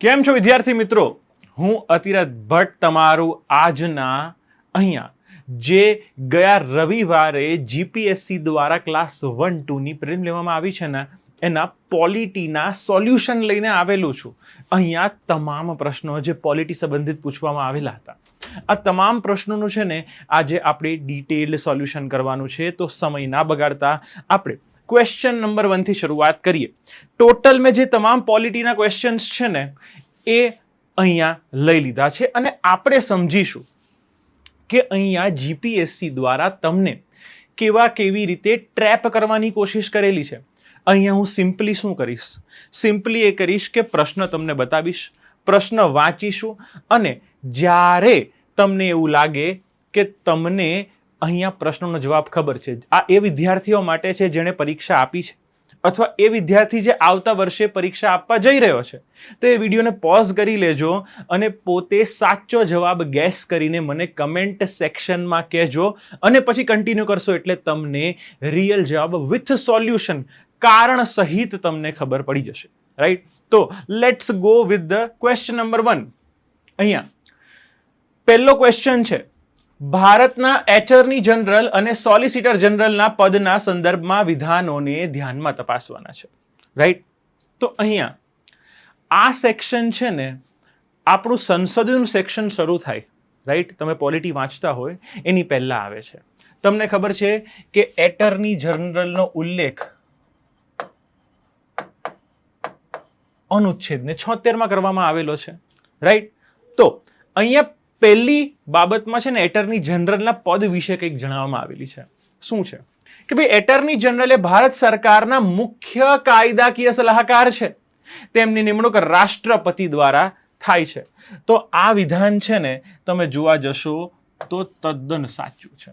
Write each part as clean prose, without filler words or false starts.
કેમ છો વિદ્યાર્થી મિત્રો? હું અતિરથ ભટ્ટ તમારું આજના અહીંયા જે ગયા રવિવારે જીપીએસસી દ્વારા ક્લાસ 1-2 ની પ્રિલિમ લેવામાં આવી છે ને એના પોલિટીના સોલ્યુશન લઈને આવેલું છું. અહીંયા તમામ પ્રશ્નો જે પોલિટી સંબંધિત પૂછવામાં આવેલા હતા આ તમામ પ્રશ્નોનું છે ને આજે આપણે ડિટેલ્ડ સોલ્યુશન કરવાનું છે. તો સમય ના બગાડતા આપણે ક્વેશ્ચન નંબર 1 થી શરૂઆત કરીએ. ટોટલ મેં જે તમામ પોલિટીના ક્વેશ્ચન્સ છે ને એ અહીંયા લઈ લીધા છે અને આપણે સમજીશું કે અહીંયા જીપીએસસી દ્વારા તમને કેવી રીતે ટ્રેપ કરવાની કોશિશ કરેલી છે. અહીંયા હું સિમ્પલી શું કરીશ? સિમ્પલી એ કરીશ કે પ્રશ્ન તમને બતાવીશ, પ્રશ્ન વાંચીશું અને જ્યારે તમને એવું લાગે કે તમને અહીંયા પ્રશ્નનો જવાબ ખબર છે, આ એ વિદ્યાર્થીઓ માટે છે જેણે પરીક્ષા આપી છે અથવા એ વિદ્યાર્થી જે આવતા વર્ષે પરીક્ષા આપવા જઈ રહ્યો છે, તો એ વિડીયોને પોઝ કરી લેજો અને પોતે સાચો જવાબ ગેસ કરીને મને કમેન્ટ સેક્શનમાં કહેજો અને પછી કન્ટિન્યુ કરશો એટલે તમને રિયલ જવાબ વિથ સોલ્યુશન કારણ સહિત તમને ખબર પડી જશે. રાઈટ? તો let's go with the question number 1. અહીંયા પહેલો ક્વેશ્ચન છે, ભારતના એટર્ની જનરલ અને સોલિસિટર જનરલના પદના સંદર્ભમાં વિધાનોને ધ્યાનમાં તપાસવાના છે. રાઈટ? તો અહીંયા આ સેક્શન છે ને આપણું સંસદનું સેક્શન શરૂ થાય. રાઈટ? તમે પોલિટી વાંચતા હોય એની પહેલા આવે છે. તમને ખબર છે કે એટર્ની જનરલનો ઉલ્લેખ અનુચ્છેદ 76 કરવામાં આવેલો છે. રાઈટ? તો અહીંયા પહેલી બાબતમાં છે ને એટર્ની જનરલના પદ વિશે કંઈક જણાવવામાં આવેલી છે. શું છે કે ભાઈ એટર્ની જનરલ એ ભારત સરકારના મુખ્ય કાયદાકીય સલાહકાર છે. તેમની નિમણૂક રાષ્ટ્રપતિ દ્વારા થાય છે. તો આ વિધાન છે ને તમે જોવા જશો તો તદ્દન સાચું છે.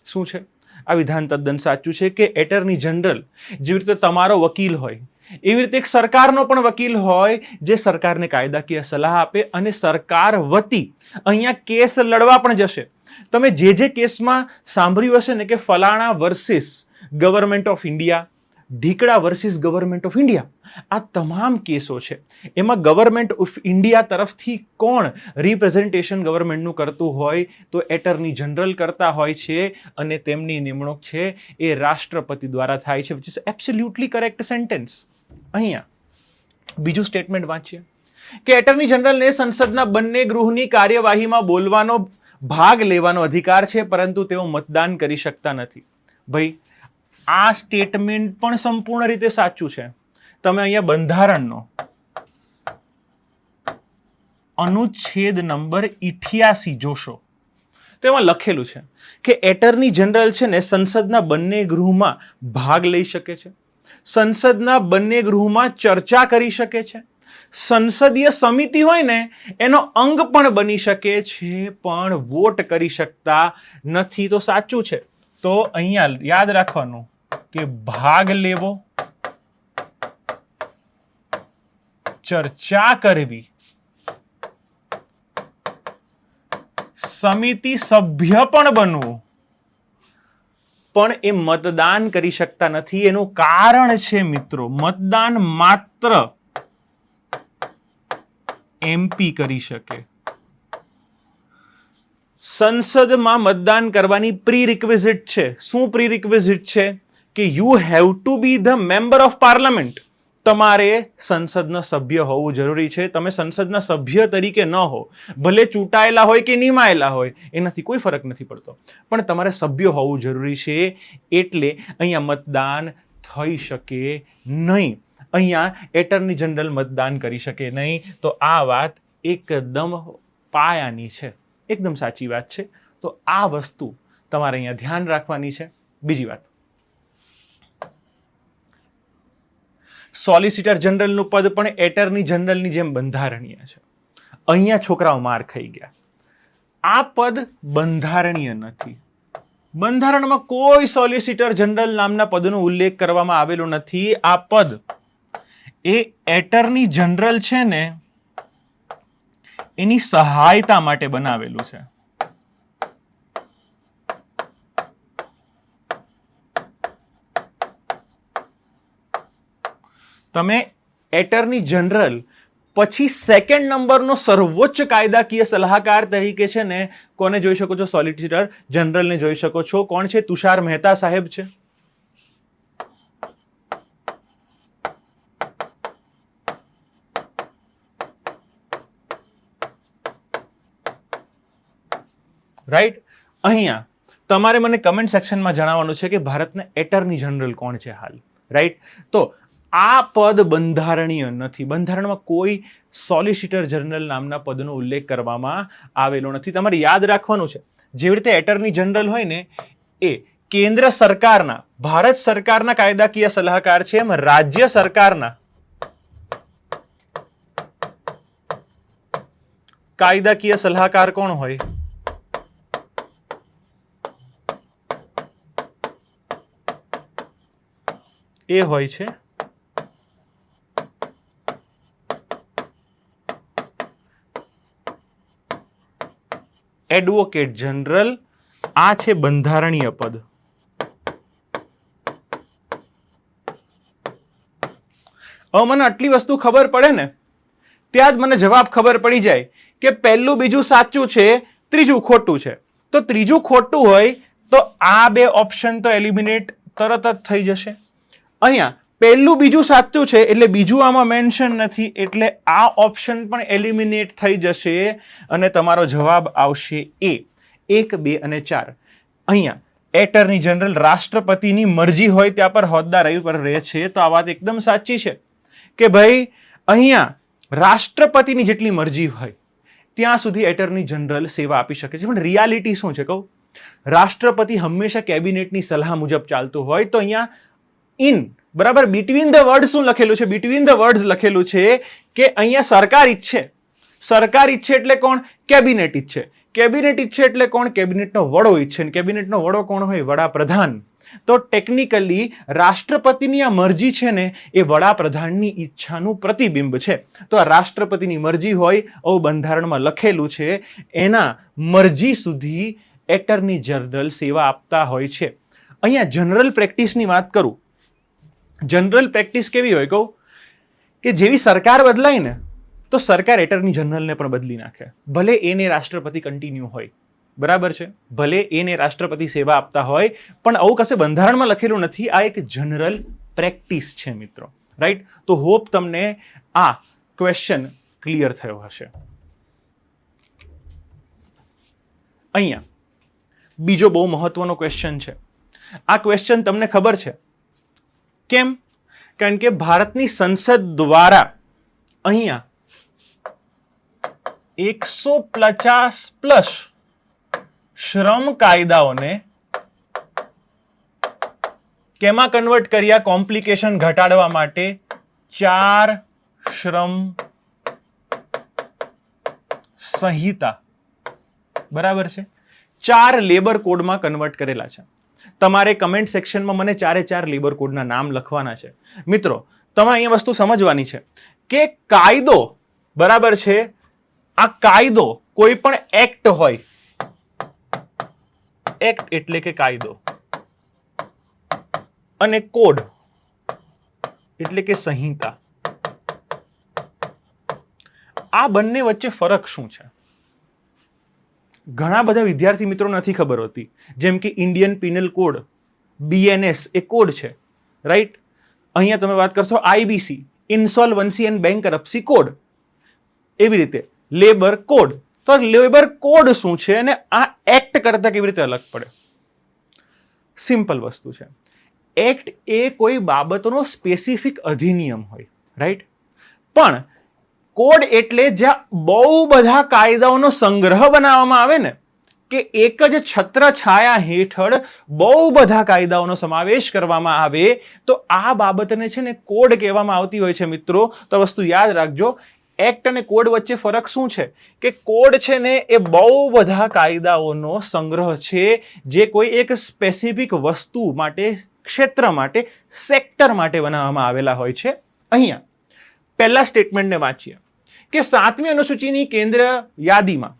શું છે આ વિધાન? તદ્દન સાચું છે કે એટર્ની જનરલ જેવી રીતે તમારો વકીલ હોય એવી રીતે એક સરકારનો પણ વકીલ હોય જે સરકારને કાયદાકીય સલાહ આપે અને સરકાર વતી અહીંયા કેસ લડવા પણ જશે. તમે જે કેસમાં સાંભળ્યું હશે ને કે ફલાણા વર્સિસ ગવર્મેન્ટ ઓફ ઇન્ડિયા, ઢીકડા વર્સિસ ગવર્મેન્ટ ઓફ ઇન્ડિયા, આ તમામ કેસો છે એમાં ગવર્મેન્ટ ઓફ ઇન્ડિયા તરફથી કોણ રિપ્રેઝન્ટેશન ગવર્મેન્ટનું કરતું હોય તો એટર્ની જનરલ કરતા હોય છે અને તેમની નિમણૂક છે એ રાષ્ટ્રપતિ દ્વારા થાય છે, which is absolutely correct sentence. અહીંયા બીજું સ્ટેટમેન્ટ વાંચીએ કે એટર્ની જનરલને સંસદના બંને ગૃહની કાર્યવાહીમાં બોલવાનો, ભાગ લેવાનો અધિકાર છે પરંતુ તેઓ મતદાન કરી શકતા નથી. ભાઈ આ સ્ટેટમેન્ટ પણ સંપૂર્ણ રીતે સાચું છે. તમે અહીંયા બંધારણનો અનુચ્છેદ નંબર 88 જોશો તો એમાં લખેલું છે કે એટર્ની જનરલ છે ને સંસદના બંને ગૃહમાં ભાગ લઈ શકે છે, સંસદના બંને ગૃહમાં ચર્ચા કરી શકે છે, સંસદીય સમિતિ હોય ને એનો અંગ પણ બની શકે છે પણ વોટ કરી શકતા નથી. તો સાચું છે. તો અહીંયા યાદ રાખવાનું કે ભાગ લેવો, ચર્ચા કરવી, સમિતિ સભ્ય પણ બનવું, પણ એ મતદાન કરી શકતા નથી. એનું કારણ છે મિત્રો, મતદાન માત્ર એમપી કરી શકે. સંસદમાં મતદાન કરવાની પ્રી રિક્વિઝિટ છે. શું પ્રી રિક્વિઝિટ છે? કે you have to B the member of parliament. તમારે સંસદના સભ્ય હોવું જરૂરી છે. તમે સંસદના સભ્ય તરીકે ન હો, ભલે ચૂંટાયેલા હોય કે નિમાયેલા હોય, એનાથી કોઈ ફરક નથી પડતો, પણ તમારે સભ્ય હોવું જરૂરી છે. એટલે અહીંયા મતદાન થઈ શકે નહીં. અહીંયા એટર્ની જનરલ મતદાન કરી શકે નહીં. તો આ વાત એકદમ પાયાની છે, એકદમ સાચી વાત છે. તો આ વસ્તુ તમારે અહીંયા ધ્યાન રાખવાની છે. બીજી વાત, સોલિસિટર જનરલનું પદ પણ એટર્ની જનરલની જેમ બંધારણીય છે. અહીંયા છોકરાઓ માર ખાઈ ગયા. આ પદ બંધારણીય નથી. બંધારણમાં કોઈ સોલિસિટર જનરલ નામના પદનો ઉલ્લેખ કરવામાં આવેલો નથી. આ પદ એ એટર્ની જનરલ છે ને એની સહાયતા માટે બનાવેલું છે. તમે એટર્ની જનરલ પછી સેકન્ડ નંબરનો સર્વોચ્ચ કાયદાકીય સલાહકાર તરીકે છે ને કોને જોઈ શકો છો? સોલિસિટર જનરલને જોઈ શકો છો. કોણ છે? તુષાર મહેતા સાહેબ છે. રાઈટ. અહીંયા તમારે મને કમેન્ટ સેક્શનમાં જણાવવાનું છે કે ભારતના એટર્ની જનરલ કોણ છે હાલ. રાઈટ. તો આ પદ બંધારણીય નથી. બંધારણમાં કોઈ સોલિસિટર જનરલ નામના પદનો ઉલ્લેખ કરવામાં આવેલો નથી. તમારે યાદ રાખવાનું છે, જેવી રીતે એટર્ની જનરલ હોય ને એ કેન્દ્ર સરકારના, ભારત સરકારના કાયદાકીય સલાહકાર છે, એમ રાજ્ય સરકારના કાયદાકીય સલાહકાર કોણ હોય? એ હોય છે એડવોકેટ જનરલ. આ છે બંધારણીય પદ. હવે મને આટલી વસ્તુ ખબર પડે ને ત્યાં જ મને જવાબ ખબર પડી જાય કે પહેલું બીજું સાચું છે, ત્રીજું ખોટું છે. તો ત્રીજું ખોટું હોય તો આ બે ઓપ્શન તો એલિમિનેટ તરત જ થઈ જશે. અહીંયા પહેલું બીજું સાચું છે એટલે બીજું આમાં મેન્શન નથી, એટલે આ ઓપ્શન પણ એલિમિનેટ થઈ જશે અને તમારો જવાબ આવશે એ. 1, 2 અને 4. અહીંયા એટર્ની જનરલ રાષ્ટ્રપતિની મરજી હોય ત્યાં પર હોદ્દા પર રહે છે. તો આ વાત એકદમ સાચી છે કે ભાઈ અહીંયા રાષ્ટ્રપતિની જેટલી મરજી હોય ત્યાં સુધી એટર્ની જનરલ સેવા આપી શકે છે. પણ રિયાલિટી શું છે કહું? રાષ્ટ્રપતિ હંમેશા કેબિનેટની સલાહ મુજબ ચાલતું હોય. તો અહીંયા બરાબર બિટવીન ધ વર્ડ શું લખેલું છે? બિટવીન ધ વર્ડ્સ લખેલું છે કે અહીંયા સરકાર ઈચ્છે. સરકાર ઈચ્છે એટલે કોણ? કેબિનેટ ઈચ્છે. કેબિનેટ ઈચ્છે એટલે કોણ? કેબિનેટનો વડો ઈચ્છે. કેબિનેટનો વડો કોણ હોય? વડાપ્રધાન. તો ટેકનિકલી રાષ્ટ્રપતિની આ મરજી છે ને એ વડાપ્રધાનની ઈચ્છાનું પ્રતિબિંબ છે. તો આ રાષ્ટ્રપતિની મરજી હોય આવું બંધારણમાં લખેલું છે. એના મરજી સુધી એટર્ની જનરલ સેવા આપતા હોય છે. અહીંયા જનરલ પ્રેક્ટિસની વાત કરું. જનરલ પ્રેક્ટિસ કેવી હોય કહું? કે જેવી સરકાર બદલાય ને તો સરકાર એટર્ની જનરલને પણ બદલી નાખે. ભલે એને રાષ્ટ્રપતિ કન્ટિન્યુ હોય, બરાબર છે, ભલે એને રાષ્ટ્રપતિ સેવા આપતા હોય, પણ આવું કશે બંધારણમાં લખેલું નથી. આ એક જનરલ પ્રેક્ટિસ છે મિત્રો. રાઈટ. તો હોપ તમને આ ક્વેશ્ચન ક્લિયર થયો હશે. અહીંયા બીજો બહુ મહત્વનો ક્વેશ્ચન છે. આ ક્વેશ્ચન તમને ખબર છે કેમ? કારણ કે ભારતની સંસદ દ્વારા અહીંયા 150+ શ્રમ કાયદાઓને કેમાં કન્વર્ટ કર્યા? કોમ્પ્લિકેશન ઘટાડવા માટે 4 શ્રમ સંહિતા, બરાબર છે, 4 લેબર કોડમાં કન્વર્ટ કરેલા છે. તમારે કમેન્ટ સેક્શનમાં મને 4 લેબર કોડના નામ લખવાના છે. મિત્રો તમે અહીંયા વસ્તુ સમજવાની છે કે કાયદો, બરાબર છે, આ કાયદો કોઈ પણ એક્ટ હોય, એક્ટ એટલે કે કાયદો, અને કોડ એટલે કે સંહિતા, આ બંને વચ્ચે ફરક શું છે? ઘણા બધા વિદ્યાર્થી મિત્રો નથી ખબર હોતી. જેમ કે ઇન્ડિયન પિનલ કોડ, BNS એ કોડ છે, રાઈટ. અહીંયા તમે વાત કરશો IBC, insolvency and bankruptcy code. એવી રીતે લેબર કોડ. તો લેબર કોડ શું છે અને આ એક્ટ કરતા કેવી રીતે અલગ પડે? સિમ્પલ વસ્તુ છે. એક્ટ એ કોઈ બાબતનો સ્પેસિફિક અધિનિયમ હોય, રાઈટ. પણ કોડ એટલે જ્યાં બહુ બધા કાયદાઓનો સંગ્રહ બનાવવામાં આવે ને, કે એક જ છત્ર છાયા હેઠળ બહુ બધા કાયદાઓનો સમાવેશ કરવામાં આવે, તો આ બાબતને છે ને કોડ કહેવામાં આવતી હોય છે મિત્રો. તો વસ્તુ યાદ રાખજો, એક્ટ અને કોડ વચ્ચે ફરક શું છે? કે કોડ છે ને એ બહુ બધા કાયદાઓનો સંગ્રહ છે જે કોઈ એક સ્પેસિફિક વસ્તુ માટે, ક્ષેત્ર માટે, સેક્ટર માટે બનાવવામાં આવેલા હોય છે. અહીંયા પહેલા સ્ટેટમેન્ટને વાંચીએ કે 7મી અનુસૂચિની કેન્દ્ર યાદીમાં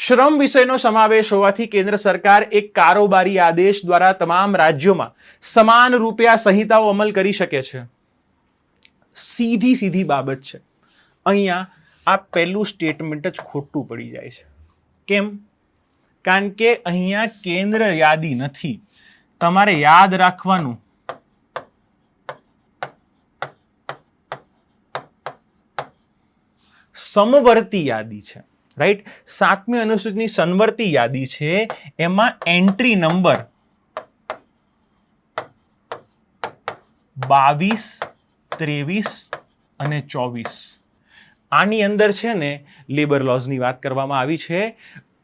શ્રમ વિષયનો સમાવેશ હોવાથી કેન્દ્ર સરકાર એક કારોબારી આદેશ દ્વારા તમામ રાજ્યોમાં સમાન રૂપે આ સંહિતાઓ અમલ કરી શકે છે. સીધી બાબત છે. અહીંયા આ પહેલું સ્ટેટમેન્ટ જ ખોટું પડી જાય છે. કેમ? કારણ કે અહીંયા કેન્દ્ર યાદી નથી. તમારે યાદ રાખવાનું સમવર્તી યાદી છે, રાઈટ? 7મી અનુસૂચિની સમવર્તી યાદી છે, એમાં એન્ટ્રી નંબર 22, 23 અને 24 આની અંદર છે ને લેબર લોઝની વાત કરવામાં આવી છે.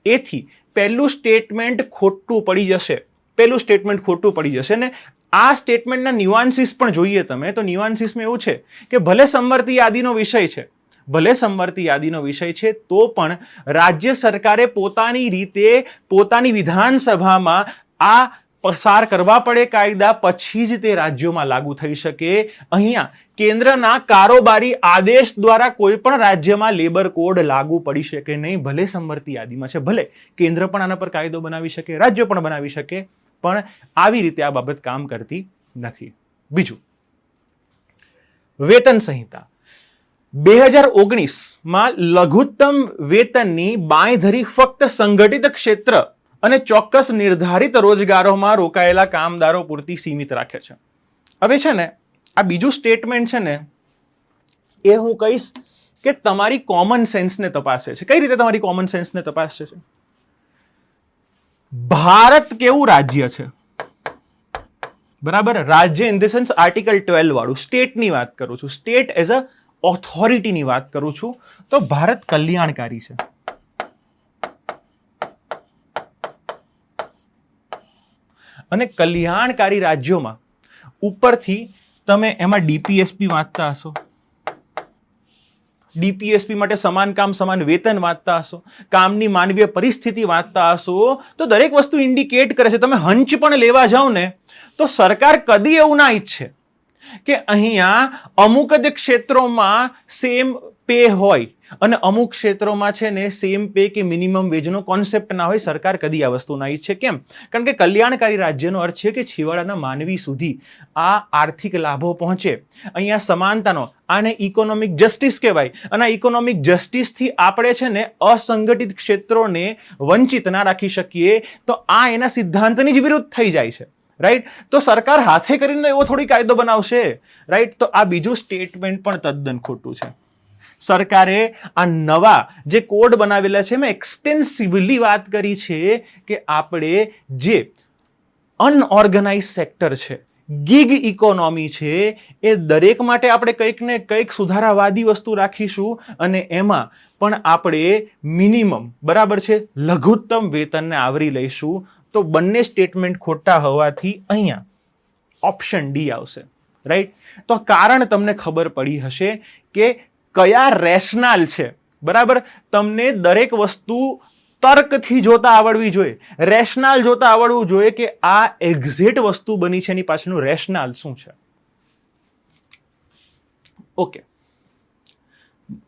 એથી પહેલું સ્ટેટમેન્ટ ખોટું પડી જશે. પહેલું સ્ટેટમેન્ટ ખોટું પડી જશે ને આ સ્ટેટમેન્ટના ન્યુઆન્સીસ પણ જોઈએ તમે તો ન્યુઆન્સીસમાં એવું છે કે ભલે સમવર્તી યાદીનો વિષય છે, ભલે સમવર્તી યાદીનો વિષય છે, તો પણ રાજ્ય સરકારે પોતાની રીતે પોતાની વિધાનસભામાં આ પસાર કરવા પડે કાયદા, પછી જ તે રાજ્યોમાં લાગુ થઈ શકે. અહીંયા કેન્દ્રના કારોબારી આદેશ દ્વારા કોઈ પણ રાજ્યમાં લેબર કોડ લાગુ પડી શકે નહીં, ભલે સમવર્તી યાદીમાં છે. ભલે કેન્દ્ર પણ આના પર કાયદો બનાવી શકે, રાજ્ય પણ બનાવી શકે, પણ આવી રીતે આ બાબત કામ કરતી નથી. બીજું, વેતન સંહિતા 2019માં લઘુત્તમ વેતનની બાંયધરી ફક્ત સંગઠિત ક્ષેત્ર અને ચોક્કસ નિર્ધારિત રોજગારોમાં રોકાયેલા કામદારો પૂરતી સીમિત રાખે છે. હવે છે ને આ બીજું સ્ટેટમેન્ટ છે ને એ હું કહીશ કે તમારી કોમન સેન્સને તપાસે છે. કઈ રીતે તમારી કોમન સેન્સને તપાસે છે? ભારત કેવું રાજ્ય છે? બરાબર, રાજ્ય ઇન ધ સેન્સ આર્ટિકલ 12 વાળું સ્ટેટની વાત કરું છું, સ્ટેટ એઝ અ ઓથોરિટીની વાત કરું છું. તો ભારત કલ્યાણકારી છે. અને કલ્યાણકારી રાજ્યોમાં ઉપરથી તમે એમાં ડીપીએસપી વાંચતા હશો, ડીપીએસપી માટે સમાન કામ સમાન વેતન વાંચતા હશો, કામની માનવીય પરિસ્થિતિ વાંચતા હશો, તો દરેક વસ્તુ ઇન્ડિકેટ કરે છે. તમે હંચ પણ લેવા જાઓ ને તો સરકાર કદી એવું ના ઈચ્છે કે અહીંયા અમુક જ ક્ષેત્રોમાં સેમ પે હોય અને અમુક ક્ષેત્રોમાં છે ને સેમ પે કે મિનિમમ વેજનો કોન્સેપ્ટ ના હોય. સરકાર કદી આ વસ્તુ ના ઈચ્છે. કેમ? કારણ કે કલ્યાણકારી રાજ્યનો અર્થ છે કે છેવાડાના માનવી સુધી આ આર્થિક લાભો પહોંચે. અહીંયા સમાનતાનો, આને ઇકોનોમિક જસ્ટિસ કહેવાય. અને ઇકોનોમિક જસ્ટિસથી આપણે છે ને અસંગઠિત ક્ષેત્રોને વંચિત ના રાખી શકીએ. તો આ એના સિદ્ધાંતની જ વિરુદ્ધ થઈ જાય છે, રાઈટ? તો સરકાર હાથે કરીને એવો થોડી કાયદો બનાવશે, રાઈટ? તો આ બીજું સ્ટેટમેન્ટ પણ તદ્દન ખોટું છે. સરકારે આ નવા જે કોડ બનાવેલા છે એમાં એક્સટેન્સિવલી વાત કરી છે કે આપણે જે અનઓર્ગેનાઇઝ સેક્ટર છે, ગીગ ઇકોનોમી છે, એ દરેક માટે આપણે કંઈક ને કંઈક સુધારાવાદી વસ્તુ રાખીશું અને એમાં પણ આપણે મિનિમમ, બરાબર છે, લઘુત્તમ વેતનને આવરી લઈશું. તો બંને સ્ટેટમેન્ટ ખોટા હોવાથી અહીંયા ઓપ્શન ડી આવશે, રાઈટ? તો કારણ તમને ખબર પડી હશે કે કયા રેશનાલ છે, બરાબર? તમને દરેક વસ્તુ તર્કથી જોતા આવડવી જોઈએ, રેશનાલ જોતા આવડવું જોઈએ કે આ એક્ઝેક્ટ વસ્તુ બની છે, એની પાછળનું રેશનાલ શું છે. ઓકે,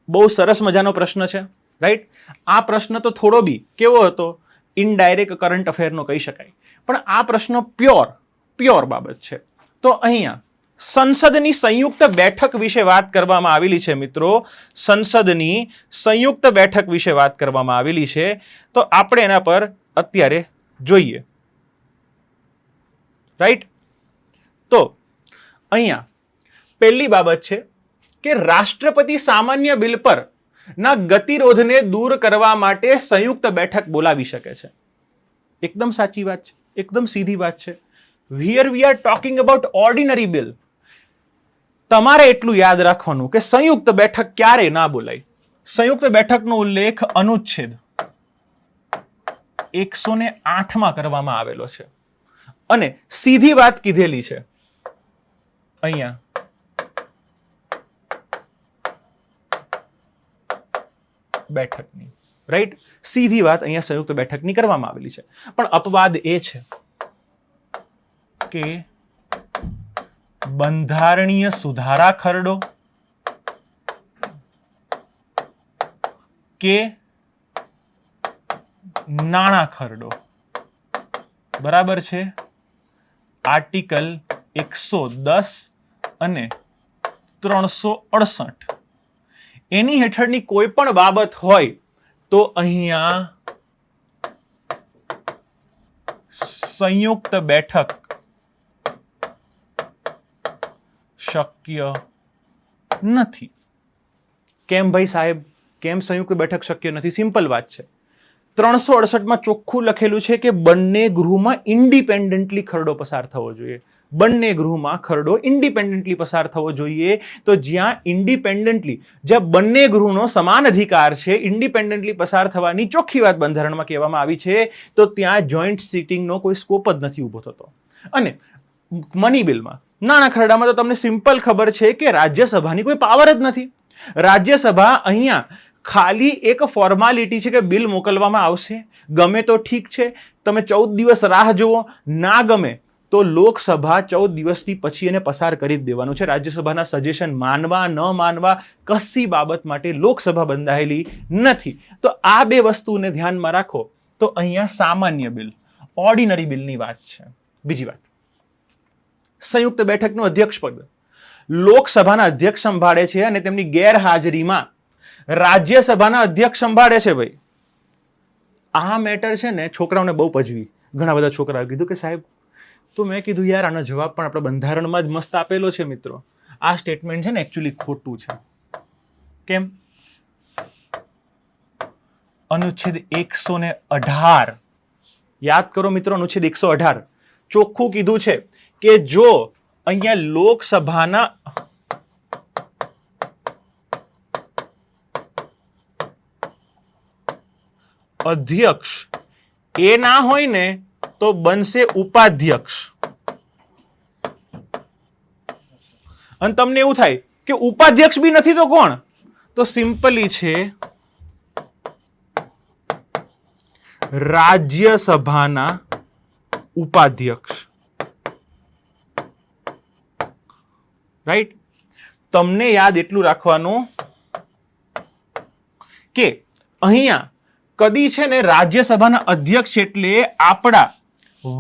બહુ સરસ મજાનો પ્રશ્ન છે, રાઈટ? આ પ્રશ્ન તો થોડો બી કેવો હતો, ઇનડાયરેક્ટ કરંટ અફેરનો કહી શકાય, પણ આ પ્રશ્ન પ્યોર બાબત છે. તો અહીંયા સંસદની સંયુક્ત બેઠક વિશે વાત કરવામાં આવેલી છે મિત્રો. સંસદની સંયુક્ત બેઠક વિશે વાત કરવામાં આવેલી છે, તો આપણે એના પર અત્યારે જોઈએ, રાઈટ? તો અહીંયા પહેલી બાબત છે કે રાષ્ટ્રપતિ સામાન્ય બિલ પર ના ગતિરોધને દૂર કરવા માટે સંયુક્ત બેઠક બોલાવી શકે છે. એકદમ સાચી વાત છે, એકદમ સીધી વાત છે. Here we are talking about ordinary bill. તમારે એટલું યાદ રાખવાનું કે સંયુક્ત બેઠક ક્યારે ના બોલાય. સંયુક્ત બેઠકનો ઉલ્લેખ અનુચ્છેદ 108 કરવામાં આવેલો છે અને સીધી વાત કીધેલી છે અહીંયા બેઠકની, રાઈટ? સીધી વાત અહીંયા સંયુક્ત બેઠકની કરવામાં આવેલી છે. પણ અપવાદ એ છે કે બંધારણીય સુધારા ખરડો કે નાણાં ખરડો, બરાબર છે, આર્ટિકલ 110 અને 368 એની હેઠળની કોઈ પણ બાબત હોય તો અહીંયા સંયુક્ત બેઠક શક્ય નથી. કેમ ભાઈ સાહેબ, કેમ સંયુક્ત બેઠક શક્ય નથી? સિમ્પલ વાત છે. 368 ચોખ્ખું લખેલું છે કે બંને ગૃહમાં ઇન્ડિપેન્ડન્ટલી ખરડો પસાર થવો જોઈએ. બંને ગૃહમાં ખરડો ઇન્ડિપેન્ડન્ટલી પસાર થવો જોઈએ. તો જ્યાં ઇન્ડિપેન્ડન્ટલી, જ્યાં બંને ગૃહનો સમાન અધિકાર છે, ઇન્ડિપેન્ડન્ટલી પસાર થવાની ચોખ્ખી વાત બંધારણમાં કહેવામાં આવી છે, તો ત્યાં જોઈન્ટ સિટિંગનો કોઈ સ્કોપ જ નથી ઊભો થતો. અને મની બિલમાં, નાણાં ખરડામાં તો તમને સિમ્પલ ખબર છે કે રાજ્યસભાની કોઈ પાવર જ નથી. રાજ્યસભા અહીંયા ખાલી એક ફોર્માલિટી છે કે બિલ મોકલવામાં આવશે, ગમે તો ઠીક છે, તમે 14 દિવસ રાહ જુઓ, ના ગમે તો લોકસભા 14 દિવસની પછી એને પસાર કરી જ દેવાનું છે. રાજ્યસભાના સજેશન માનવા ન માનવા કશી બાબત માટે લોકસભા બંધાયેલી નથી. તો આ બે વસ્તુને ધ્યાનમાં રાખો. તો અહીંયા સામાન્ય બિલ, ઓર્ડિનરી બિલની વાત છે. બીજી વાત, સંયુક્ત બેઠકનું અધ્યક્ષ પદ લોકસભાના અધ્યક્ષ સંભાળે છે અને તેમની ગેરહાજરીમાં રાજ્યસભાના અધ્યક્ષ સંભાળે છે. ભાઈ આ મેટર છે ને છોકરાઓને બહુ પજવી. ઘણા બધા છોકરાઓ કીધું કે સાહેબ, તો મેં કીધું યાર આનો જવાબ પણ આપણે બંધારણમાં જ મસ્ત આપેલો છે મિત્રો. આ સ્ટેટમેન્ટ છે ને એકચ્યુઅલી ખોટું છે. કેમ? અનુચ્છેદ 118 યાદ કરો મિત્રો, અનુચ્છેદ 118 ચોખ્ખું કીધું છે કે જો અહીંયા લોકસભાના અધ્યક્ષ એ ના હોય ને તો બનશે ઉપાધ્યક્ષ. અને તમને એવું થાય કે ઉપાધ્યક્ષ બી નથી તો કોણ? તો સિમ્પલી છે રાજ્યસભાના ઉપાધ્યક્ષ. રાઈટ? તમને યાદ એટલું રાખવાનું કે અહીંયા કદી છે ને રાજ્યસભાના અધ્યક્ષ એટલે આપણા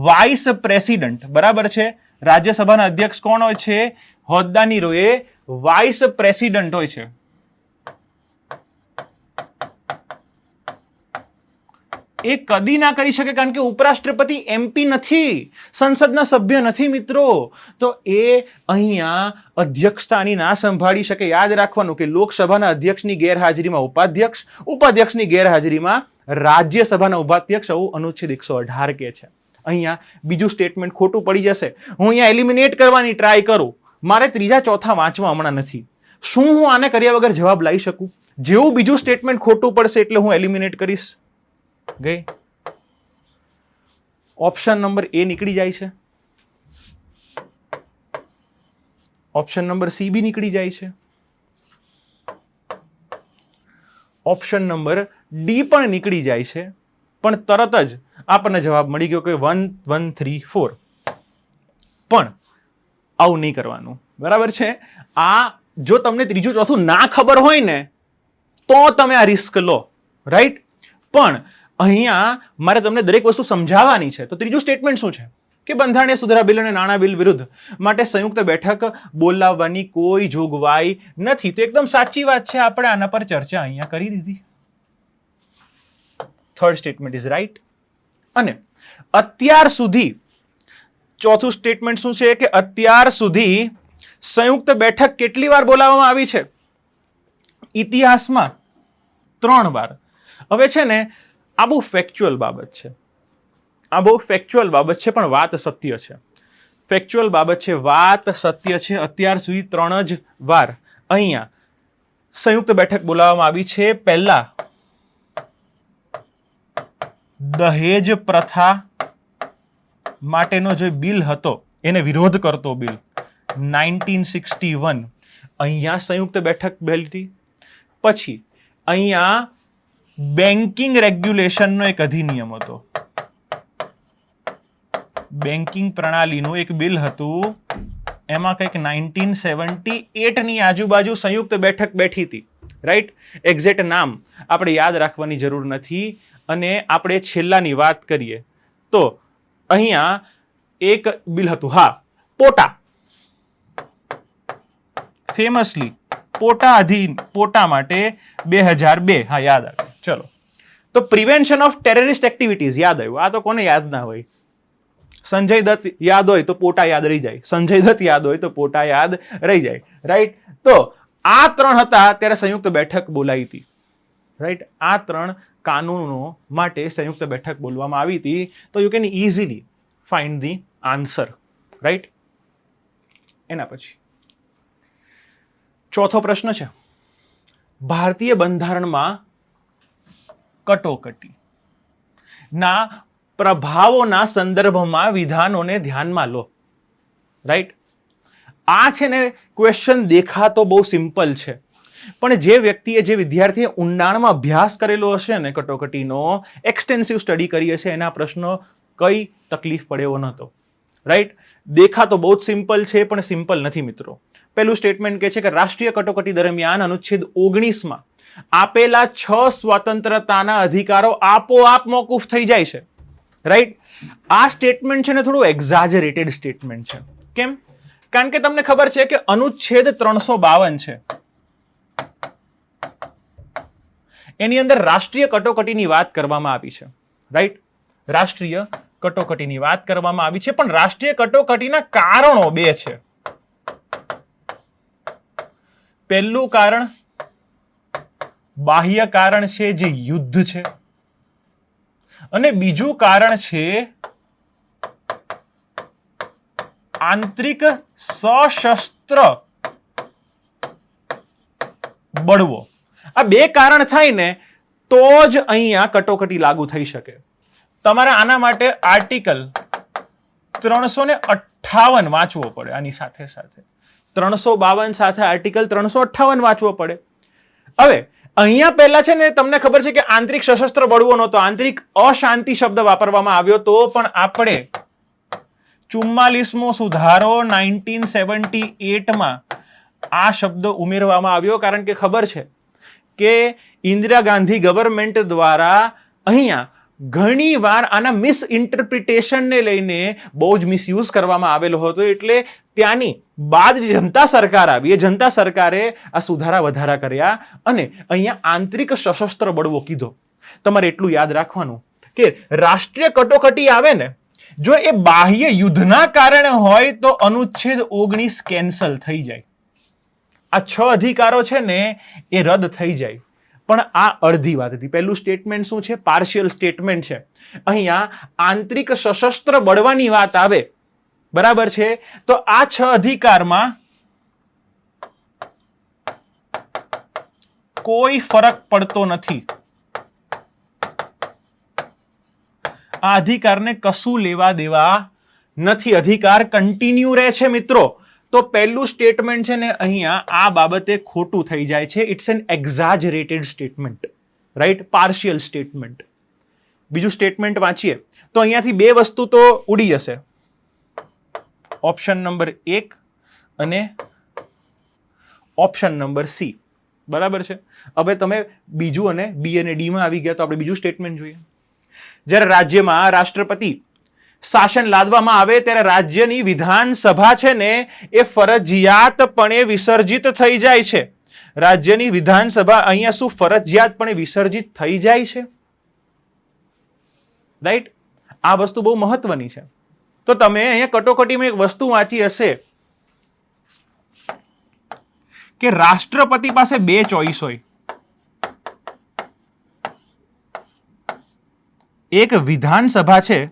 વાઇસ પ્રેસિડન્ટ, બરાબર છે? રાજ્યસભાના અધ્યક્ષ કોણ હોય છે? હોદ્દાની રોએ વાઇસ પ્રેસિડન્ટ હોય છે. એ કદી ના કરી શકે કારણ કે ઉપરાષ્ટ્રપતિ એમપી નથી, સંસદના સભ્ય નથી મિત્રો. તો એ અહીંયા અધ્યક્ષતાની ના સંભાળી શકે. યાદ રાખવાનું કે લોકસભાના અધ્યક્ષની ગેરહાજરીમાં ઉપાધ્યક્ષ, ઉપાધ્યક્ષની ગેરહાજરીમાં રાજ્યસભાના ઉપાધ્યક્ષ, આવું અનુચ્છેદ 118 કે છે. અહીંયા બીજું સ્ટેટમેન્ટ ખોટું પડી જશે. હું અહીંયા એલિમિનેટ કરવાની ટ્રાય કરું, મારે ત્રીજા ચોથા વાંચવા હમણાં નથી. શું હું આને કર્યા વગર જવાબ લાવી શકું? જેવું બીજું સ્ટેટમેન્ટ ખોટું પડશે એટલે હું એલિમિનેટ કરીશ. ગઈ? ઓપ્શન નંબર એ નીકળી જાય છે, ઓપ્શન નંબર સી બી નીકળી જાય છે, ઓપ્શન નંબર ડી પણ નીકળી જાય છે, પણ તરત જ આપણને જવાબ મળી ગયો કે 1 1 3 4. પણ આવું નહીં કરવાનું, બરાબર છે? આ જો તમને ત્રીજું ચોથું ના ખબર હોય ને તો તમે આ રિસ્ક લો, રાઈટ? પણ અહીંયા મારે તમને દરેક વસ્તુ સમજાવવાની છે. તો ત્રીજું સ્ટેટમેન્ટ શું છે કે બંધારણીય સુધારા બિલ અને નાણાં બિલ વિરુદ્ધ માટે સંયુક્ત બેઠક બોલાવવાની કોઈ જોગવાઈ નથી. તો એકદમ સાચી વાત છે, આપણે આના પર ચર્ચા અહીંયા કરી દીધી. Third statement is right. અને અત્યાર સુધી ચોથું સ્ટેટમેન્ટ શું છે કે અત્યાર સુધી સંયુક્ત બેઠક કેટલી વાર બોલાવવામાં આવી છે? ઇતિહાસમાં 3 વાર. હવે છે ને આ બહુ ફેક્ચ્યુઅલ બાબત છે, આ બહુ ફેક્ચ્યુઅલ બાબત છે, પણ વાત સત્ય છે. ફેક્ચ્યુઅલ બાબત છે, વાત સત્ય છે. અત્યાર સુધી 3 જ વાર અહીંયા સંયુક્ત બેઠક બોલાવવામાં આવી છે. પહેલા દહેજ પ્રથા માટેનો જે બિલ હતો એને વિરોધ કરતો બિલ 1961, અહીંયા સંયુક્ત બેઠક બેલતી. પછી અહીંયા બેન્કિંગ રેગ્યુલેશનનો એક અધિનિયમ હતો, બેન્કિંગ પ્રણાલીનું એક બિલ હતું, એમાં કંઈક 1978 ની આજુબાજુ સંયુક્ત બેઠક બેઠી હતી, રાઈટ? એક્ઝેક્ટ નામ આપણે યાદ રાખવાની જરૂર નથી. અને આપણે છેલ્લાની વાત કરીએ તો અહીંયા એક બિલ હતું, હા, પોટા, ફેમસલી પોટા માટે 2002. હા, યાદ આવ્યું. ચલો, તો પ્રિવેન્શન ઓફ ટેરરિસ્ટ એક્ટિવિટીઝ યાદ આવ્યું. આ તો કોને યાદ ના હોય? સંજય દત્ત યાદ હોય તો પોટા યાદ રહી જાય, સંજય દત્ત યાદ હોય તો પોટા યાદ રહી જાય. રાઈટ. તો આ 3 હતા ત્યારે સંયુક્ત બેઠક બોલાઈ હતી. રાઈટ. આ 3 કાનૂનો માટે સંયુક્ત બેઠક બોલવામાં આવી હતી. તો you can easily find the answer. Right. એના પછી ચોથો પ્રશ્ન છે, ભારતીય બંધારણમાં કટોકટી ના પ્રભાવોના સંદર્ભમાં વિધાનોને ધ્યાનમાં લો. રાઈટ. આ છે ને ક્વેશ્ચન દેખાતો બહુ સિમ્પલ છે, પણ જે વ્યક્તિએ, જે વિદ્યાર્થીએ ઊંડાણમાં અભ્યાસ કરેલો હશે ને, કટોકટીનો એક્સટેન્સિવ સ્ટડી કરી હશે, એના પ્રશ્નો કઈ તકલીફ પડે એવો નહોતો. રાઈટ. દેખાતો બહુ જ સિમ્પલ છે, પણ સિમ્પલ નથી મિત્રો. પહેલું સ્ટેટમેન્ટ કહે છે કે રાષ્ટ્રીય કટોકટી દરમિયાન અનુચ્છેદ 19માં આપેલા 6 સ્વતંત્રતાના અધિકારો આપોઆપ મોકૂફ થઈ જાય છે. રાઈટ. આ સ્ટેટમેન્ટ છે ને થોડું એક્ઝાજરેટેડ સ્ટેટમેન્ટ છે. કેમ? કારણ કે તમને ખબર છે કે અનુચ્છેદ 352 છે, એની અંદર રાષ્ટ્રીય કટોકટીની વાત કરવામાં આવી છે. રાઈટ. રાષ્ટ્રીય કટોકટીની વાત કરવામાં આવી છે, પણ રાષ્ટ્રીય કટોકટીના કારણો 2 છે. પહેલું કારણ બાહ્ય કારણ છે, જે યુદ્ધ છે, અને બીજું કારણ છે આંતરિક સશસ્ત્ર બળવો. આ 2 કારણ થાય ને તો જ અહીંયા કટોકટી લાગુ થઈ શકે. તમારે આના માટે આર્ટિકલ 358 વાંચવો પડે. આની સાથે સાથે 352 સાથે આર્ટિકલ 358 વાંચવો પડે. હવે અહીંયા પહેલા છે ને તમને ખબર છે કે આંતરિક સશસ્ત્ર બળવો નહોતો, આંતરિક અશાંતિ શબ્દ વાપરવામાં આવ્યો તો, પણ આપણે 44મો સુધારો 1978માં આ શબ્દ ઉમેરવામાં આવ્યો, કારણ કે ખબર છે કે ઇન્દિરા ગાંધી ગવર્મેન્ટ દ્વારા અહીંયા ઘણી વાર આના મિસઇન્ટરપ્રિટેશનને લઈને બહુ જ મિસયુઝ કરવામાં આવેલો હતો. એટલે ત્યાંની બાદ જે જનતા સરકાર આવી, એ જનતા સરકારે આ સુધારા વધારા કર્યા અને અહીંયા આંતરિક સશસ્ત્ર બળવો કીધો. તમારે એટલું યાદ રાખવાનું કે રાષ્ટ્રીય કટોકટી આવે ને, જો એ બાહ્ય યુદ્ધના કારણે હોય તો અનુચ્છેદ 19 કેન્સલ થઈ જાય. આ 6 અધિકારો છે ને એ રદ થઈ જાય. પણ આ અડધી વાત હતી. પહેલું સ્ટેટમેન્ટ શું છે? પાર્શિયલ સ્ટેટમેન્ટ છે. અહીંયા આંતરિક સશસ્ત્ર બળવાની વાત આવે, બરાબર છે, તો આ 6 અધિકારમાં કોઈ ફરક પડતો નથી. આ અધિકારને કશું લેવા દેવા નથી. અધિકાર કન્ટિન્યુ રહે છે મિત્રો. તો પહેલું સ્ટેટમેન્ટ છે ને અહીંયા આ બાબતે ખોટું થઈ જાય છે. It's an exaggerated statement. Right. Partial statement. બીજું સ્ટેટમેન્ટ વાંચીએ તો અહીંયાથી 2 વસ્તુ તો ઉડી જશે. ઓપ્શન નંબર 1 અને ઓપ્શન નંબર સી. બરાબર છે. હવે તમે બીજું અને બી અને ડી માં આવી ગયા, તો આપણે બીજું સ્ટેટમેન્ટ જોઈએ. જ્યારે રાજ્યમાં રાષ્ટ્રપતિ શાસન લાદવામાં આવે ત્યારે રાજ્યની વિધાનસભા છે ને એ ફરજિયાતપણે વિસર્જિત થઈ જાય છે. રાજ્યની વિધાનસભા અહીંયા શું ફરજિયાતપણે વિસર્જિત થઈ જાય છે? રાઈટ. આ વસ્તુ બહુ મહત્વની છે. તો તમે અહીંયા કટોકટીમાં એક વસ્તુ વાંચી હશે કે રાષ્ટ્રપતિ પાસે 2 ચોઈસ હોય. એક વિધાનસભા છે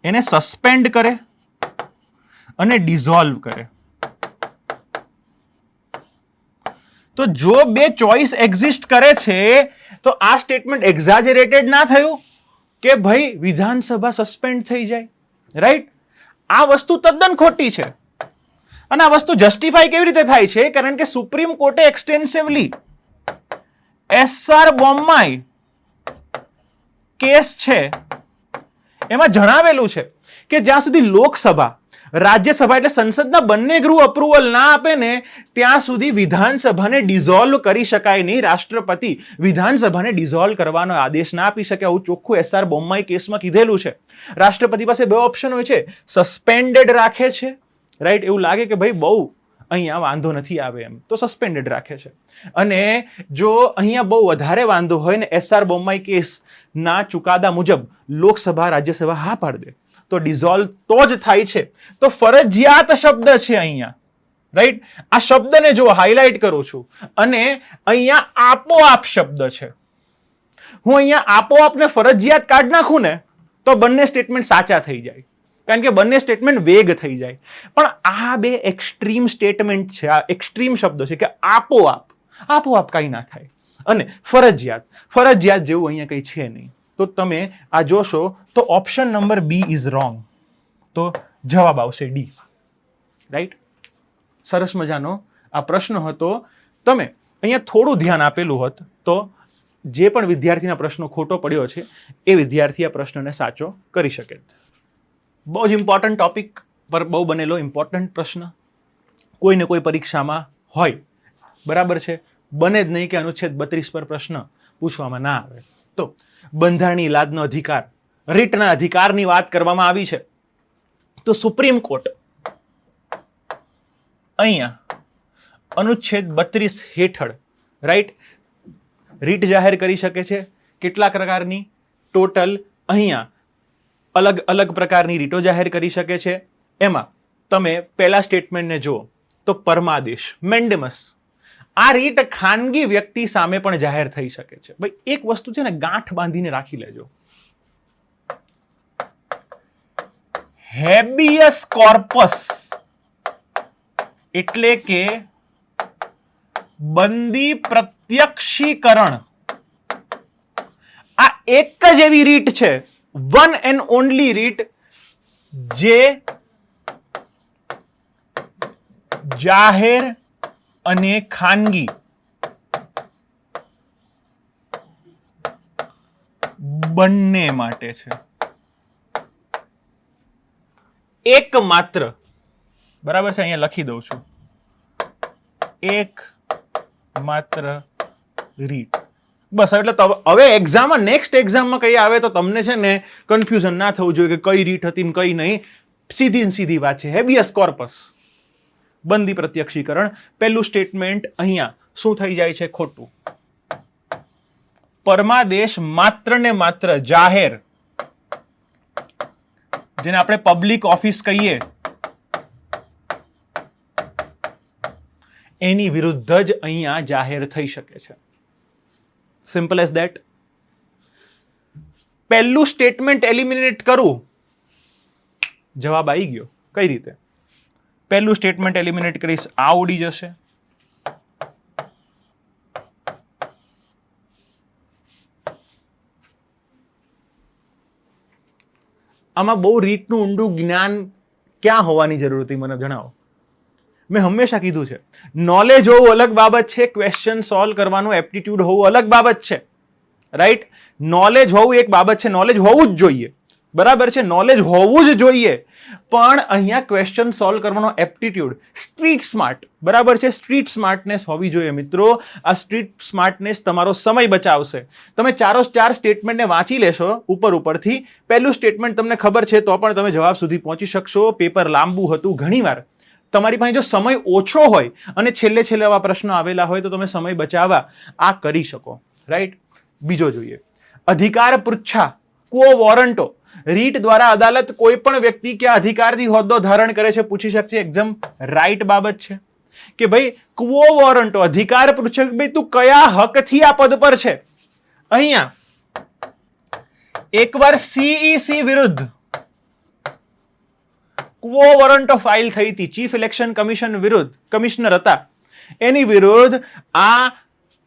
એને સસ્પેન્ડ કરે અને ડિઝોલ્વ કરે. તો જો 2 ચોઈસ એક્ઝિસ્ટ કરે છે તો આ સ્ટેટમેન્ટ એક્ઝાજરેટેડ ના થયું કે ભાઈ વિધાનસભા સસ્પેન્ડ થઈ જાય? રાઈટ. આ વસ્તુ તદ્દન ખોટી છે. અને આ વસ્તુ જસ્ટિફાઈ કેવી રીતે થાય છે? કારણ કે સુપ્રીમ કોર્ટે એક્સટેન્સિવલી એસઆર બોમ્માઈ કેસ છે એમાં જણાવેલું છે કે જ્યાં સુધી લોકસભા, રાજ્યસભા એટલે સંસદના બંને ગૃહ અપ્રુવલ ના આપે ને ત્યાં સુધી વિધાનસભાને ડિઝોલ્વ કરી શકાય નહીં. રાષ્ટ્રપતિ વિધાનસભાને ડિઝોલ્વ કરવાનો આદેશ ના આપી શકે. આવું ચોખ્ખું એસઆર બોમ્માઈ કેસમાં કીધેલું છે. રાષ્ટ્રપતિ પાસે 2 ઓપ્શન હોય છે. સસ્પેન્ડેડ રાખે છે, રાઈટ. એવું લાગે કે ભાઈ બહુ અહીંયા વાંધો નથી આવે એમ, તો સસ્પેન્ડેડ રાખે છે. અને જો અહીંયા બહુ વધારે વાંધો હોય ને એસઆર બોમ્માઈ કેસના ચુકાદા મુજબ લોકસભા રાજ્યસભા હા પાડી દે તો ડિઝોલ્વ તો જ થાય છે. તો ફરજિયાત શબ્દ છે અહીંયા, રાઈટ. આ શબ્દને જો હાઇલાઇટ કરું છું અને અહીંયા આપોઆપ શબ્દ છે. હું અહીંયા આપોઆપને ફરજિયાત કાઢ નાખું ને તો બંને સ્ટેટમેન્ટ સાચા થઈ જાય, કારણ કે બંને સ્ટેટમેન્ટ વેગ થઈ જાય. પણ આ બે એક્સ્ટ્રીમ સ્ટેટમેન્ટ છે, આ એક્સ્ટ્રીમ શબ્દો છે કે આપોઆપ કાંઈ ના થાય અને ફરજિયાત જેવું અહીંયા કંઈ છે નહીં. તો તમે આ જોશો તો option number B is wrong, તો જવાબ આવશે ડી, રાઈટ. સરસ મજાનો આ પ્રશ્ન હતો. તમે અહીંયા થોડું ધ્યાન આપેલું હોત તો જે પણ વિદ્યાર્થીના પ્રશ્નો ખોટો પડ્યો છે એ વિદ્યાર્થી આ પ્રશ્નને સાચો કરી શકે. બહુ જ ઇમ્પોર્ટન્ટ ટોપિક પર બહુ બનેલો ઇમ્પોર્ટન્ટ પ્રશ્ન કોઈને કોઈ પરીક્ષામાં હોય, બરાબર છે. બને જ નહીં કે અનુચ્છેદ 32 પર પ્રશ્ન પૂછવામાં ના આવે. તો બંધારણીય લાદનો અધિકાર, રીટના અધિકારની વાત કરવામાં આવી છે. તો સુપ્રીમ કોર્ટ અહીંયા અનુચ્છેદ 32 હેઠળ, રાઈટ, રીટ જાહેર કરી શકે છે. કેટલા પ્રકારની? ટોટલ અહીંયા અલગ અલગ પ્રકારની રીટો જાહેર કરી શકે છે. એમાં તમે પહેલા સ્ટેટમેન્ટને જુઓ તો પરમાદેશ, મેન્ડેમસ, આ રીટ ખાનગી વ્યક્તિ સામે પણ જાહેર થઈ શકે છે. ભાઈ એક વસ્તુ છે ને ગાંઠ બાંધીને રાખી લેજો, હેબિયસ કોર્પસ એટલે કે બંદી પ્રત્યક્ષીકરણ. આ એક જ એવી રીટ છે, વન એન્ડ ઓનલી રીટ, જે જાહેર અને ખાનગી બંને માટે છે. એકમાત્ર, બરાબર છે, અહીંયા લખી દઉં છું, એક માત્ર રીટ. બસ. એટલે હવે એક્ઝામમાં, નેક્સ્ટ એક્ઝામમાં કઈ આવે તો તમને છે ને કન્ફ્યુઝન ના થવું જોઈએ કે કઈ રીટ હતી ને કઈ નહીં. સીધી વાત છે, હેબિયસ કોર્પસ, બંદી પ્રત્યક્ષીકરણ. પહેલું સ્ટેટમેન્ટ અહીંયા શું થઈ જાય છે? ખોટું. પરમાદેશ માત્ર ને માત્ર જાહેર, જેને આપણે પબ્લિક ઓફિસ કહીએ, એની વિરુદ્ધ જ અહીંયા જાહેર થઈ શકે છે. Simple as that. પહેલું સ્ટેટમેન્ટ એલિમિનેટ કરું, જવાબ આવી ગયો. કઈ રીતે? પહેલું સ્ટેટમેન્ટ એલિમિનેટ કરીશ, આ ઉડી જશે. આમાં બહુ રીતનું ઊંડું જ્ઞાન ક્યાં હોવાની જરૂર હતી મને જણાવો. મેં હંમેશા કીધું છે, નોલેજ હોવું અલગ બાબત છે, ક્વેશ્ચન સોલ્વ કરવાનું એપ્ટિટ્યુડ હોવું અલગ બાબત છે, રાઈટ. નોલેજ હોવું એક બાબત છે, નોલેજ હોવું જ જોઈએ, બરાબર છે, નોલેજ હોવું જ જોઈએ. પણ અહીંયા ક્વેશ્ચન સોલ્વ કરવાનો એપ્ટિટ્યુડ, સ્ટ્રીટ સ્માર્ટ, બરાબર છે, સ્ટ્રીટ સ્માર્ટનેસ હોવી જોઈએ મિત્રો. આ સ્ટ્રીટ સ્માર્ટનેસ તમારો સમય બચાવશે. તમે 4 સ્ટેટમેન્ટને વાંચી લેશો ઉપરથી, પહેલું સ્ટેટમેન્ટ તમને ખબર છે તો પણ તમે જવાબ સુધી પહોંચી શકશો. પેપર લાંબુ હતું, ઘણીવાર તમારી પાસે જો સમય ઓછો હોય અને છેલ્લે આવા પ્રશ્નો આવેલા હોય તો તમે સમય બચાવવા આ કરી શકો, રાઈટ. બીજો જોઈએ, અધિકાર પૃચ્છા, ક્વો વોરંટો. રીટ દ્વારા અદાલત કોઈ પણ વ્યક્તિ કે અધિકારથી હોદ્દો ધારણ કરે છે પૂછી શકશે. એક્ઝામ રાઈટ બાબત છે કે ભાઈ ક્વો વોરંટો, અધિકાર પૂછે કે ભાઈ તું કયા હકથી આ પદ પર છે. અહીંયા એકવાર સીઈસી વિરુદ્ધ ક્વો વોરંટો ફાઇલ થઈ હતી, ચીફ ઇલેક્શન કમિશન વિરુદ્ધ, કમિશનર હતા એની વિરુદ્ધ આ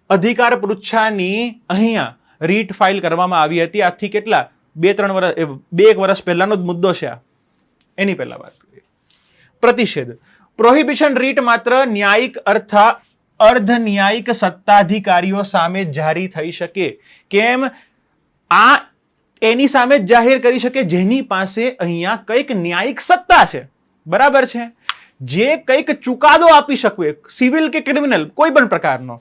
અધિકાર પૃચ્છાની અહીંયા રીટ ફાઇલ કરવામાં આવી હતી. આજથી કેટલા 2-1 વર્ષ પહેલાનો જ મુદ્દો છે આ. એની પહેલા વાત કરીએ. પ્રતિષેધ, પ્રોહિબિશન રીટ માત્ર ન્યાયિક અર્થાત અર્ધ ન્યાયિક સત્તાધિકારીઓ સામે જારી થઈ શકે. કેમ? આ એની સામે જ જાહેર કરી શકે જેની પાસે અહીંયા કંઈક ન્યાયિક સત્તા છે, બરાબર છે, જે કંઈક ચુકાદો આપી શકે, સિવિલ કે ક્રિમિનલ કોઈ પણ પ્રકારનો.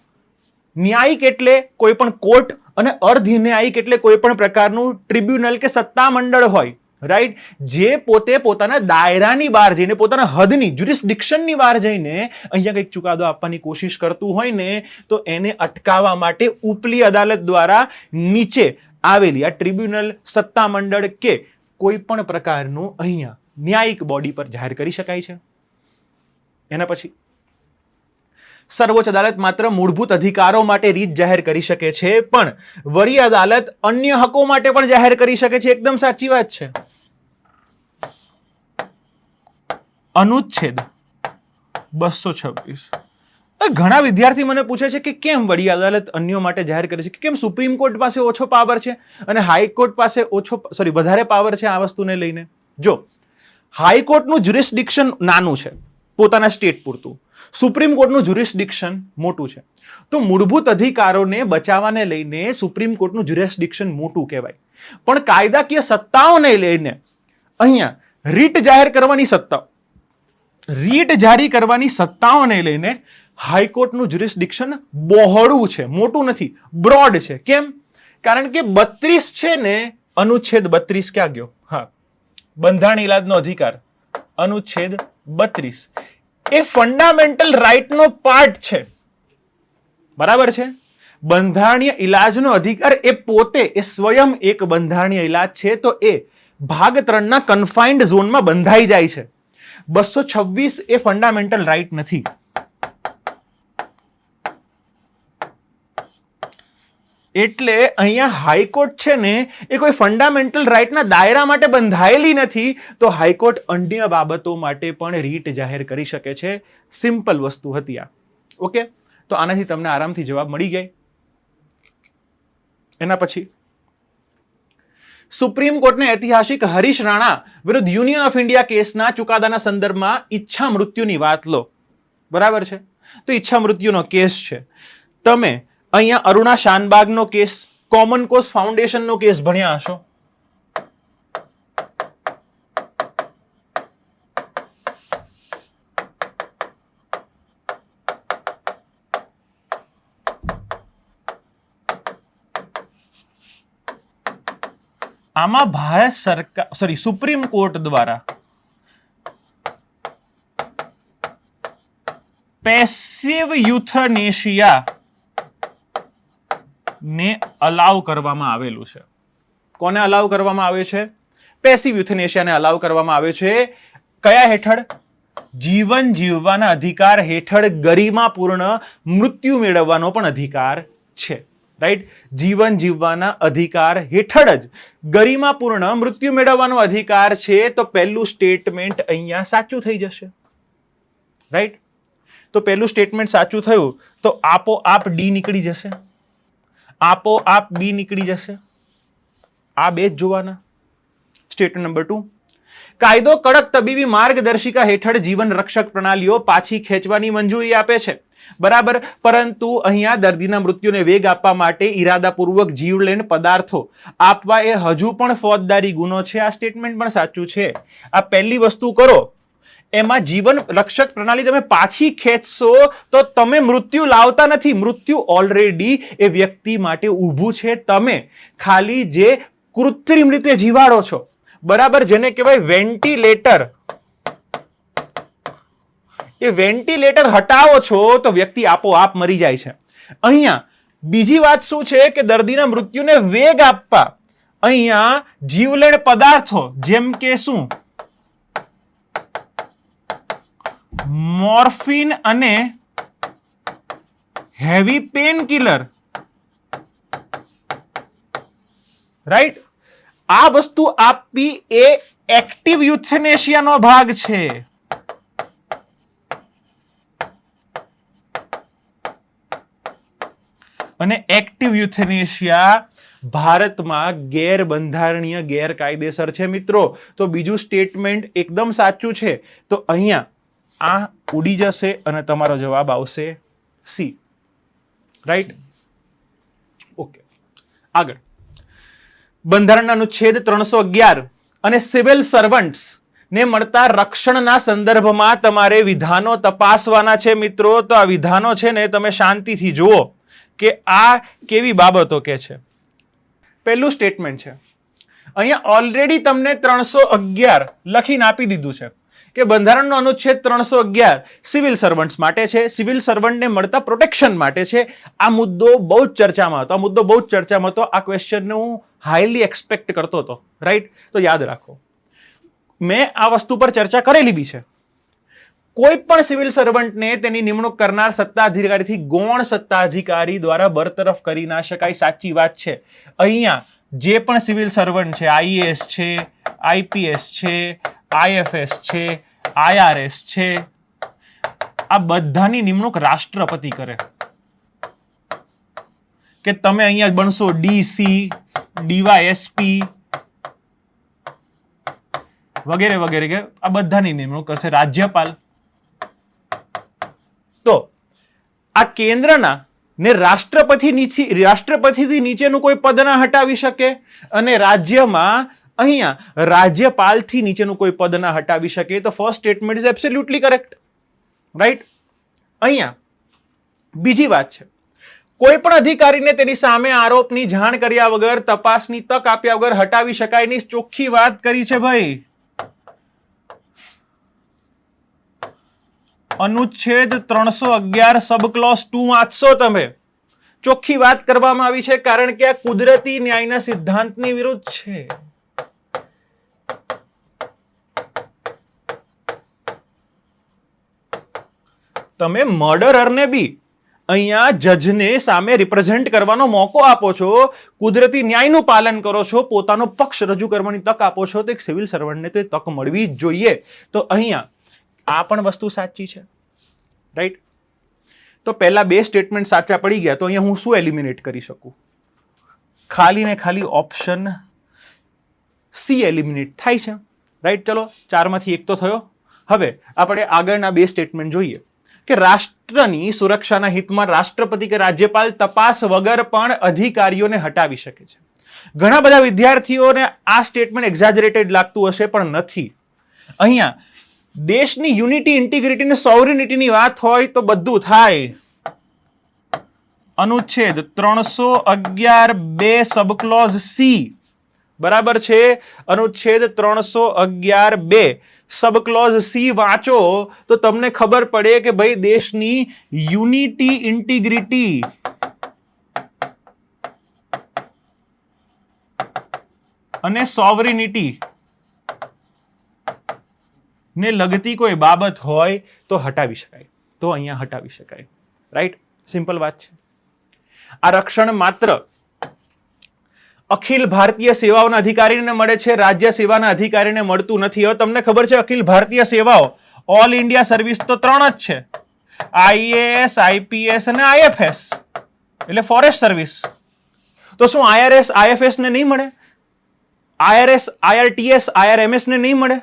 ન્યાયિક એટલે કોઈ પણ કોર્ટ અને અર્ધ ન્યાયિક એટલે કોઈ પણ પ્રકારનું ટ્રિબ્યુનલ કે સત્તા મંડળ હોય, રાઈટ, જે પોતે પોતાના દાયરાની બહાર જઈને, પોતાના હદની જ્યુરિસ્ડિક્શનની બહાર જઈને અહીંયા કંઈક ચુકાદો આપવાની કોશિશ કરતું હોય ને, તો એને અટકાવવા માટે ઉપલી અદાલત દ્વારા નીચે આવેલી આ ટ્રિબ્યુનલ, સત્તામંડળ કે કોઈ પણ પ્રકારનું અહીંયા ન્યાયિક બોડી પર જાહેર કરી શકાય છે. એના પછી સર્વોચ્ચ અદાલત માત્ર મૂળભૂત અધિકારો માટે રીત જાહેર કરી શકે છે, પણ વડી અદાલત અન્ય હકો માટે પણ જાહેર કરી શકે છે. એકદમ સાચી વાત છે. અનુચ્છેદ 226. ઘણા વિદ્યાર્થી મને પૂછે છે કે કેમ વડી અદાલત અન્યો માટે જાહેર કરે છે, કે કેમ સુપ્રીમ કોર્ટ પાસે ઓછો પાવર છે અને હાઈકોર્ટ પાસે વધારે પાવર છે આ વસ્તુને લઈને. જો હાઈકોર્ટનું જ્યુરિસ્ડિક્શન નાનું છે પોતાના સ્ટેટ પૂરતું, સુપ્રીમ કોર્ટનું જ્યુરિસ્ડિક્શન મોટું છે. તો મૂળભૂત અધિકારોને બચાવવાને લઈને સુપ્રીમ કોર્ટનું જ્યુરિસ્ડિક્શન મોટું કહેવાય, પણ કાયદાકીય સત્તાઓને લઈને અહીંયા રીટ જાહેર કરવાની સત્તાઓને લઈને હાઈકોર્ટનું જ્યુરિસ્ડિક્શન બહોળું છે, મોટું નથી, બ્રોડ છે. કેમ? કારણ કે 32 છે ને, અનુચ્છેદ 32 ક્યાં ગયો? હા, બંધારણ ઇલાજનો અધિકાર, અનુચ્છેદ 32 એ ફંડામેન્ટલ રાઇટનો પાર્ટ છે. બરાબર છે? બંધારણીય ઇલાજનો અધિકાર એ પોતે સ્વયં એક બંધારણીય ઇલાજ છે, તો એ ભાગ 3 ના કન્ફાઇન્ડ ઝોનમાં બંધાઈ જાય છે. 226 એ ફંડામેન્ટલ રાઇટ નથી. એટલે અહીંયા હાઈકોર્ટ છે ને એ કોઈ ફંડામેન્ટલ રાઇટના દાયરા માટે બંધાયેલી નથી, તો હાઈકોર્ટ અન્ય બાબતો માટે પણ રીટ જાહેર કરી શકે છે. સિમ્પલ વસ્તુ હતી આ. ઓકે, તો આનાથી તમને આરામથી જવાબ મળી જાય. એના પછી સુપ્રીમ કોર્ટને ઐતિહાસિક હરીશ રાણા વિરુદ્ધ યુનિયન ઓફ ઇન્ડિયા કેસના ચુકાદાના સંદર્ભમાં ઈચ્છા મૃત્યુની વાત લો. બરાબર છે? તો ઈચ્છા મૃત્યુનો કેસ છે. તમે અહીંયા અરુણા શાનબાગનો કેસ, કોમન કોઝ ફાઉન્ડેશનનો કેસ ભણ્યા હશો. આમાં ભારત સરકાર સુપ્રીમ કોર્ટ દ્વારા પેસિવ યુથનેશિયા ને અલાઉ કરવામાં આવેલું છે. કોને અલાઉ કરવામાં આવે છે? પેસિવ યુથનેશિયાને અલાઉ કરવામાં આવે છે. કયા હેઠળ? જીવન જીવવાના અધિકાર હેઠળ ગરિમાપૂર્ણ મૃત્યુ મેળવવાનો પણ અધિકાર છે. રાઈટ, જીવન જીવવાના અધિકાર હેઠળ જ ગરિમાપૂર્ણ મૃત્યુ મેળવવાનો અધિકાર છે. તો પહેલું સ્ટેટમેન્ટ અહીંયા સાચું થઈ જશે. રાઈટ, તો પહેલું સ્ટેટમેન્ટ સાચું થયું તો આપોઆપ ડી નીકળી જશે, આપોઆપ બી નીકળી જશે. આ બે જ જોવાના. સ્ટેટમેન્ટ નંબર 2, કાયદો કડક તબીબી માર્ગદર્શિકા હેઠળ જીવન રક્ષક પ્રણાલીઓ પાછી ખેંચવાની મંજૂરી આપે છે. બરાબર, પરંતુ અહીંયા દર્દીના મૃત્યુને વેગ આપવા માટે ઈરાદાપૂર્વક જીવલેણ પદાર્થો આપવા એ હજુ પણ ફોજદારી ગુનો છે. આ સ્ટેટમેન્ટ પણ સાચું છે. આ પહેલી વસ્તુ કરો, એમાં જીવન રક્ષક પ્રણાલી તમે પાછી ખેંચશો તો તમે મૃત્યુ લાવતા નથી. મૃત્યુ ઓલરેડી એ વ્યક્તિ માટે ઊભું છે. તમે ખાલી જે કૃત્રિમ રીતે જીવાડો છો, બરાબર, જેને કહેવાય વેન્ટિલેટર, એ વેન્ટિલેટર હટાવો છો તો વ્યક્તિ આપોઆપ મરી જાય છે. અહીંયા બીજી વાત શું છે કે દર્દીના મૃત્યુને વેગ આપવા અહીંયા જીવલેણ પદાર્થો જેમ કે શું? મોર્ફિન અને હેવી પેન કિલર. રાઈટ, આ વસ્તુ આપવી એ એક્ટિવ યુથેનેશિયાનો ભાગ છે. અને એક્ટિવ યુથેનેશિયા ભારતમાં ગેરબંધારણીય ગેરકાયદેસર છે મિત્રો. તો બીજું સ્ટેટમેન્ટ એકદમ સાચું છે. તો અહીંયા આ ઉડી જશે અને તમારો જવાબ આવશે સી. Right, okay. આગળ બંધારણના અનુચ્છેદ 311 અને સિવિલ સર્વન્ટ્સ ને મળતા રક્ષણના સંદર્ભમાં તમારે વિધાનો તપાસવાના છે મિત્રો. તો આ વિધાનો છે ને તમે શાંતિથી જુઓ કે આ કેવી બાબતો કે છે. પહેલું સ્ટેટમેન્ટ છે અહીંયા ઓલરેડી તમને 311 લખીને આપી દીધું છે કે બંધારણનો અનુચ્છેદ 311 સિવિલ સર્વન્ટ્સ માટે છે, સિવિલ સર્વન્ટને મળતા પ્રોટેક્શન માટે છે. આ મુદ્દો બહુ જ ચર્ચામાં હતો, આ ક્વેશ્ચનને હું હાઈલી એક્સપેક્ટ કરતો હતો, રાઈટ? તો યાદ રાખો, મેં આ વસ્તુ પર ચર્ચા કરેલી બી છે. કોઈ પણ સિવિલ સર્વન્ટને તેની નિમણૂક કરનાર સત્તાધિકારીથી ગૌણ સત્તાધિકારી દ્વારા બરતરફ કરી ના શકાય. સાચી વાત છે. અહીંયા જે પણ સિવિલ સર્વન્ટ છે, આઈએએસ છે, આઈપીએસ છે, આઈએફએસ છે, આઈઆરએસ છે, આ બધાની નિમણૂક રાષ્ટ્રપતિ કરે. કે તમે અહીંયા બનશો ડીસી, ડીવાયએસપી વગેરે વગેરે, કે આ બધાની નિમણૂક કરશે રાજ્યપાલ. તો આ કેન્દ્રના ને રાષ્ટ્રપતિથી નીચેનું કોઈ પદ ના હટાવી શકે, અને રાજ્યમાં અહીંયા રાજ્યપાલથી નીચેનું કોઈ પદ ના હટાવી શકે. તો first statement is absolutely correct, right? અહીંયા બીજી વાત છે, કોઈ પણ અધિકારીને તેની સામે આરોપની જાણ કર્યા વગર, તપાસની તક આપ્યા વગર હટાવી શકાય નહીં. ચોખ્ખી વાત કરી છે ભાઈ. અનુચ્છેદ 311 સબ ક્લોઝ 2 વાંચશો તમે. ચોખ્ખી વાત કરવામાં આવી છે, કારણ કે આ કુદરતી ન્યાયના સિદ્ધાંતની વિરુદ્ધ છે. તમે મર્ડરરને બી અહીંયા જજને સામે રિપ્રેઝેન્ટ કરવાનો મોકો આપો છો, કુદરતી ન્યાયનું પાલન કરો છો, પોતાનો પક્ષ રજૂ કરવાની તક આપો છો, તો એક સિવિલ સર્વન્ટને તો એ તક મળવી જ જોઈએ. તો અહીંયા આ પણ વસ્તુ સાચી છે, રાઈટ? તો પહેલા બે સ્ટેટમેન્ટ સાચા પડી ગયા, તો અહીંયા હું શું એલિમિનેટ કરી શકું? ખાલી ને ખાલી ઓપ્શન સી એલિમિનેટ થાય છે, રાઈટ? ચલો, 4 માંથી 1 તો થયો. હવે આપણે આગળના બે સ્ટેટમેન્ટ જોઈએ કે રાષ્ટ્રની સુરક્ષાના હિતમાં રાષ્ટ્રપતિ કે રાજ્યપાલ તપાસ વગર પણ અધિકારીઓને હટાવી શકે છે. ઘણા બધા વિદ્યાર્થીઓને આ સ્ટેટમેન્ટ એક્ઝેજરેટેડ લાગતું હશે, પણ નથી. અહીંયા દેશની યુનિટી, ઇન્ટિગ્રિટી ને સોવરિનિટીની વાત હોય તો બધું થાય. અનુચ્છેદ 311(2) સબક્લોઝ સી, બરાબર છે? અનુચ્છેદ 311(2) સબક્લોઝ સી વાંચો તો તમને ખબર પડે કે ભાઈ દેશની યુનિટી, ઇન્ટિગ્રિટી અને સોવરિનિટી ને લગતી કોઈ બાબત હોય તો હટાવી શકાય, તો અહીંયા હટાવી શકાય, રાઈટ? સિમ્પલ વાત છે. આ રક્ષણ માત્ર અખિલ ભારતીય સેવાઓના અધિકારીને મળે છે, રાજ્ય સેવાના અધિકારીને મળતું નથી. હવે તમને ખબર છે અખિલ ભારતીય સેવાઓ, ઓલ ઇન્ડિયા સર્વિસ તો 3 જ છે, આઈએએસ, આઈપીએસ અને આઈએફએસ, એટલે ફોરેસ્ટ સર્વિસ. તો શું આઈઆરએસ, આઈએફએસ ને નહીં મળે? આઈઆરએસ, આઈઆરટીએસ, આઈઆરએમએસ ને નહીં મળે?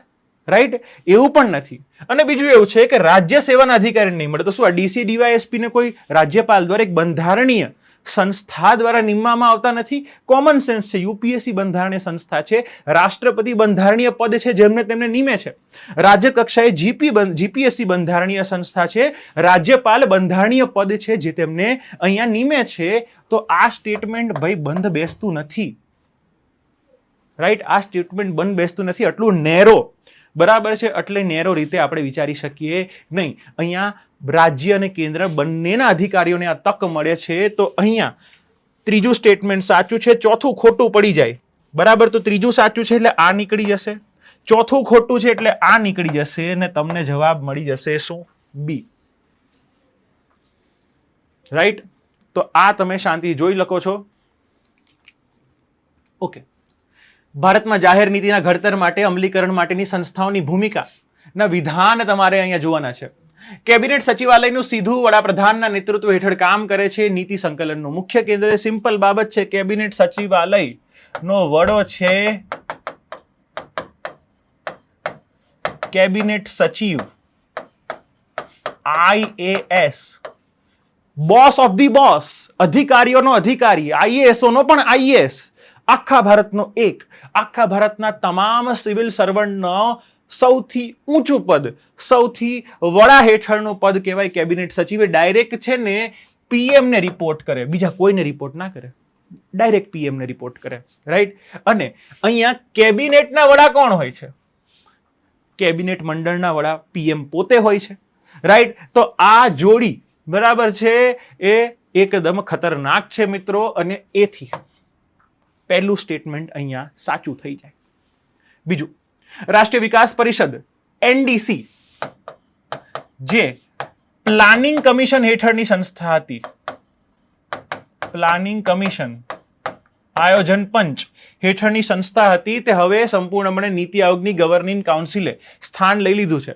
રાઈટ? એવું પણ નથી. અને બીજું એવું છે કે રાજ્ય સેવાના અધિકારી નહીં મળે. તો શું આ ડીસી, ડીવાયએસપી ને કોઈ રાજ્યપાલ દ્વારા, એક બંધારણીય સંસ્થા દ્વારા નિમવામાં આવતા નથી? કોમન સેન્સ છે. યુપીએસસી બંધારણીય સંસ્થા છે, રાષ્ટ્રપતિ બંધારણીય પદ છે જેમને તેમને નિમે છે. રાજ્ય કક્ષાએ જીપીએસસી બંધારણીય સંસ્થા છે, રાજ્યપાલ બંધારણીય પદ છે જે તેમને અહીંયા નિમે છે. તો આ સ્ટેટમેન્ટ ભાઈ બંધ બેસતું નથી, રાઈટ? આ સ્ટેટમેન્ટ બંધ બેસતું નથી. આટલું નેરો, બરાબર છે? એટલે નેરો રીતે આપણે વિચારી શકીએ નહીં. અહીંયા રાજ્ય અને કેન્દ્ર બંનેના અધિકારીઓને આ તક મળે છે. તો અહીંયા ત્રીજું સ્ટેટમેન્ટ સાચું છે, ચોથું ખોટું પડી જાય, બરાબર? તો ત્રીજું સાચું છે એટલે આ નીકળી જશે, ચોથું ખોટું છે એટલે આ નીકળી જશે, અને તમને જવાબ મળી જશે શું? બી, રાઈટ? તો આ તમે શાંતિ જોઈ લખો છો. ઓકે. ભારતમાં જાહેર નીતિના ઘડતર માટે, અમલીકરણ માટેની સંસ્થાઓની ભૂમિકાના વિધાન તમારે અહીંયા જોવાના છે. કેબિનેટ સચિવાલયનું સીધું વડાપ્રધાનના નેતૃત્વ હેઠળ કામ કરે છે. નીતિ સંકલનનું મુખ્ય કેન્દ્ર, સિમ્પલ બાબત છે, કેબિનેટ સચિવાલયનો વડો છે કેબિનેટ સચિવ, IAS, boss of the boss, અધિકારીઓનો અધિકારી, આઈએએસઓનો પણ આઈએએસ. આખા ભારતનો એક, આખા ભારતના તમામ સિવિલ સર્વન્ટનો સૌથી ઊંચું પદ, સૌથી વડા હેઠળનું પદ કહેવાય કેબિનેટ સચિવ. ડાયરેક્ટ છે ને પીએમ ને રિપોર્ટ કરે, બીજા કોઈને રિપોર્ટ ના કરે. ડાયરેક્ટ પીએમ ને રિપોર્ટ કરે, રાઈટ. અને અહીંયા કેબિનેટના વડા કોણ હોય છે? કેબિનેટ મંડળના વડા પીએમ પોતે હોય છે, રાઈટ. તો આ જોડી બરાબર છે એ એકદમ ખતરનાક છે મિત્રો, અને એથી પહેલું સ્ટેટમેન્ટ અહીંયા સાચું થઈ જાય. બીજું, રાષ્ટ્રીય વિકાસ પરિષદ એનડીસી જે પ્લાનિંગ કમિશન હેઠળની સંસ્થા હતી, પ્લાનિંગ કમિશન આયોજન પંચ હેઠળની સંસ્થા હતી, તે હવે સંપૂર્ણપણે નીતિ આયોગની ગવર્નિંગ કાઉન્સિલે સ્થાન લઈ લીધું છે.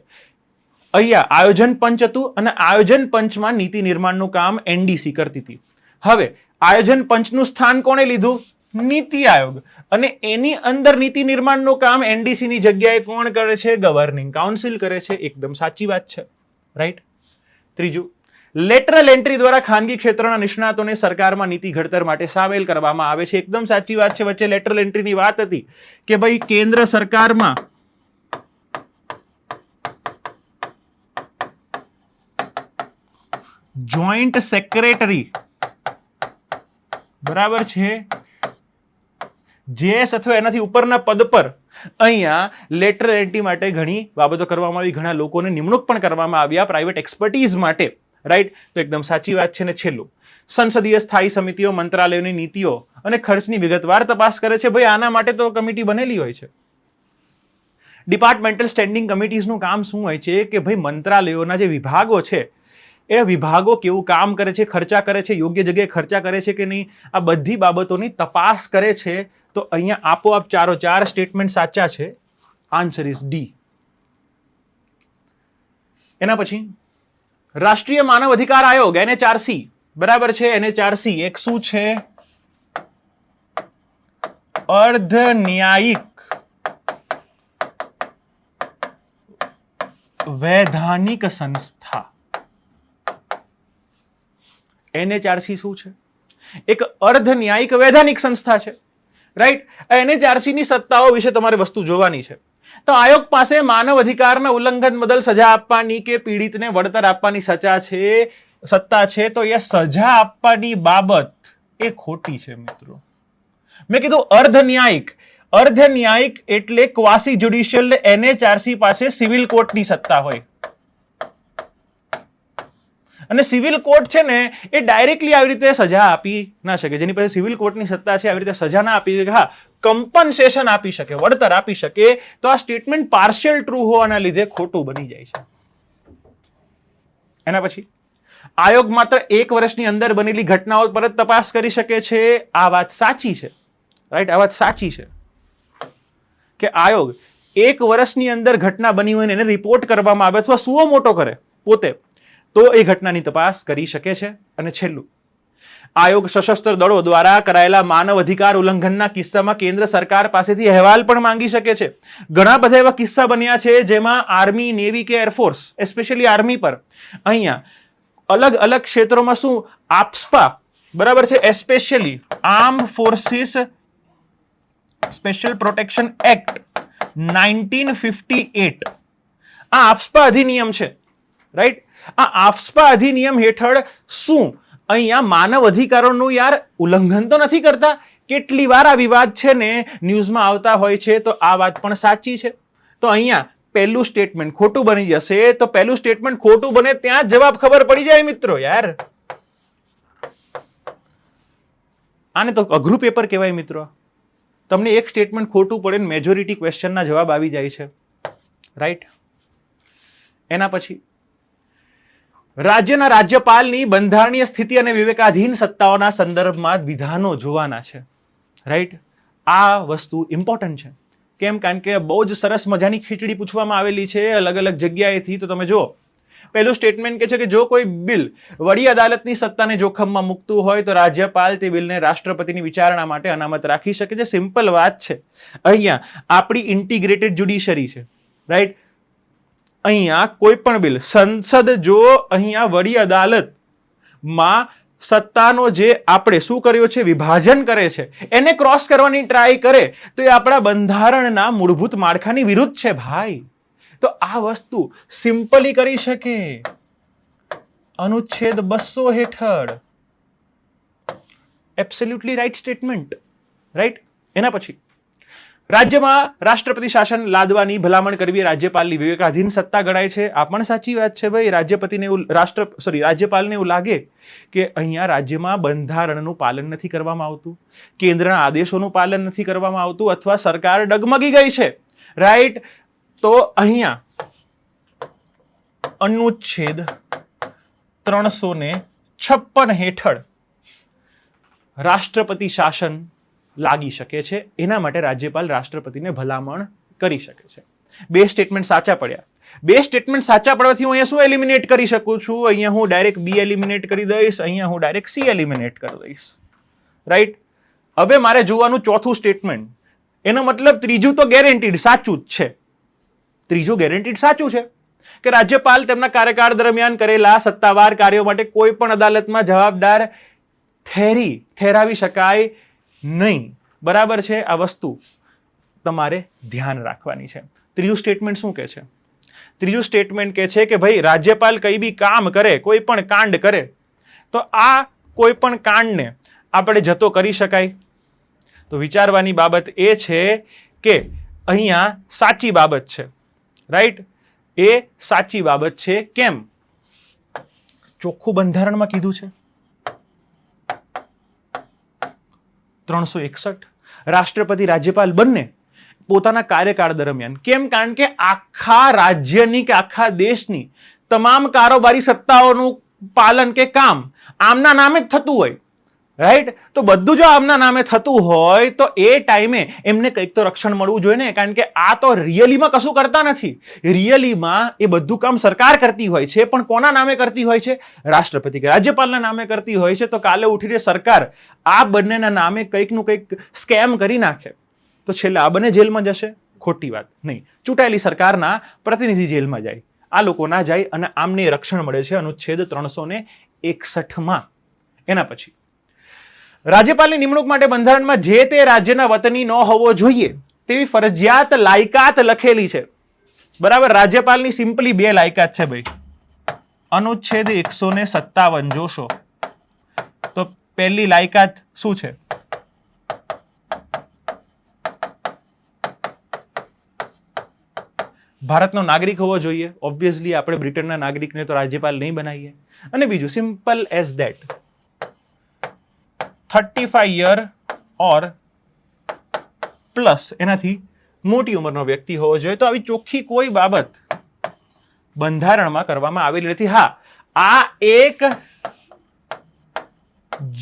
અહીંયા આયોજન પંચ હતું અને આયોજન પંચમાં નીતિ નિર્માણનું કામ એનડીસી કરતી હતી. હવે આયોજન પંચનું સ્થાન કોણે લીધું? નીતિ આયોગ. અને એની અંદર નીતિ નિર્માણનું કામ એનડીસી ની જગ્યાએ કોણ કરે છે? ગવર્નિંગ કાઉન્સિલ કરે છે. એકદમ સાચી વાત છે, રાઈટ. ત્રીજું, લેટરલ એન્ટ્રી દ્વારા ખાનગી ક્ષેત્રના નિષ્ણાતોને સરકારમાં નીતિ ઘડતર માટે સામેલ કરવામાં આવે છે. એકદમ સાચી વાત છે. વચ્ચે લેટરલ એન્ટ્રીની વાત હતી કે ભાઈ કેન્દ્ર સરકારમાં જોઈન્ટ સેક્રેટરી બરાબર છે, જેએસ અથવા એનાથી ઉપરના પદ પર અહીંયા લેટરલ એન્ટ્રી માટે ઘણી બાબતો કરવામાં આવી, ઘણા લોકોને નિમણૂક પણ કરવામાં આવ્યા પ્રાઇવેટ એક્સપર્ટીઝ માટે, રાઈટ. તો એકદમ સાચી વાત છે. ને છેલ્લું, સંસદીય સ્થાયી સમિતિઓ મંત્રાલયોની નીતિઓ અને ખર્ચની વિગતવાર તપાસ કરે છે. ભાઈ આના માટે તો કમિટી બનેલી હોય છે. ડિપાર્ટમેન્ટલ સ્ટેન્ડિંગ કમિટીઝનું કામ શું હોય છે કે ભાઈ મંત્રાલયોના જે વિભાગો છે એ વિભાગો કેવું કામ કરે છે, ખર્ચા કરે છે, યોગ્ય જગ્યાએ ખર્ચા કરે છે કે નહીં, આ બધી બાબતોની તપાસ કરે છે. તો અહીંયા આપોઆપ ચારો ચાર સ્ટેટમેન્ટ સાચા છે. Answer is D. એના પછી રાષ્ટ્રીય માનવ અધિકાર આયોગ એનએચઆરસી બરાબર છે. એનએચઆરસી એક શું છે? અર્ધ ન્યાયિક વૈધાનિક સંસ્થા. એનએચઆરસી શું છે? એક અર્ધ ન્યાયિક વૈધાનિક સંસ્થા છે, રાઈટ. એનએચઆરસી ની સત્તાઓ વિશે તમારે વસ્તુ જોવાની છે. તો આયોગ પાસે માનવ અધિકારના ઉલ્લંઘન બદલ સજા આપવાની કે પીડિતને વળતર આપવાની સત્તા છે. તો એ સજા આપવાની બાબત એ ખોટી છે મિત્રો. મેં કીધું અર્ધ ન્યાયિક. અર્ધ ન્યાયિક એટલે ક્વાસી જ્યુડિશિયલ. એનએચઆરસી પાસે સિવિલ કોર્ટની સત્તા હોય, અને સિવિલ કોર્ટ છે ને એ ડાયરેક્ટલી આવી રીતે સજા આપી ના શકે. જેની પાસે સિવિલ કોર્ટની સત્તા છે આવી રીતે સજા ના આપી શકે, હા કમ્પન્સેશન આપી શકે, વળતર આપી શકે. તો આ સ્ટેટમેન્ટ પાર્શિયલ ટ્રુ હોવાના લીધે ખોટું બની જાય છે. એના પછી આયોગ માત્ર 1 વર્ષની અંદર બનેલી ઘટનાઓ પર જ તપાસ કરી શકે છે. આ વાત સાચી છે, રાઈટ. આ વાત સાચી છે કે આયોગ 1 વર્ષની અંદર ઘટના બની હોય ને એને રિપોર્ટ કરવામાં આવે અથવા સુઓ મોટો કરે પોતે, તો એ ઘટનાની તપાસ કરી શકે છે. અને છેલ્લું, આયોગ સશસ્ત્ર દળો દ્વારા કરાયેલા માનવ અધિકાર ઉલ્લંઘનના કિસ્સામાં કેન્દ્ર સરકાર પાસેથી અહેવાલ પણ માંગી શકે છે. ઘણા બધા એવા કિસ્સા બન્યા છે જેમાં આર્મી, નેવી કે એરફોર્સ, એસ્પેશિયલી આર્મી પર અહીંયા અલગ અલગ ક્ષેત્રોમાં શું આપસ્પા બરાબર છે, especially arm forces special protection act 1958 આ આપસ્પા અધિનિયમ છે, રાઈટ. આ આપસ્પા અધિનિયમ હેઠળ શું અહીંયા માનવ અધિકારોનું યાર ઉલ્લંઘન તો નથી કરતા? કેટલી વાર આ વિવાદ છે ને ન્યૂઝમાં આવતા હોય છે. તો આ વાત પણ સાચી છે. તો અહીંયા પહેલું સ્ટેટમેન્ટ ખોટું બની જશે. તો પહેલું સ્ટેટમેન્ટ ખોટું બને ત્યાં જવાબ ખબર પડી જાય મિત્રો. યાર આને તો અઘરું પેપર કહેવાય મિત્રો. તમને એક સ્ટેટમેન્ટ ખોટું પડે ને મેજોરિટી ક્વેશ્ચનના જવાબ આવી જાય છે, રાઈટ. એના પછી રાજ્યના રાજ્યપાલની બંધારણીય સ્થિતિ અને વિવેકાધીન સત્તાઓના સંદર્ભમાં વિધાનો જોવાના છે, રાઈટ. આ વસ્તુ ઇમ્પોર્ટન્ટ છે. કેમ? કારણ કે બહુ જ સરસ મજાની ખીચડી પૂછવામાં આવેલી છે અલગ અલગ જગ્યાએથી. તો તમે જુઓ, પહેલું સ્ટેટમેન્ટ કે છે કે જો કોઈ બિલ વડી અદાલતની સત્તાને જોખમમાં મૂકતું હોય તો રાજ્યપાલ તે બિલને રાષ્ટ્રપતિની વિચારણા માટે અનામત રાખી શકે છે. સિમ્પલ વાત છે. અહીંયા આપણી ઇન્ટિગ્રેટેડ જ્યુડિશરી છે, રાઈટ. અહીંયા કોઈ પણ બિલ સંસદ જો અહીંયા વડી અદાલતમાં સત્તાનો જે આપણે શું કર્યો છે વિભાજન કરે છે એને ક્રોસ કરવાની ટ્રાય કરે તો એ આપણા બંધારણના મૂળભૂત માળખાની વિરુદ્ધ છે ભાઈ. તો આ વસ્તુ સિમ્પલી કરી શકે અનુચ્છેદ 200 હેઠળ. Absolutely right statement, right. એના પછી રાજ્યમાં રાષ્ટ્રપતિ શાસન લાદવાની ભલામણ કરવી રાજ્યપાલની વિવેકાધીન સત્તા ગણાય છે. આ પણ સાચી વાત છે ભાઈ. રાજ્યપતિને એવું રાજ્યપાલને એવું લાગે કે અહીંયા રાજ્યમાં બંધારણનું પાલન નથી કરવામાં આવતું, કેન્દ્રના આદેશોનું પાલન નથી કરવામાં આવતું, અથવા સરકાર ડગમગી ગઈ છે, રાઈટ, તો અહીંયા અનુચ્છેદ 356 હેઠળ રાષ્ટ્રપતિ શાસન લાગી શકે છે. એના માટે રાજ્યપાલ રાષ્ટ્રપતિને ભલામણ કરી શકે છે. બે સ્ટેટમેન્ટ સાચા પડ્યા. બે સ્ટેટમેન્ટ સાચા પડવાથી હું અહીંયા શું એલિમિનેટ કરી શકું છું? અહીંયા હું ડાયરેક્ટ બી એલિમિનેટ કરી દઈશ, અહીંયા હું ડાયરેક્ટ સી એલિમિનેટ કરી દઈશ, રાઈટ. હવે મારે જોવાનું ચોથું સ્ટેટમેન્ટ. એનો મતલબ ત્રીજું તો ગેરંટીડ સાચું જ છે. ત્રીજું ગેરંટીડ સાચું છે કે રાજ્યપાલ તેમના કાર્યકાળ દરમિયાન કરેલા સત્તાવાર કાર્યો માટે કોઈ પણ અદાલતમાં જવાબદાર ઠેરાવી શકાય નહીં. બરાબર છે. આ વસ્તુ તમારે ધ્યાન રાખવાની છે. ત્રીજું સ્ટેટમેન્ટ શું કહે છે? ત્રીજું સ્ટેટમેન્ટ કહે છે કે ભાઈ રાજ્યપાલ કઈ બી કામ કરે, કોઈ પણ કાંડ કરે, તો આ કોઈ પણ કાંડને આપણે જતો કરી શકાય. તો વિચારવાની બાબત એ છે કે અહીંયા સાચી બાબત છે, રાઈટ. એ સાચી બાબત છે. કેમ? ચોખ્ખું બંધારણમાં કીધું છે. 361 રાષ્ટ્રપતિ રાજ્યપાલ બંને પોતાના કાર્યકાળ દરમિયાન. કેમ? કારણ કે આખા રાજ્યની કે આખા દેશની તમામ કારોબારી સત્તાઓનું પાલન કે કામ આમના નામે જ થતું હોય, રાઈટ. તો બધું જો આમના નામે થતું હોય તો એ ટાઈમે એમને કંઈક તો રક્ષણ મળવું જોઈએ ને. કારણ કે આ તો રિયલીમાં કશું કરતા નથી. રિયલીમાં એ બધું કામ સરકાર કરતી હોય છે, પણ કોના નામે કરતી હોય છે? રાષ્ટ્રપતિ કે રાજ્યપાલના નામે કરતી હોય છે. તો કાલે ઉઠીને સરકાર આ બંનેના નામે કંઈકનું કંઈક સ્કેમ કરી નાખે તો છેલ્લે આ બંને જેલમાં જશે? ખોટી વાત નહીં. ચૂંટાયેલી સરકારના પ્રતિનિધિ જેલમાં જાય, આ લોકો ના જાય, અને આમને રક્ષણ મળે છે અનુચ્છેદ 361માં. એના પછી રાજ્યપાલની નિમણૂક માટે બંધારણમાં જે તે રાજ્યના વતની ન હોવો જોઈએ તેવી ફરજિયાત લાયકાત લખેલી છે. બરાબર. રાજ્યપાલની સિમ્પલી બે લાયકાત છે ભાઈ. અનુચ્છેદ 157 જોશો તો પહેલી લાયકાત શું છે? ભારતનો નાગરિક હોવો જોઈએ. ઓબ્વિયસલી આપણે બ્રિટનના નાગરિકને તો રાજ્યપાલ નહીં બનાવીએ. અને બીજું simple as that 35 year or plus એનાથી મોટી ઉંમરનો વ્યક્તિ હોવો જોઈએ. તો આવી ચોખ્ખી કોઈ બાબત બંધારણમાં કરવામાં આવેલી નથી. હા, આ એક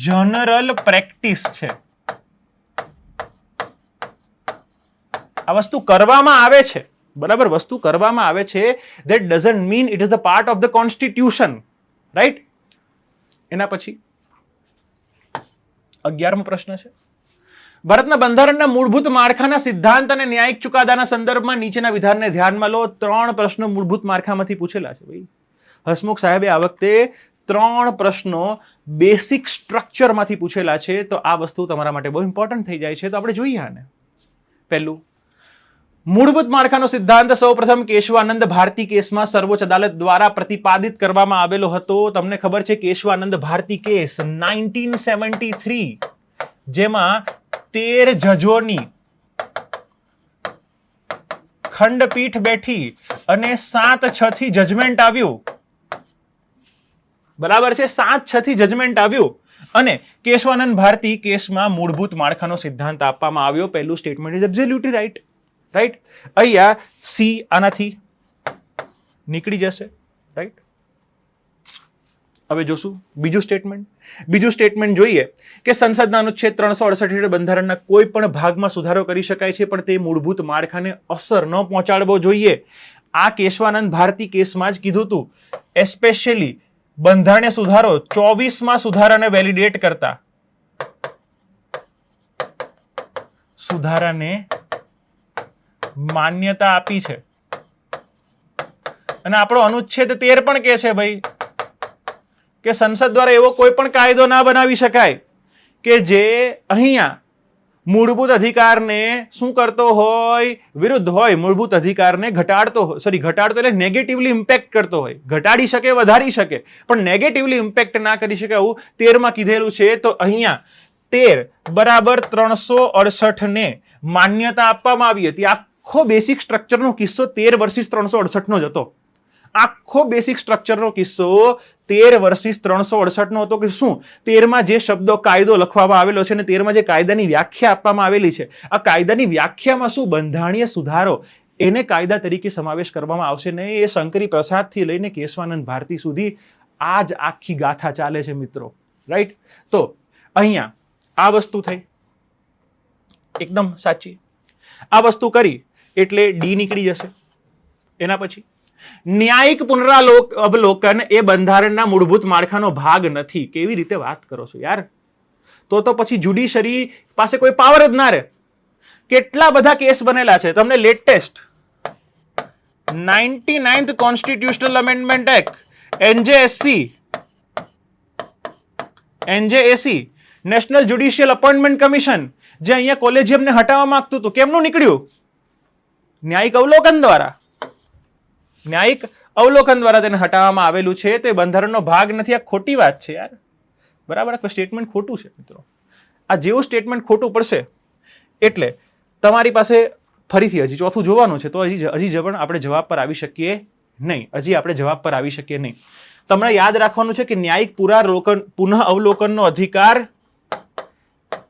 જનરલ પ્રેક્ટિસ છે. આ વસ્તુ કરવામાં આવે છે, બરાબર. વસ્તુ કરવામાં આવે છે. That doesn't mean it is the part of the constitution, right. એના પછી 11મો પ્રશ્ન છે. ભારતના બંધારણના મૂળભૂત માળખાના સિદ્ધાંત અને ન્યાયિક ચુકાદાના સંદર્ભમાં નીચેના વિધાનને ધ્યાનમાં લો. 3 પ્રશ્નો મૂળભૂત માળખામાંથી પૂછેલા છે ભાઈ. હસમુખ સાહેબે આ વખતે 3 પ્રશ્નો બેસિક સ્ટ્રક્ચરમાંથી પૂછેલા છે. તો આ વસ્તુ તમારા માટે બહુ ઇમ્પોર્ટન્ટ થઈ જાય છે. તો આપણે જોઈએ આને. પહેલું, મૂળભૂત માળખાનો સિદ્ધાંત સૌપ્રથમ કેશવાનંદ ભારતી કેસમાં સર્વોચ્ચ અદાલત દ્વારા પ્રતિપાદિત કરવામાં આવેલો હતો. તમને ખબર છે કેશવાનંદ ભારતી કેસ 1973, જેમાં 13 જજોની ખંડપીઠ બેઠી અને 7-6 થી જજમેન્ટ આવ્યું. બરાબર છે. 7-6 થી જજમેન્ટ આવ્યું અને કેશવાનંદ ભારતી કેસમાં મૂળભૂત માળખાનો સિદ્ધાંત આપવામાં આવ્યો. પહેલું statement is absolutely right, right. અહીંયા સી આનાથી નીકળી જશે, રાઈટ. હવે જોશું બીજું સ્ટેટમેન્ટ. બીજું સ્ટેટમેન્ટ જોઈએ કે સંસદના અનુચ્છેદ 368 હેઠળ બંધારણના કોઈ પણ ભાગમાં સુધારો કરી શકાય છે, પણ તે મૂળભૂત માળખાને અસર ન પહોંચાડવો જોઈએ. આ કેશવાનંદ ભારતી કેસમાં જ કીધું હતું. એસ્પેશિયલી બંધારણીય સુધારો 24માં સુધારાને વેલિડેટ કરતા સુધારાને માન્યતા આપી છે. અને આપણો અનુચ્છેદ 13 પણ કહે છે ભાઈ કે સંસદ દ્વારા એવો કોઈ પણ કાયદો ના બનાવી શકાય કે જે અહીંયા મૂળભૂત અધિકારને શું કરતો હોય? વિરુદ્ધ હોય. મૂળભૂત અધિકારને ઘટાડતો એટલે નેગેટિવલી ઇમ્પેક્ટ કરતો હોય. ઘટાડી શકે, વધારી શકે, પણ નેગેટિવલી ઇમ્પેક્ટ ના કરી શકે, આવું 13માં કીધેલું છે. તો અહીંયા 13 બરાબર 368 ને માન્યતા આપવામાં આવી હતી. આખો બેસિક સ્ટ્રક્ચરનો કિસ્સો 13 વર્સિસ 368 નો જ હતો. આખો બેસિક સ્ટ્રક્ચરનો કિસ્સો 13 વર્સિસ 368 નો હતો કે શું 13 માં જે શબ્દો કાયદો લખવામાં આવેલો છે અને 13 માં જે કાયદાની વ્યાખ્યા આપવામાં આવેલી છે, આ કાયદાની વ્યાખ્યામાં શું બંધારણીય સુધારો એને કાયદા તરીકે સમાવેશ કરવામાં આવશે નહીં. એ શંકરી પ્રસાદ થી લઈને કેશવાનંદ ભારતી સુધી આ જ આખી ગાથા ચાલે છે મિત્રો. રાઈટ? તો અહીંયા આ વસ્તુ થઈ એકદમ સાચી. આ વસ્તુ કરી એટલે ડી નીકળી જશે. એના પછી ન્યાયિક પુનરાવલોકન એ બંધારણના મૂળભૂત માળખાનો ભાગ નથી. કેવી રીતે વાત કરો છો યાર? તો પછી જ્યુડિશરી પાસે કોઈ પાવર જ ના રહે. કેટલા બધા કેસ બનેલા છે. તમને latest 99th constitutional amendment act NJAC national judicial appointment commission જે અહીંયા કોલેજિયમને હટાવવા માંગતું હતું, કેમનું નીકળ્યું? ન્યાયિક અવલોકન દ્વારા. ન્યાયિક અવલોકન દ્વારા તેને હટાવવામાં આવેલું છે. તે બંધારણનો ભાગ નથી. આ ખોટી વાત છે યાર. બરાબર? સ્ટેટમેન્ટ ખોટું છે મિત્રો. આ જેવું સ્ટેટમેન્ટ ખોટું પડશે એટલે તમારી પાસે ફરીથી હજી ચોથું જોવાનું છે. તો હજી પણ આપણે જવાબ પર આવી શકીએ નહીં. તમને યાદ રાખવાનું છે કે ન્યાયિક પુનઃ અવલોકનનો અધિકાર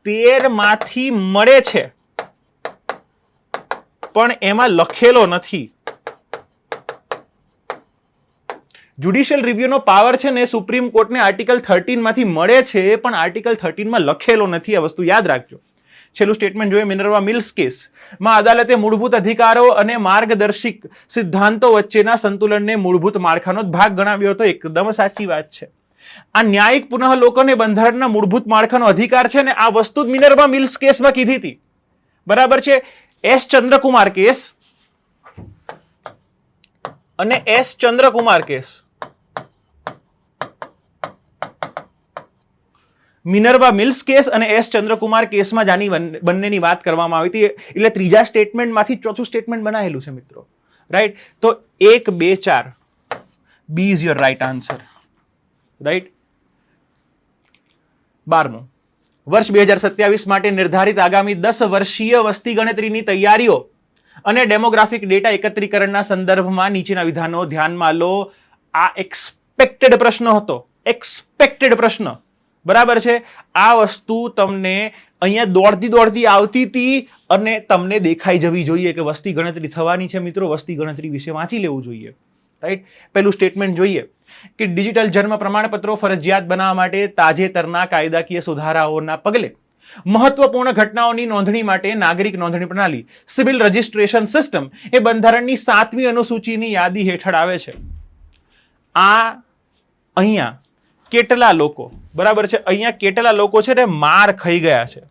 13 માંથી મળે છે પણ એમાં લખેલો નથી. જ્યુડિશિયલ રિવ્યુનો પાવર છે ને સુપ્રીમ કોર્ટને આર્ટિકલ 13 માંથી મળે છે પણ આર્ટિકલ 13 માં લખેલો નથી. આ વસ્તુ યાદ રાખજો. છેલ્લું સ્ટેટમેન્ટ જોઈએ મિનર્વા મિલ્સ કેસમાં અદાલતે મૂળભૂત અધિકારો અને માર્ગદર્શક સિદ્ધાંતો વચ્ચેના સંતુલનને મૂળભૂત માળખાનો જ ભાગ ગણાવ્યો હતો. એકદમ સાચી વાત છે. આ ન્યાયિક પુનઃલોકન એ બંધારણના મૂળભૂત માળખાનો અધિકાર છે ને આ વસ્તુ જ મિનર્વા મિલ્સ કેસમાં કીધી હતી. બરાબર છે? એસ ચંદ્રકુમાર કેસ અને એસ ચંદ્રકુમાર કેસ, મિનર્વા મિલ્સ કેસ અને એસ ચંદ્રકુમાર કેસમાં જાની બંનેની વાત કરવામાં આવી હતી. એટલે ત્રીજા સ્ટેટમેન્ટમાંથી ચોથું સ્ટેટમેન્ટ બનાવેલું છે મિત્રો. રાઈટ? તો 1, 2, 4 B is your right answer. Right? 12મું, વર્ષ 2027 માટે નિર્ધારિત આગામી 10 વર્ષીય વસ્તી ગણતરીની તૈયારીઓ અને ડેમોગ્રાફિક ડેટા એકત્રીકરણના સંદર્ભમાં નીચેના વિધાનો ધ્યાનમાં લો. આ એક્સપેક્ટેડ પ્રશ્ન હતો. એક્સપેક્ટેડ પ્રશ્ન. બરાબર છે? આ વસ્તુ તમને અહીંયા દોડતી આવતી હતી અને તમને દેખાઈ જવી જોઈએ કે વસ્તી ગણતરી થવાની છે મિત્રો. વસ્તી ગણતરી વિશે વાંચી લેવું જોઈએ. રાઈટ? પહેલું સ્ટેટમેન્ટ જોઈએ કે ડિજિટલ જન્મ પ્રમાણપત્રો ફરજિયાત બનાવવા માટે તાજેતરના કાયદાકીય સુધારાઓના પગલે મહત્વપૂર્ણ ઘટનાઓની નોંધણી માટે નાગરિક નોંધણી પ્રણાલી સિવિલ રજિસ્ટ્રેશન સિસ્ટમ એ બંધારણની 7મી અનુસૂચિની યાદી હેઠળ આવે છે. આ અહીંયા કેટલા લોકો, બરાબર છે, અહીંયા કેટલા લોકો છે ને માર ખાઈ ગયા છે.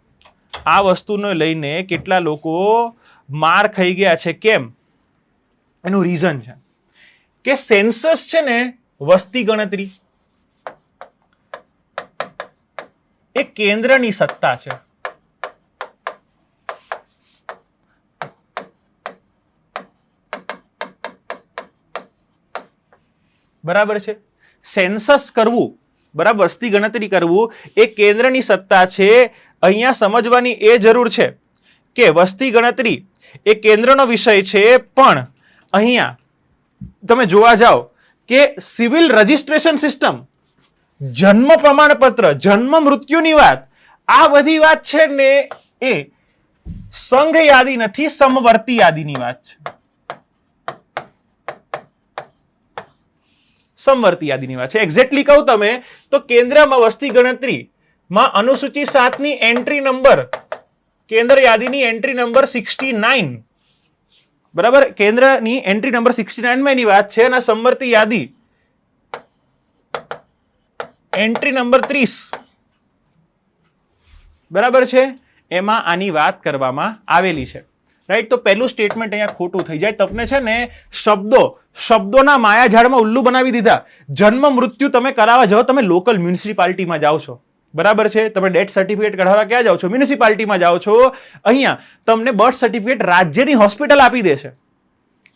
આ વસ્તુને લઈને કેટલા લોકો માર ખાઈ ગયા છે. કેમ? એનું રીઝન છે કે સેન્સસ છે ને વસ્તી ગણતરી એ કેન્દ્રની સત્તા છે. બરાબર છે? સેન્સસ કરવું, બરાબર, વસ્તી ગણતરી કરવું એ કેન્દ્રની સત્તા છે. અહીંયા સમજવાની એ જરૂર છે કે વસ્તી ગણતરી એ કેન્દ્રનો વિષય છે પણ અહીંયા તમે જોવા જાઓ કે સિવિલ રજિસ્ટ્રેશન સિસ્ટમ, જન્મ પ્રમાણપત્ર, જન્મ મૃત્યુની વાત, આ બધી વાત છે ને એ સંઘ યાદી નથી, સમવર્તી યાદીની વાત છે. સમવર્તી યાદીની વાત છે. એક્ઝેક્ટલી કહું તમે તો કેન્દ્રમાં વસ્તી ગણતરીમાં અનુસૂચિ 7ની એન્ટ્રી નંબર, કેન્દ્ર યાદીની એન્ટ્રી નંબર 69, બરાબર, કેન્દ્રની એન્ટ્રી નંબર 69 માં એની વાત છે અને સમવર્તી યાદી એન્ટ્રી નંબર 30, બરાબર છે, એમાં આની વાત કરવામાં આવેલી છે. રાઈટ? તો પહેલું સ્ટેટમેન્ટ અહીંયા ખોટું થઈ જાય. તમને છે ને શબ્દોના માયાજાળમાં ઉલ્લુ બનાવી દીધા. જન્મ મૃત્યુ તમે કરાવવા જાઓ, તમે લોકલ મ્યુનિસિપાલિટીમાં જાઓ છો, બરાબર છે, તમે ડેથ સર્ટિફિકેટ કઢાવવા ક્યાં જાઓ છો? મ્યુનિસિપાલિટીમાં જાઓ છો. અહીંયા તમને બર્થ સર્ટિફિકેટ રાજ્યની હોસ્પિટલ આપી દેશે.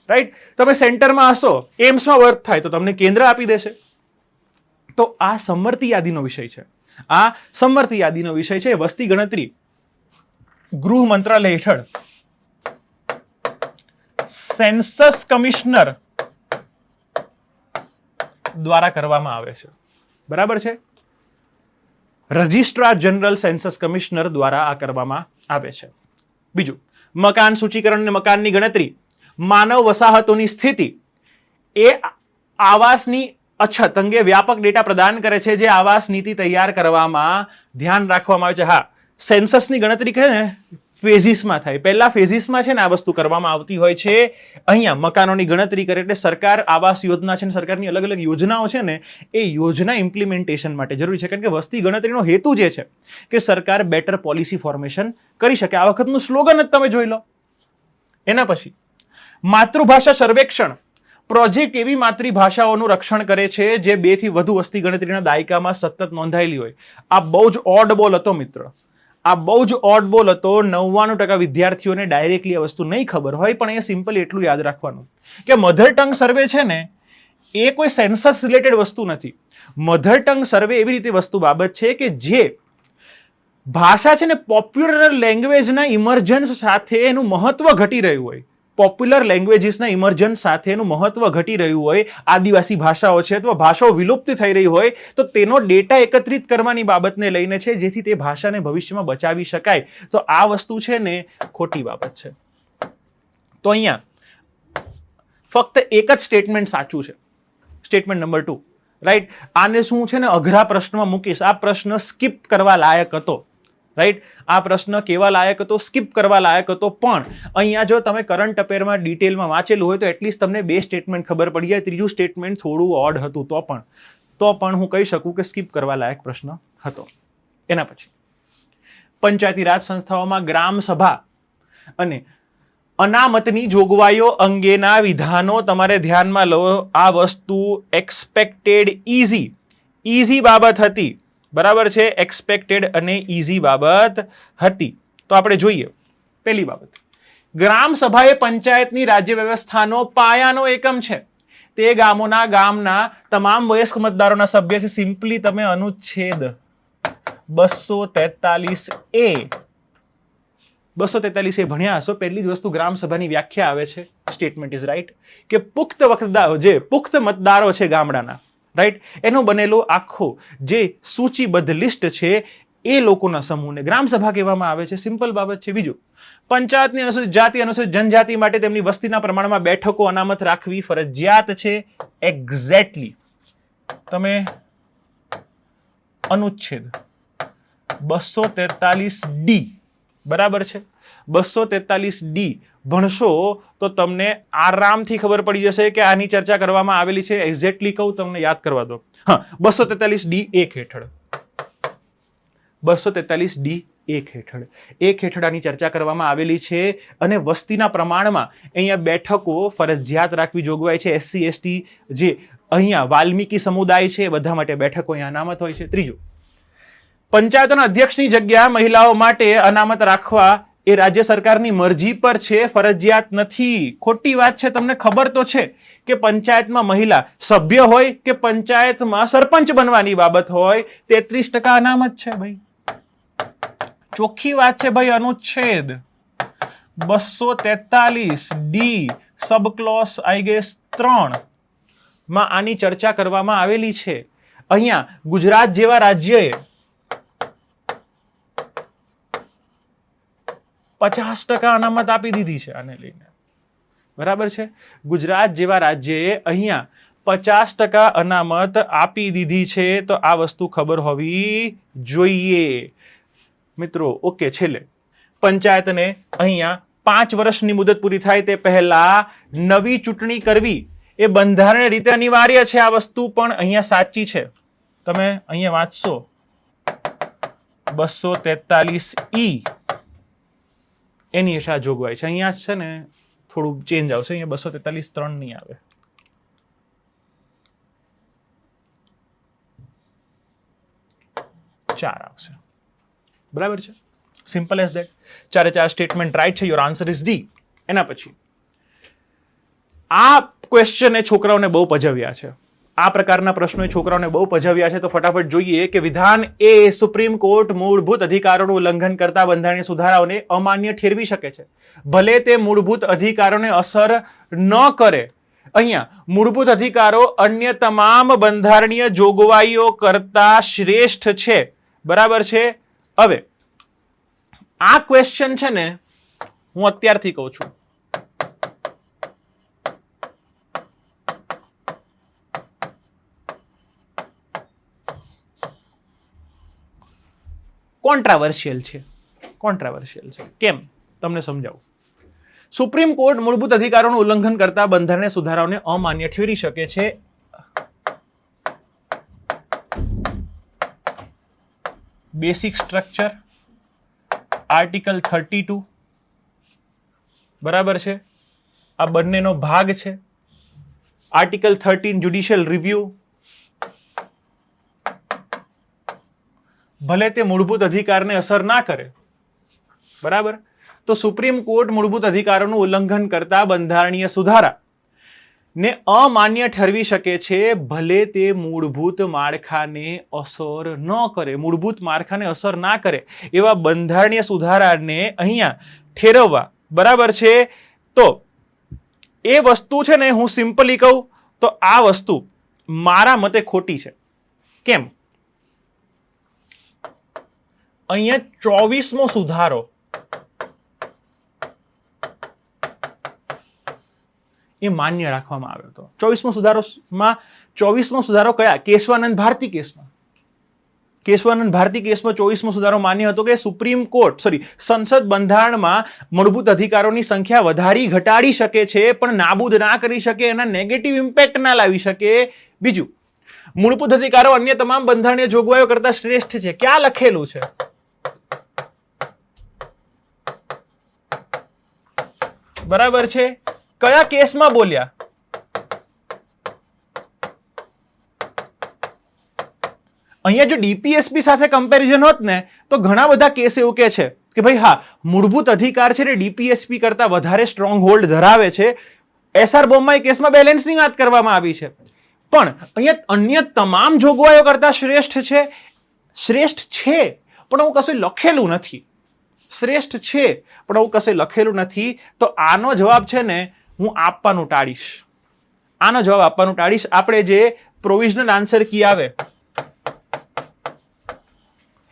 રાઈટ? તમે સેન્ટરમાં હશો, એમ્સમાં બર્થ થાય તો તમને કેન્દ્ર આપી દેશે. તો આ સમવર્તી યાદીનો વિષય છે. આ સંવર્તી યાદીનો વિષય છે. વસ્તી ગણતરી ગૃહ મંત્રાલય હેઠળ સેન્સસ કમિશનર દ્વારા કરવામાં આવે છે. બરાબર છે. રજિસ્ટ્રાર જનરલ સેન્સસ કમિશનર દ્વારા આ કરવામાં આવે છે. બીજું, મકાન સૂચીકરણ અને મકાનની ગણતરી માનવ વસાહતોની સ્થિતિ એ આવાસની અછત અંગે વ્યાપક ડેટા પ્રદાન કરે છે, જે આવાસ નીતિ તૈયાર કરવામાં ધ્યાન રાખવામાં આવે છે. હા, સેન્સસની ગણતરી કહે ને ફેઝિસમાં થાય. પહેલા ફેઝિસમાં છે ને આ વસ્તુ કરવામાં આવતી હોય છે. અહીંયા મકાનોની ગણતરી કરે એટલે સરકાર આવાસ યોજના છે ને સરકારની અલગ અલગ યોજનાઓ છે ને એ યોજના ઇમ્પ્લિમેન્ટેશન માટે જરૂરી છે. કારણ કે વસ્તી ગણતરીનો હેતુ જે છે કે સરકાર બેટર પોલિસી ફોર્મેશન કરી શકે. આ વખતનું સ્લોગન જ તમે જોઈ લો. એના પછી માતૃભાષા સર્વેક્ષણ પ્રોજેક્ટ એવી માતૃભાષાઓનું રક્ષણ કરે છે જે 2 થી વધુ વસ્તી ગણતરીના દાયકામાં સતત નોંધાયેલી હોય. આ બહુ જ ઓડ બોલ હતો મિત્રો. આ બહુ જ ઓડ બોલ હતો. 99% વિદ્યાર્થીઓને ડાયરેક્ટલી આ વસ્તુ નહીં ખબર હોય, પણ એ સિમ્પલી એટલું યાદ રાખવાનું કે મધર ટંગ સર્વે છે ને એ કોઈ સેન્સસ રિલેટેડ વસ્તુ નથી. મધર ટંગ સર્વે એવી રીતે વસ્તુ બાબત છે કે જે ભાષા છે ને પોપ્યુલર લેંગ્વેજના ઇમર્જન્સ સાથે એનું મહત્વ ઘટી રહ્યું હોય. પોપ્યુલર લેંગ્વેજીસના ઇમર્જન્સ સાથે એનું મહત્વ ઘટી રહ્યું હોય, આદિવાસી ભાષાઓ છે અથવા ભાષાઓ વિલુપ્ત થઈ રહી હોય, તો તેનો ડેટા એકત્રિત કરવાની બાબતને લઈને છે, જેથી તે ભાષાને ભવિષ્યમાં બચાવી શકાય. તો આ વસ્તુ છે ને ખોટી બાબત છે. તો અહીંયા ફક્ત એક જ સ્ટેટમેન્ટ સાચું છે, સ્ટેટમેન્ટ નંબર 2, રાઈટ. આને શું છે ને અઘરા પ્રશ્નમાં મૂકીશ. આ પ્રશ્ન સ્કીપ કરવા લાયક હતો, રાઈટ. આ પ્રશ્ન કેવા લાયક હતો? સ્કીપ કરવા લાયક હતો. પણ અહીંયા જો તમે કરંટ અફેરમાં ડિટેલમાં વાંચેલું હોય તો એટલીસ્ટ તમને 2 સ્ટેટમેન્ટ ખબર પડી જાય. ત્રીજું સ્ટેટમેન્ટ થોડું ઓડ હતું તો પણ હું કહી શકું કે સ્કીપ કરવા લાયક પ્રશ્ન હતો. એના પછી પંચાયતી રાજ સંસ્થાઓમાં ગ્રામ સભા અને અનામતની જોગવાઈઓ અંગેના વિધાનો તમારે ધ્યાનમાં લો. આ વસ્તુ એક્સપેક્ટેડ ઈઝી બાબત હતી. બરાબર છે. એક્સપેક્ટેડ અને ઈઝી બાબત હતી. તો આપણે જોઈએ પહેલી બાબત, ગ્રામ સભા એ પંચાયતની રાજ્ય વ્યવસ્થાનો પાયાનો એકમ છે. તે ગામના તમામ વયસ્ક મતદારોના સભ્ય છે. સિમ્પલી તમે અનુચ્છેદ 243A ભણ્યા હશો. પહેલી જ વસ્તુ ગ્રામ સભાની વ્યાખ્યા આવે છે. સ્ટેટમેન્ટ ઇઝ રાઈટ કે પુખ્ત મતદારો છે ગામડાના, રાઈટ, એનો બનેલો આખો જે સૂચિબદ્ધ લિસ્ટ છે એ લોકોના સમૂહને ગ્રામ સભા કહેવામાં આવે છે. સિમ્પલ બાબત છે. બીજું, પંચાયતની અનુસૂચિત જાતિ અનુસૂચિત જનજાતિ માટે તેમની વસ્તીના પ્રમાણમાં બેઠકો અનામત રાખવી ફરજિયાત છે. એક્ઝેક્ટલી તમે અનુચ્છેદ 243D, બરાબર છે, 243D ભણશો તો તમને આરામથી ખબર પડી જશે કે આની ચર્ચા કરવામાં આવેલી છે. એક્ઝેક્ટલી કહું તમને યાદ કરવા દો. હા, 243D 1 હેઠળ 243D 1 હેઠળ આની ચર્ચા કરવામાં આવેલી છે. અને વસ્તીના પ્રમાણમાં અહીંયા બેઠકો ફરજિયાત રાખવી જોગવાઈ છે. SC ST જે અહીંયા વાલ્મીકી સમુદાય છે બધા માટે બેઠકો અહીંયા અનામત હોય છે. ત્રીજું, પંચાયતોના અધ્યક્ષની જગ્યા મહિલાઓ માટે અનામત રાખવા એ રાજ્ય સરકારની મરજી પર છે, ફરજિયાત નથી. ખોટી વાત છે. તમને ખબર તો છે કે પંચાયતમાં મહિલા સભ્ય હોય કે પંચાયતમાં સરપંચ બનવાની બાબત હોય 33% અનામત છે ભાઈ. ચોખ્ખી વાત છે ભાઈ. અનુચ્છેદ 243D સબક્લોઝ આઈ ગેસ 3 માં આની ચર્ચા કરવામાં આવેલી છે. અહીંયા ગુજરાત જેવા રાજ્યએ 50% અનામત આપી દીધી છે આને લઈને. બરાબર છે. ગુજરાત જેવા રાજ્યએ અહીંયા 50% અનામત આપી દીધી છે. તો આ વસ્તુ ખબર હોવી જોઈએ મિત્રો. ઓકે, છેલ્લે પંચાયતને અહીંયા 5 વર્ષની મુદત પૂરી થાય તે પહેલા નવી ચૂંટણી કરવી એ બંધારણીય રીતે અનિવાર્ય છે. આ વસ્તુ પણ અહીંયા સાચી છે. તમે અહીંયા વાંચશો 243E એની હશે આ જોગવાઈ છે. અહીંયા છે ને થોડું ચેન્જ આવશે. અહીંયા 243(3) નહીં આવે. ચાર આવશે. બરાબર છે. Simple as that. 4 statement right છે. Your answer is D. એના પછી આ ક્વેશ્ચન એ છોકરાઓને બહુ પજવ્યા છે. આ પ્રકારના પ્રશ્નો છોકરાઓને બહુ પજાવ્યા છે, તો ફટાફટ જોઈએ કે વિધાન એ સુપ્રીમ કોર્ટ મૂળભૂત અધિકારોનું ઉલ્લંઘન કરતા બંધારણીય સુધારાઓને અમાન્ય ઠેરવી શકે છે, ભલે તે મૂળભૂત અધિકારોને અસર ન કરે. અહીંયા મૂળભૂત અધિકારો અન્ય તમામ બંધારણીય જોગવાઈઓ કરતા શ્રેષ્ઠ છે. બરાબર છે. હવે આ ક્વેશ્ચન છે ને હું અત્યારથી કહું છું, કોન્ટ્રાવર્શિયલ છે. કોન્ટ્રાવર્શિયલ છે કેમ તમને સમજાવું. સુપ્રીમ કોર્ટ મૂળભૂત અધિકારોનું ઉલ્લંઘન કરતા બંધારણીય સુધારાઓને અમાન્ય ઠેરવી શકે છે. બેસિક સ્ટ્રક્ચર, આર્ટિકલ 32, બરાબર છે, આ બંનેનો ભાગ છે. આર્ટિકલ 13 જ્યુડિશિયલ રિવ્યુ, ભલે તે મૂળભૂત અધિકારને અસર ના કરે. બરાબર. તો સુપ્રીમ કોર્ટ મૂળભૂત અધિકારોનું ઉલ્લંઘન કરતા બંધારણીય સુધારા ને અમાન્ય ઠરવી શકે છે, ભલે તે મૂળભૂત માળખાને અસર ન કરે. મૂળભૂત માળખાને અસર ના કરે એવા બંધારણીય સુધારાને અહીંયા ઠેરવવા. બરાબર છે. તો એ વસ્તુ છે ને, હું સિમ્પલી કહું તો આ વસ્તુ મારા મતે ખોટી છે. કેમ? અહીંયા 24મો સુધારો એ માન્ય રાખવામાં આવ્યો હતો. 24મો સુધારો કયા? કેશવાનંદ ભારતી કેસમાં. કેશવાનંદ ભારતી કેસમાં 24મો સુધારો માન્ય હતો કે સુપ્રીમ કોર્ટ સંસદ બંધારણમાં મૂળભૂત અધિકારોની સંખ્યા વધારી ઘટાડી શકે છે, પણ નાબૂદ ના કરી શકે, એના નેગેટિવ ઇમ્પેક્ટ ના લાવી શકે. બીજું, મૂળભૂત અધિકારો અન્ય તમામ બંધારણીય જોગવાઈઓ કરતા શ્રેષ્ઠ છે. ક્યાં લખેલું છે? બરાબર છે. કયા કેસમાં બોલ્યા? અહીંયા જો ડીપીએસપી સાથે કમ્પેરિઝન હોત ને તો ઘણા બધા કેસ એવું કે છે કે ભાઈ હા, મૂળભૂત અધિકાર છે ને ડીપીએસપી કરતા વધારે સ્ટ્રોંગ હોલ્ડ ધરાવે છે. એસઆર બોમ્બે કેસમાં બેલેન્સની વાત કરવામાં આવી છે, પણ અહીંયા અન્ય તમામ જોગવાઈઓ કરતા શ્રેષ્ઠ છે. શ્રેષ્ઠ છે પણ હું કશું લખેલું નથી. શ્રેષ્ઠ છે પણ હું કશે લખેલું નથી. તો આનો જવાબ છે ને હું આપવાનું ટાળીશ. આનો જવાબ આપવાનું ટાળીશ. આપણે જે પ્રોવિઝનલ આન્સર કી આવે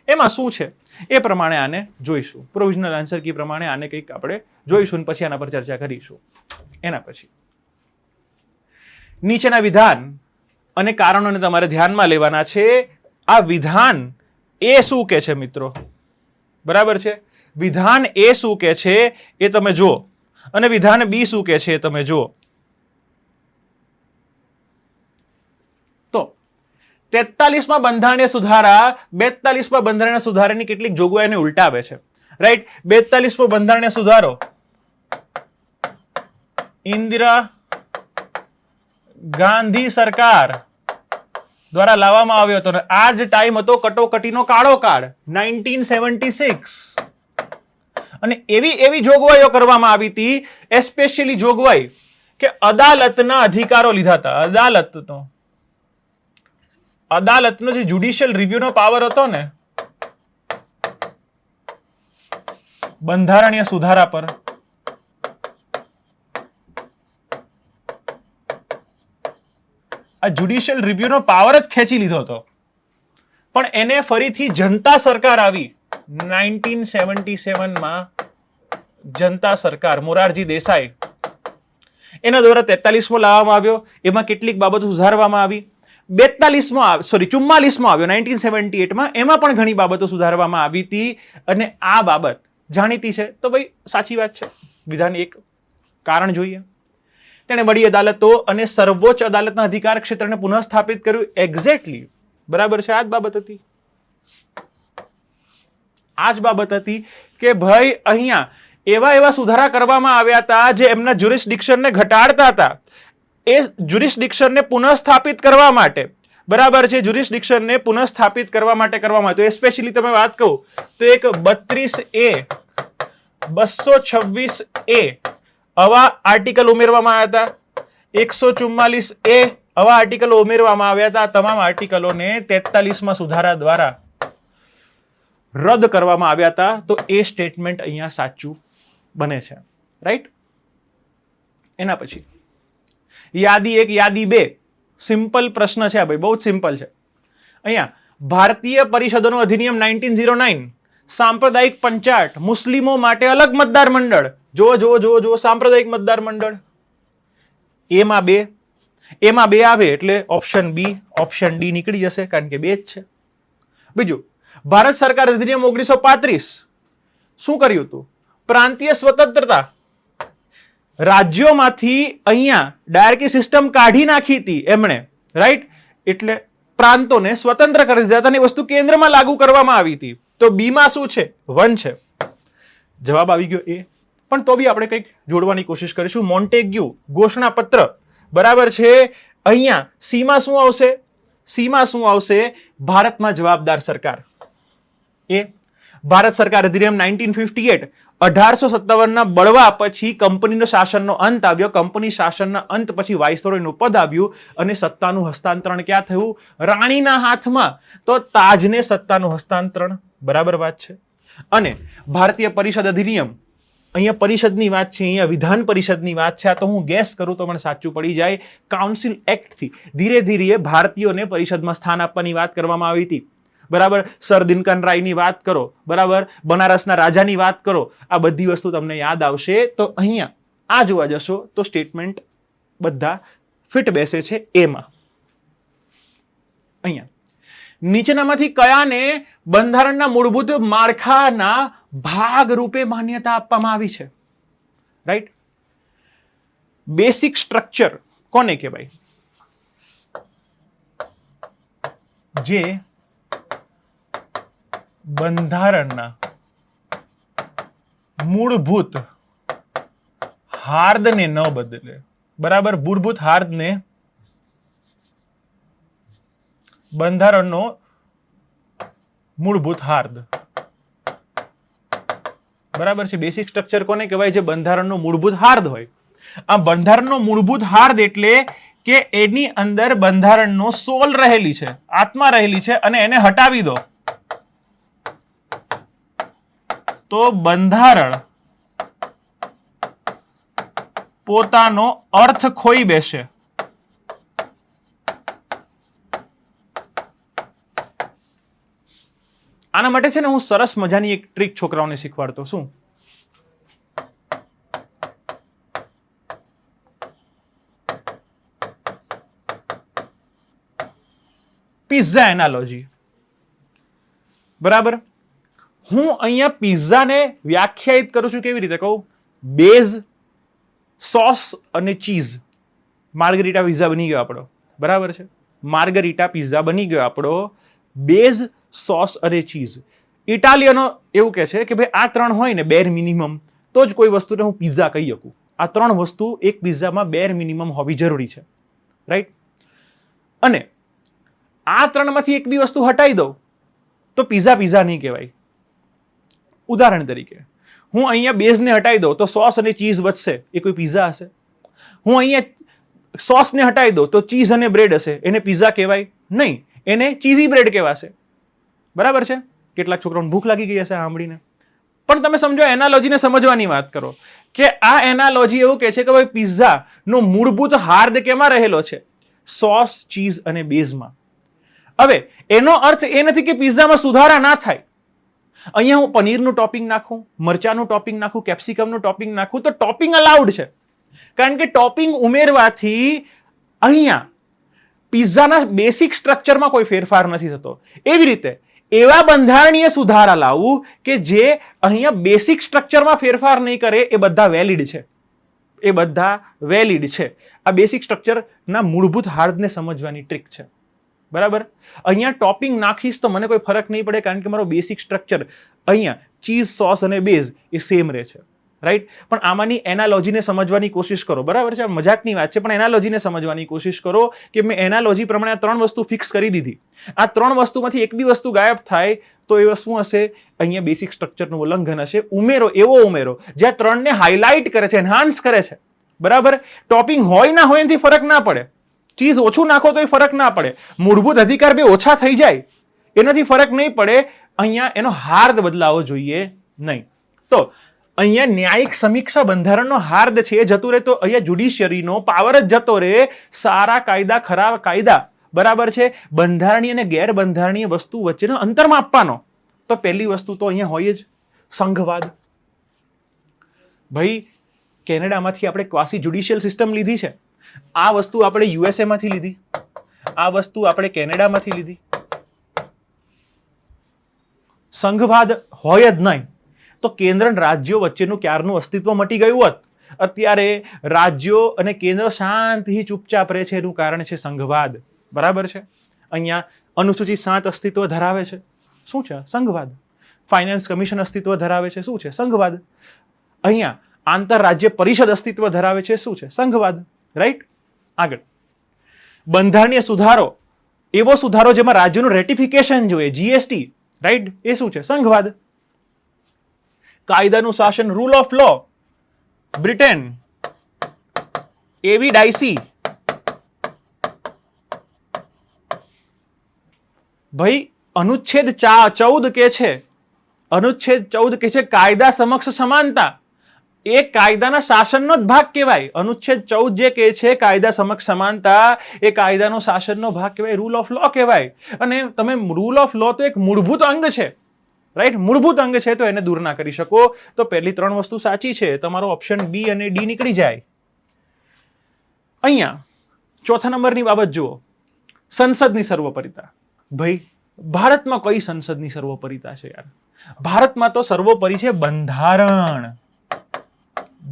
એમાં શું છે એ પ્રમાણે આને જોઈશું. પ્રોવિઝનલ આન્સર કી પ્રમાણે આને કંઈક આપણે જોઈશું, પછી આના પર ચર્ચા કરીશું. એના પછી નીચેના વિધાન અને કારણોને તમારે ધ્યાનમાં લેવાના છે. આ વિધાન એ શું કે છે મિત્રો? બરાબર છે. વિધાન એ શું કે છે એ તમે જુઓ, અને વિધાન બી શું કે છે એ તમે જુઓ. તો 43માં બંધારણીય સુધારા 42માં બંધારણીય સુધારાની કેટલીક જોગવાઈઓને ઉલટાવે છે. રાઈટ. 42મો બંધારણીય સુધારો ઇન્દિરા ગાંધી સરકાર દ્વારા લાવવામાં આવ્યો હતો. આ જ ટાઈમ હતો કટોકટીનો કાળો કાળ 1976. અને એવી જોગવાઈઓ કરવામાં આવી હતી, એસ્પેશિયલી જોગવાઈ કે અદાલતના અધિકારો લીધા હતા. અદાલતનો જે જ્યુડિશિયલ રિવ્યુનો પાવર હતો ને બંધારણીય સુધારા પર, આ જ્યુડિશિયલ રિવ્યુનો પાવર જ ખેંચી લીધો હતો. પણ એને ફરીથી જનતા સરકાર આવી 1977માં. જનતા સરકાર મોરારજી દેસાઈ, એના દ્વારા 43મો લાવવામાં આવ્યો. એમાં કેટલીક બાબતો સુધારવામાં આવી. 44મો આવ્યો 1978માં. એમાં પણ ઘણી બાબતો સુધારવામાં આવી હતી. અને આ બાબત જાણીતી છે તો ભાઈ સાચી વાત છે. વિધાન 1 કારણ જોઈએ. તેણે વડી અદાલતો અને સર્વોચ્ચ અદાલતના અધિકાર ક્ષેત્રને પુનઃસ્થાપિત કર્યું. એક્ઝેક્ટલી બરાબર છે. આ જ બાબત હતી. આ જ બાબત હતી કે ભાઈ અહીંયા એવા સુધારા કરવામાં આવ્યા હતા જે એમના જ્યુરિસ્ડિક્શનને ઘટાડતા હતા. એ જ્યુરિસ્ડિક્શનને પુનઃસ્થાપિત કરવા માટે, બરાબર છે, જ્યુરિસ્ડિક્શનને પુનઃસ્થાપિત કરવા માટે કરવામાં આવ્યું. એસ્પેશિયલી તમે વાત કહું તો એક 32A 226A આવા આર્ટિકલ ઉમેરવામાં આવ્યા હતા. 144A આવા આર્ટિકલો ઉમેરવામાં આવ્યા હતા. તમામ આર્ટિકલોને 43માં સુધારા દ્વારા રદ કરવામાં આવ્યા હતા. તો એ સ્ટેટમેન્ટ અહીંયા સાચું બને છે. રાઈટ. એના પછી યાદી 1 યાદી 2 સિમ્પલ પ્રશ્ન છે ભાઈ, બહુ જ સિમ્પલ છે. અહીંયા ભારતીય પરિષદોનો અધિનિયમ 1909, સાંપ્રદાયિક પંચાયત, મુસ્લિમો માટે અલગ મતદાર મંડળ. જો સાંપ્રદાયિક મતદાર મંડળ એમાં 2 આવે એટલે ઓપ્શન બી ઓપ્શન ડી નીકળી જશે, કારણ કે 2 જ છે. બીજું, ભારત સરકાર અધિનિયમ 1935 શું કર્યું હતું? પ્રાંતીય સ્વતંત્રતા, રાજ્યોમાંથી અહીંયા ડાયરેક્ટ સિસ્ટમ કાઢી નાખી હતી એમણે. રાઈટ. એટલે પ્રાંતોને સ્વતંત્ર કરી દીધા હતા અને વસ્તુ કેન્દ્રમાં લાગુ કરવામાં આવી હતી. તો બી માં શું છે? 1 છે. જવાબ આવી ગયો એ. પણ તો બી આપણે કંઈક જોડવાની કોશિશ કરીશું. મોન્ટેગ્યુ ઘોષણા પત્ર, બરાબર છે. અહીંયા સી માં શું આવશે? સી માં શું આવશે? ભારતમાં જવાબદાર સરકાર. એ ભારત સરકાર અધિનિયમ 1958, 1857 ના બળવા પછી કંપનીનો શાસનનો અંત આવ્યો. કંપની શાસનના અંત પછી વાઇસરોયનું પદ આવ્યું અને સત્તાનું હસ્તાંતરણ ક્યાં થયું? રાણીના હાથમાં. તો તાજને સત્તાનું હસ્તાંતરણ, બરાબર વાત છે. અને ભારતીય પરિષદ અધિનિયમ, અહીંયા પરિષદની વાત છે, અહીંયા વિધાન પરિષદની વાત છે. આ તો હું ગેસ કરું તો મને સાચું પડી જાય. કાઉન્સિલ એક્ટથી ધીરે ધીરે ભારતીયોને પરિષદમાં સ્થાન આપવાની વાત કરવામાં આવી હતી. બરાબર. સર દિનકન રાયની વાત કરો, બરાબર, બનારસના રાજાની વાત કરો, આ બધી વસ્તુ તમને યાદ આવશે. તો અહીંયા આ જોવા જશો તો સ્ટેટમેન્ટ બધા ફિટ બેસે છે એમાં. અહીંયા નીચેનામાંથી કયાને બંધારણના મૂળભૂત માળખાના ભાગ રૂપે માન્યતા આપવામાં આવી છે? રાઈટ. બેસિક સ્ટ્રક્ચર કોને કહેવાય? જે બંધારણના મૂળભૂત હાર્દને ન બદલે. બરાબર. મૂળભૂત હાર્દને બંધારણનો મૂળભૂત હાર્દ, બરાબર છે. બેસિક સ્ટ્રક્ચર કોને કહેવાય? જે બંધારણનો મૂળભૂત હાર્દ હોય. આ બંધારણનો મૂળભૂત હાર્દ એટલે કે એની અંદર બંધારણનો સોલ રહેલી છે, આત્મા રહેલી છે, અને એને હટાવી દો તો બંધારણ પોતાનો અર્થ ખોઈ બેસે. આના માટે છે ને હું સરસ મજાની એક ટ્રીક છોકરાઓને શીખવાડતો. શું? Pizza analogy. બરાબર. હું અહીંયા પિઝાને વ્યાખ્યાયિત કરું છું. કેવી રીતે કહું? બેઝ, સોસ અને ચીઝ. માર્ગરીટા પિઝા બની ગયો આપણો, બરાબર છે. માર્ગરીટા પિઝા બની ગયો આપણો. બેઝ, સોસ અને ચીઝ. ઇટાલિયનો એવું કહે છે કે ભાઈ આ 3 હોય ને બેર મિનિમમ, તો જ કોઈ વસ્તુને હું પિઝા કહી શકું. આ 3 વસ્તુ એક પિઝામાં બેર મિનિમમ હોવી જરૂરી છે. રાઈટ. અને આ 3 માંથી એક બી વસ્તુ હટાવી દઉં તો પિઝા નહીં કહેવાય. ઉદાહરણ તરીકે હું અહીંયા બેઝને હટાવી દઉં તો સોસ અને ચીઝ વધશે, એ કોઈ પિઝા હશે? હું અહીંયા સોસને હટાવી દઉં તો ચીઝ અને બ્રેડ હશે, એને પિઝા કહેવાય નહીં, એને ચીઝી બ્રેડ કહેવાશે. બરાબર છે. કેટલાક છોકરાઓને ભૂખ લાગી ગઈ હશે સાંભળીને. પણ તમે સમજો, એનાલોજીને સમજવાની વાત કરો કે આ એનાલોજી એવું કહે છે કે ભાઈ પિઝાનો મૂળભૂત હાર્દ કેમાં રહેલો છે? સોસ, ચીઝ અને બેઝમાં. હવે એનો અર્થ એ નથી કે પિઝામાં સુધારા ના થાય. અહીંયા હું પનીરનું ટોપિંગ નાખું, મરચાનું ટોપિંગ નાખું, કેપ્સિકમનું ટોપિંગ નાખું તો ટોપિંગ અલાઉડ છે, કારણ કે ટોપિંગ ઉમેરવાથી અહીંયા પિઝાના બેસિક સ્ટ્રક્ચરમાં કોઈ ફેરફાર નથી થતો. એવી રીતે એવા બંધારણીય સુધારા લાવવું કે જે અહીંયા બેસિક સ્ટ્રક્ચરમાં ફેરફાર નહીં કરે, એ બધા વેલિડ છે. એ બધા વેલિડ છે. આ બેસિક સ્ટ્રક્ચરના મૂળભૂત હાર્દને સમજવાની ટ્રીક છે. બરાબર. અહીંયા ટોપિંગ નાખીશ તો મને કોઈ ફરક નહીં પડે, કારણ કે મારો બેસિક સ્ટ્રક્ચર અહીંયા ચીઝ, સોસ અને બેઝ એ સેમ રહે છે. રાઈટ. પણ આમાંની એનાલોજીને સમજવાની કોશિશ કરો. બરાબર છે. મજાકની વાત છે, પણ એનાલોજીને સમજવાની કોશિશ કરો કે મેં એનાલોજી પ્રમાણે આ 3 વસ્તુ ફિક્સ કરી દીધી. આ 3 વસ્તુમાંથી એક બી વસ્તુ ગાયબ થાય તો એ શું હશે? અહીંયા બેસિક સ્ટ્રક્ચરનું ઉલ્લંઘન હશે. ઉમેરો, એવો ઉમેરો જ્યાં 3ને હાઇલાઇટ કરે છે, એન્હાન્સ કરે છે. બરાબર. ટોપિંગ હોય ના હોય એનાથી ફરક ના પડે. ચીઝ ઓછું નાખો તો ફરક ના પડે, મૂળભૂત અધિકાર બે ઓછા થઈ જાય એનાથી ફરક નહીં પડે, અહીંયા એનો હાર્દ બદલાવો જોઈએ નહીં. તો અહીંયા ન્યાયિક સમીક્ષા બંધારણનો હાર્દ છે એ જતું રહે, તો અહીંયા જ્યુડિશિયરીનો પાવર જ જતો રહે. સારા કાયદા, ખરાબ કાયદા, બરાબર છે, બંધારણીય અને ગેરબંધારણીય વસ્તુ વચ્ચેનો અંતર માપવાનો. તો પહેલી વસ્તુ તો અહીંયા હોય જ સંઘવાદ. ભાઈ કેનેડામાંથી આપણે ક્વાસી જ્યુડિશિયલ સિસ્ટમ લીધી છે, આ વસ્તુ આપણે યુએસએ માંથી લીધી, આ વસ્તુ આપણે કેનેડામાંથી લીધી. સંઘવાદ હોય જ નહીં તો કેન્દ્ર અને રાજ્યો વચ્ચેનું ક્યારનું અસ્તિત્વ મટી ગયું હોત. અત્યારે રાજ્યો અને કેન્દ્ર શાંતિથી ચૂપચાપ રહે છે, એનું કારણ છે સંઘવાદ. બરાબર છે. અહીંયા અનુસૂચિત 7 અસ્તિત્વ ધરાવે છે. શું છે? સંઘવાદ. ફાઇનાન્સ કમિશન અસ્તિત્વ ધરાવે છે. શું છે? સંઘવાદ. અહીંયા આંતરરાજ્ય પરિષદ અસ્તિત્વ ધરાવે છે. શું છે? સંઘવાદ. રાઈટ. આગળ બંધારણીય સુધારો, એવો સુધારો જેમાં રાજ્યનું રેટિફિકેશન જોઈએ, જીએસટી, રાઈટ, એ શું છે? સંઘવાદ. કાયદાનું શાસન, રૂલ ઓફ લો, બ્રિટન, એવી ડાઇસી. ભાઈ અનુચ્છેદ 14 કે છે, અનુચ્છેદ 14 કે છે કાયદા સમક્ષ સમાનતા, એ કાયદાના શાસનનો જ ભાગ કહેવાય. અનુચ્છેદ 14 જે કહે છે કાયદા સમક્ષ સમાનતા, એ કાયદાનો શાસનનો ભાગ કહેવાય, રૂલ ઓફ લો કહેવાય. અને તમે રૂલ ઓફ લો તો એક મૂળભૂત અંગ છે, રાઈટ, મૂળભૂત અંગ છે, તો એને દૂર ના કરી શકો. તો પહેલી 3 વસ્તુ સાચી છે, તમારો ઓપ્શન બી અને ડી નીકળી જાય. અહીંયા ચોથા નંબરની બાબત જુઓ, સંસદની સર્વોપરિતા. ભાઈ ભારતમાં કઈ સંસદની સર્વોપરિતા છે યાર? ભારતમાં તો સર્વોપરી છે બંધારણ,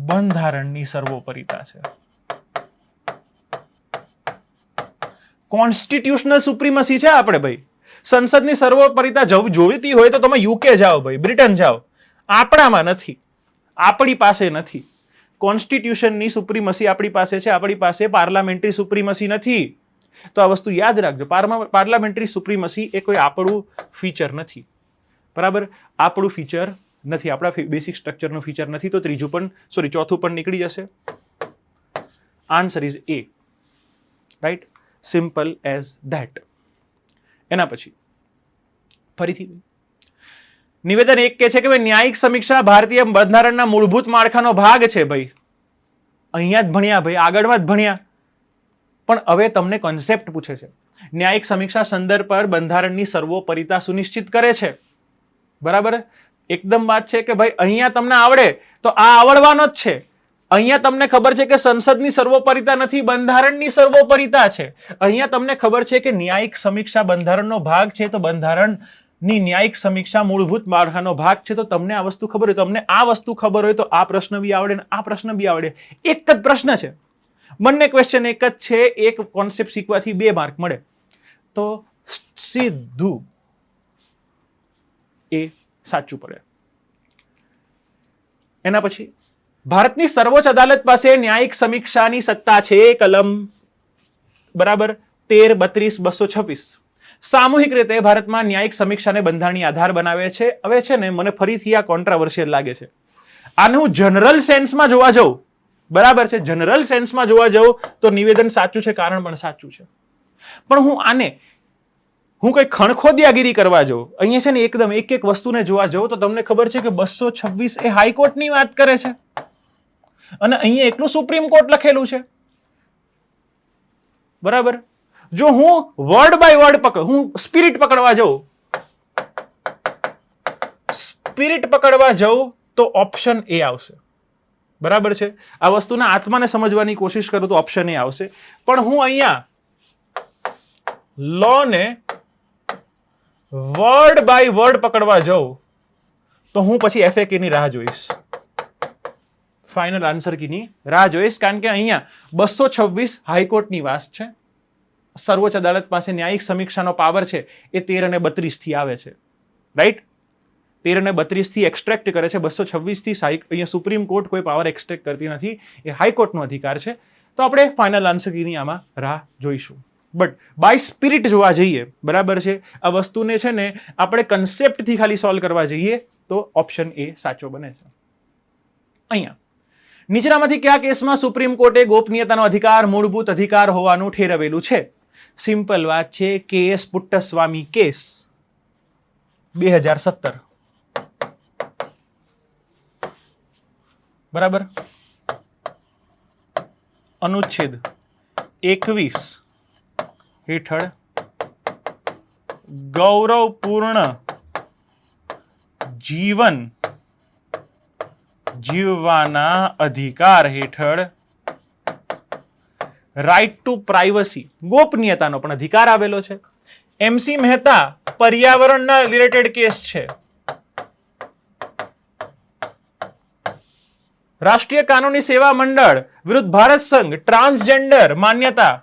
બંધારણની સર્વોપરિતા છે. કોન્સ્ટિટ્યુશનલ સુપ્રીમસી છે આપણે. ભાઈ સંસદની સર્વોપરિતા જોઈતી હોય તો તમે યુકે જાઓ, ભાઈ બ્રિટન જાઓ, આપણામાં નથી, આપણી પાસે નથી. કોન્સ્ટિટ્યુશનની સુપ્રીમસી આપણી પાસે છે, આપણી પાસે પાર્લામેન્ટરી સુપ્રીમસી નથી. તો આ વસ્તુ યાદ રાખજો, પાર્લામેન્ટરી સુપ્રીમસી એ કોઈ આપણું ફીચર નથી. બરાબર, આપણું ફીચર નથી, આપણા બેસિક સ્ટ્રક્ચરનું ફીચર નથી. તો ચોથું પણ નીકળી જશે. Answer is A. Right, simple as that. એના પછી ફરીથી નિવેદન 1 કે છે કે ભાઈ ન્યાયિક સમીક્ષા ભારતીય બંધારણના મૂળભૂત માળખાનો ભાગ છે. ભાઈ અહીંયા જ ભણ્યા, ભાઈ આગળમાં જ ભણ્યા, પણ હવે તમને કોન્સેપ્ટ પૂછે છે. ન્યાયિક સમીક્ષા સંદર્ભ પર બંધારણની સર્વોપરિતા સુનિશ્ચિત કરે છે. બરાબર, એકદમ વાત છે કે ભાઈ અહીંયા તમને આવડે તો આ આવડવાનો જ છે. અહીંયા તમને ખબર છે કે સંસદની સર્વોપરિતા નથી, બંધારણની સર્વોપરિતા છે. અહીંયા તમને ખબર છે કે ન્યાયિક સમીક્ષા બંધારણનો ભાગ છે, તો બંધારણની ન્યાયિક સમીક્ષા મૂળભૂત માળખાનો ભાગ છે. તો તમને આ વસ્તુ ખબર હોય, તમને આ વસ્તુ ખબર હોય તો આ પ્રશ્ન બી આવડે ને આ પ્રશ્ન બી આવડે. એક જ પ્રશ્ન છે, બંને ક્વેશ્ચન એક જ છે, એક કોન્સેપ્ટ શીખવાથી 2 માર્ક મળે. તો સીધું એ સાચું પડે. એના પછી ભારતની સર્વોચ્ચ અદાલત પાસે ન્યાયિક સમીક્ષાની સત્તા છે. કલમ બરાબર 13, 32, 226. સામૂહિક રીતે ભારતમાં ન્યાયિક સમીક્ષાને બંધારણીય આધાર બનાવે છે. હવે છે ને મને ફરીથી આ કોન્ટ્રાવર્શિયલ લાગે છે. આને હું જનરલ સેન્સમાં જોવા જાઉં, બરાબર છે, જનરલ સેન્સમાં જોવા જાઉં તો નિવેદન સાચું છે, કારણ પણ સાચું છે. પણ હું કઈ ખણખોદિયાગીરી કરવા જાઉં, અહીંયા છે ને એકદમ એક વસ્તુને જોવા જાઉં તો તમને ખબર છે કે 226 એ હાઈકોર્ટની વાત કરે છે અને અહીંયા એકલું સુપ્રીમ કોર્ટ લખેલું છે. બરાબર, જો હું વર્ડ બાય વર્ડ હું સ્પિરિટ પકડવા જાઉં તો ઓપ્શન એ આવશે. બરાબર છે, આ વસ્તુના આત્માને સમજવાની કોશિશ કરું તો ઓપ્શન એ આવશે. પણ હું અહીંયા લો ને વર્ડ બાય વર્ડ પકડવા જાઉં તો હું પછી FAQ ની રાહ જોઈશ, ફાઇનલ આન્સર કીની રાહ જોઈશ. કારણ કે અહીંયા 226 હાઈકોર્ટની વાત છે, સર્વોચ્ચ અદાલત પાસે ન્યાયિક સમીક્ષાનો પાવર છે એ 13 અને 32 થી આવે છે. રાઈટ, 13 અને 32 થી એક્સટ્રેક્ટ કરે છે, 226 થી અહીંયા સુપ્રીમ કોર્ટ કોઈ પાવર એક્સટ્રેક્ટ કરતી નથી, એ હાઈકોર્ટનો અધિકાર છે. તો આપણે ફાઇનલ આન્સર કીની આમાં રાહ જોઈશું. બટ બાય સ્પિરિટ જોવા જઈએ, બરાબર છે, આ વસ્તુને છે ને આપણે કન્સેપ્ટથી ખાલી સોલ્વ કરવા જઈએ તો ઓપ્શન એ સાચો બને છે. અહીંયા નીચેનામાંથી કયા કેસમાં સુપ્રીમ કોર્ટે ગોપનીયતાનો અધિકાર મૂળભૂત અધિકાર હોવાનું ઠેરવેલું છે? સિમ્પલ વાત છે, કેએસ પુટ્ટસ્વામી કેસ 2017. બરાબર. અનુચ્છેદ 21 હેઠળ ગૌરવપૂર્ણ જીવન જીવવાના અધિકાર હેઠળ રાઇટ ટુ પ્રાઇવસી ગોપનીયતાનો પણ અધિકાર આવેલો છે. એમસી મહેતા પર્યાવરણના રિલેટેડ કેસ છે. રાષ્ટ્રીય કાનૂની સેવા મંડળ વિરુદ્ધ ભારત સંઘ ટ્રાન્સજેન્ડર માન્યતા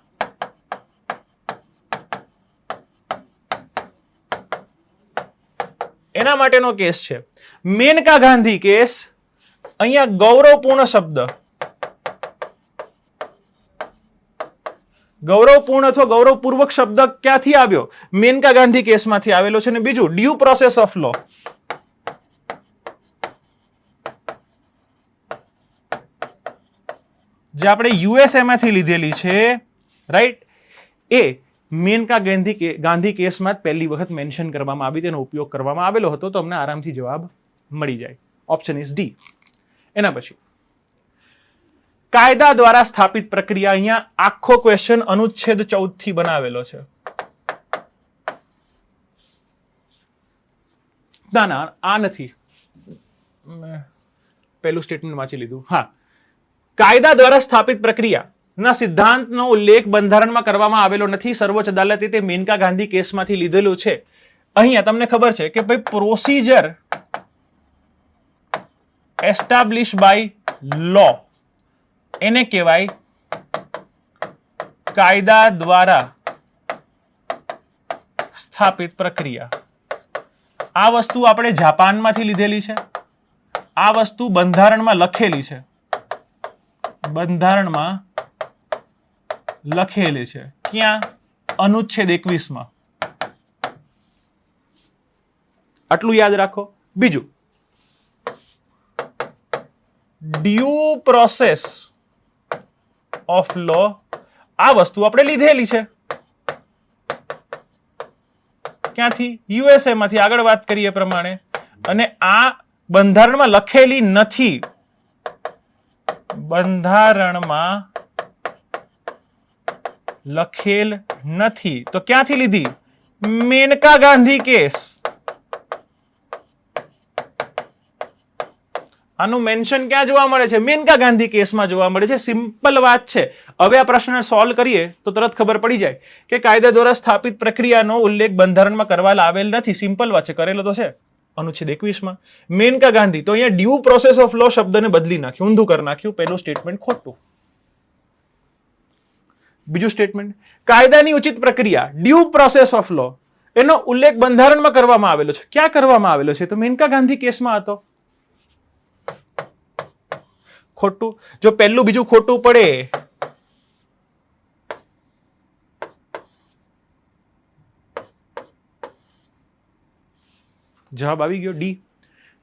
એના માટેનો કેસ છે. મેનકા ગાંધી કેસ, અહીંયા ગૌરવપૂર્ણ શબ્દ ગૌરવપૂર્ણ અથવા ગૌરવપૂર્વક શબ્દ ક્યાંથી આવ્યો? મેનકા ગાંધી કેસમાંથી આવેલો છે. અને બીજું ડ્યુ પ્રોસેસ ઓફ લો, જે આપણે યુએસએ માંથી લીધેલી છે, રાઈટ, એ મેનકા ગાંધી કેસમાં પહેલી વખત મેન્શન કરવામાં આવી, તેનો ઉપયોગ કરવામાં આવેલો હતો. તો અમને આરામથી જવાબ મળી જાય. Option is D. એના પછી કાયદા દ્વારા સ્થાપિત પ્રક્રિયા, અહીંયા આખો ક્વેશ્ચન અનુચ્છેદ 14 થી બનાવેલો છે. ના ના, આ નથી, પહેલું સ્ટેટમેન્ટ વાંચી લીધું. હા, કાયદા દ્વારા સ્થાપિત પ્રક્રિયાના સિદ્ધાંતનો ઉલ્લેખ બંધારણમાં કરવામાં આવેલો નથી. સર્વોચ્ચ અદાલતે તે મેનકા ગાંધી કેસમાંથી લીધેલું છે. અહીંયા તમને ખબર છે કે ભાઈ પ્રોસીજર એસ્ટાબ્લિશ બાય લો એને કહેવાય કાયદા દ્વારા સ્થાપિત પ્રક્રિયા. આ વસ્તુ આપણે જાપાનમાંથી લીધેલી છે. આ વસ્તુ બંધારણમાં લખેલી છે. બંધારણમાં લખેલી છે. ક્યાં? અનુચ્છેદ 21 માં. આટલું યાદ રાખો. બીજું, ડ્યુ પ્રોસેસ ઓફ લો, આ વસ્તુ આપણે લીધેલી છે. ક્યાંથી? યુએસએ માંથી. આગળ વાત કરીએ પ્રમાણે. અને આ બંધારણમાં લખેલી નથી. બંધારણમાં લખેલ નથી તો ક્યાંથી લીધી? મેનકા ગાંધી કેસ. આનું મેન્શન ક્યાં જોવા મળે છે? મેનકા ગાંધી કેસમાં જોવા મળે છે. સિમ્પલ વાત છે. હવે આ પ્રશ્ન સોલ્વ કરીએ તો તરત ખબર પડી જાય કે કાયદા દ્વારા સ્થાપિત પ્રક્રિયાનો ઉલ્લેખ બંધારણમાં કરવા આવેલ નથી. સિમ્પલ વાત છે, કરેલો તો છે અનુચ્છેદ 21 માં. મેનકા ગાંધી, તો અહીંયા ડ્યુ પ્રોસેસ ઓફ લો શબ્દને બદલી નાખ્યું, ઊંધું કરી નાખ્યું. પહેલું સ્ટેટમેન્ટ ખોટું. બીજું સ્ટેટમેન્ટ, કાયદાની ઉચિત પ્રક્રિયા ડ્યુ પ્રોસેસ ઓફ લો એનો ઉલ્લેખ બંધારણમાં કરવામાં આવેલો છે. ક્યાં કરવામાં આવેલો છે? તો મેનકા ગાંધી કેસમાં હતો. ખોટું. જો પહેલું બીજું ખોટું પડે જવાબ આવી ગયો ડી.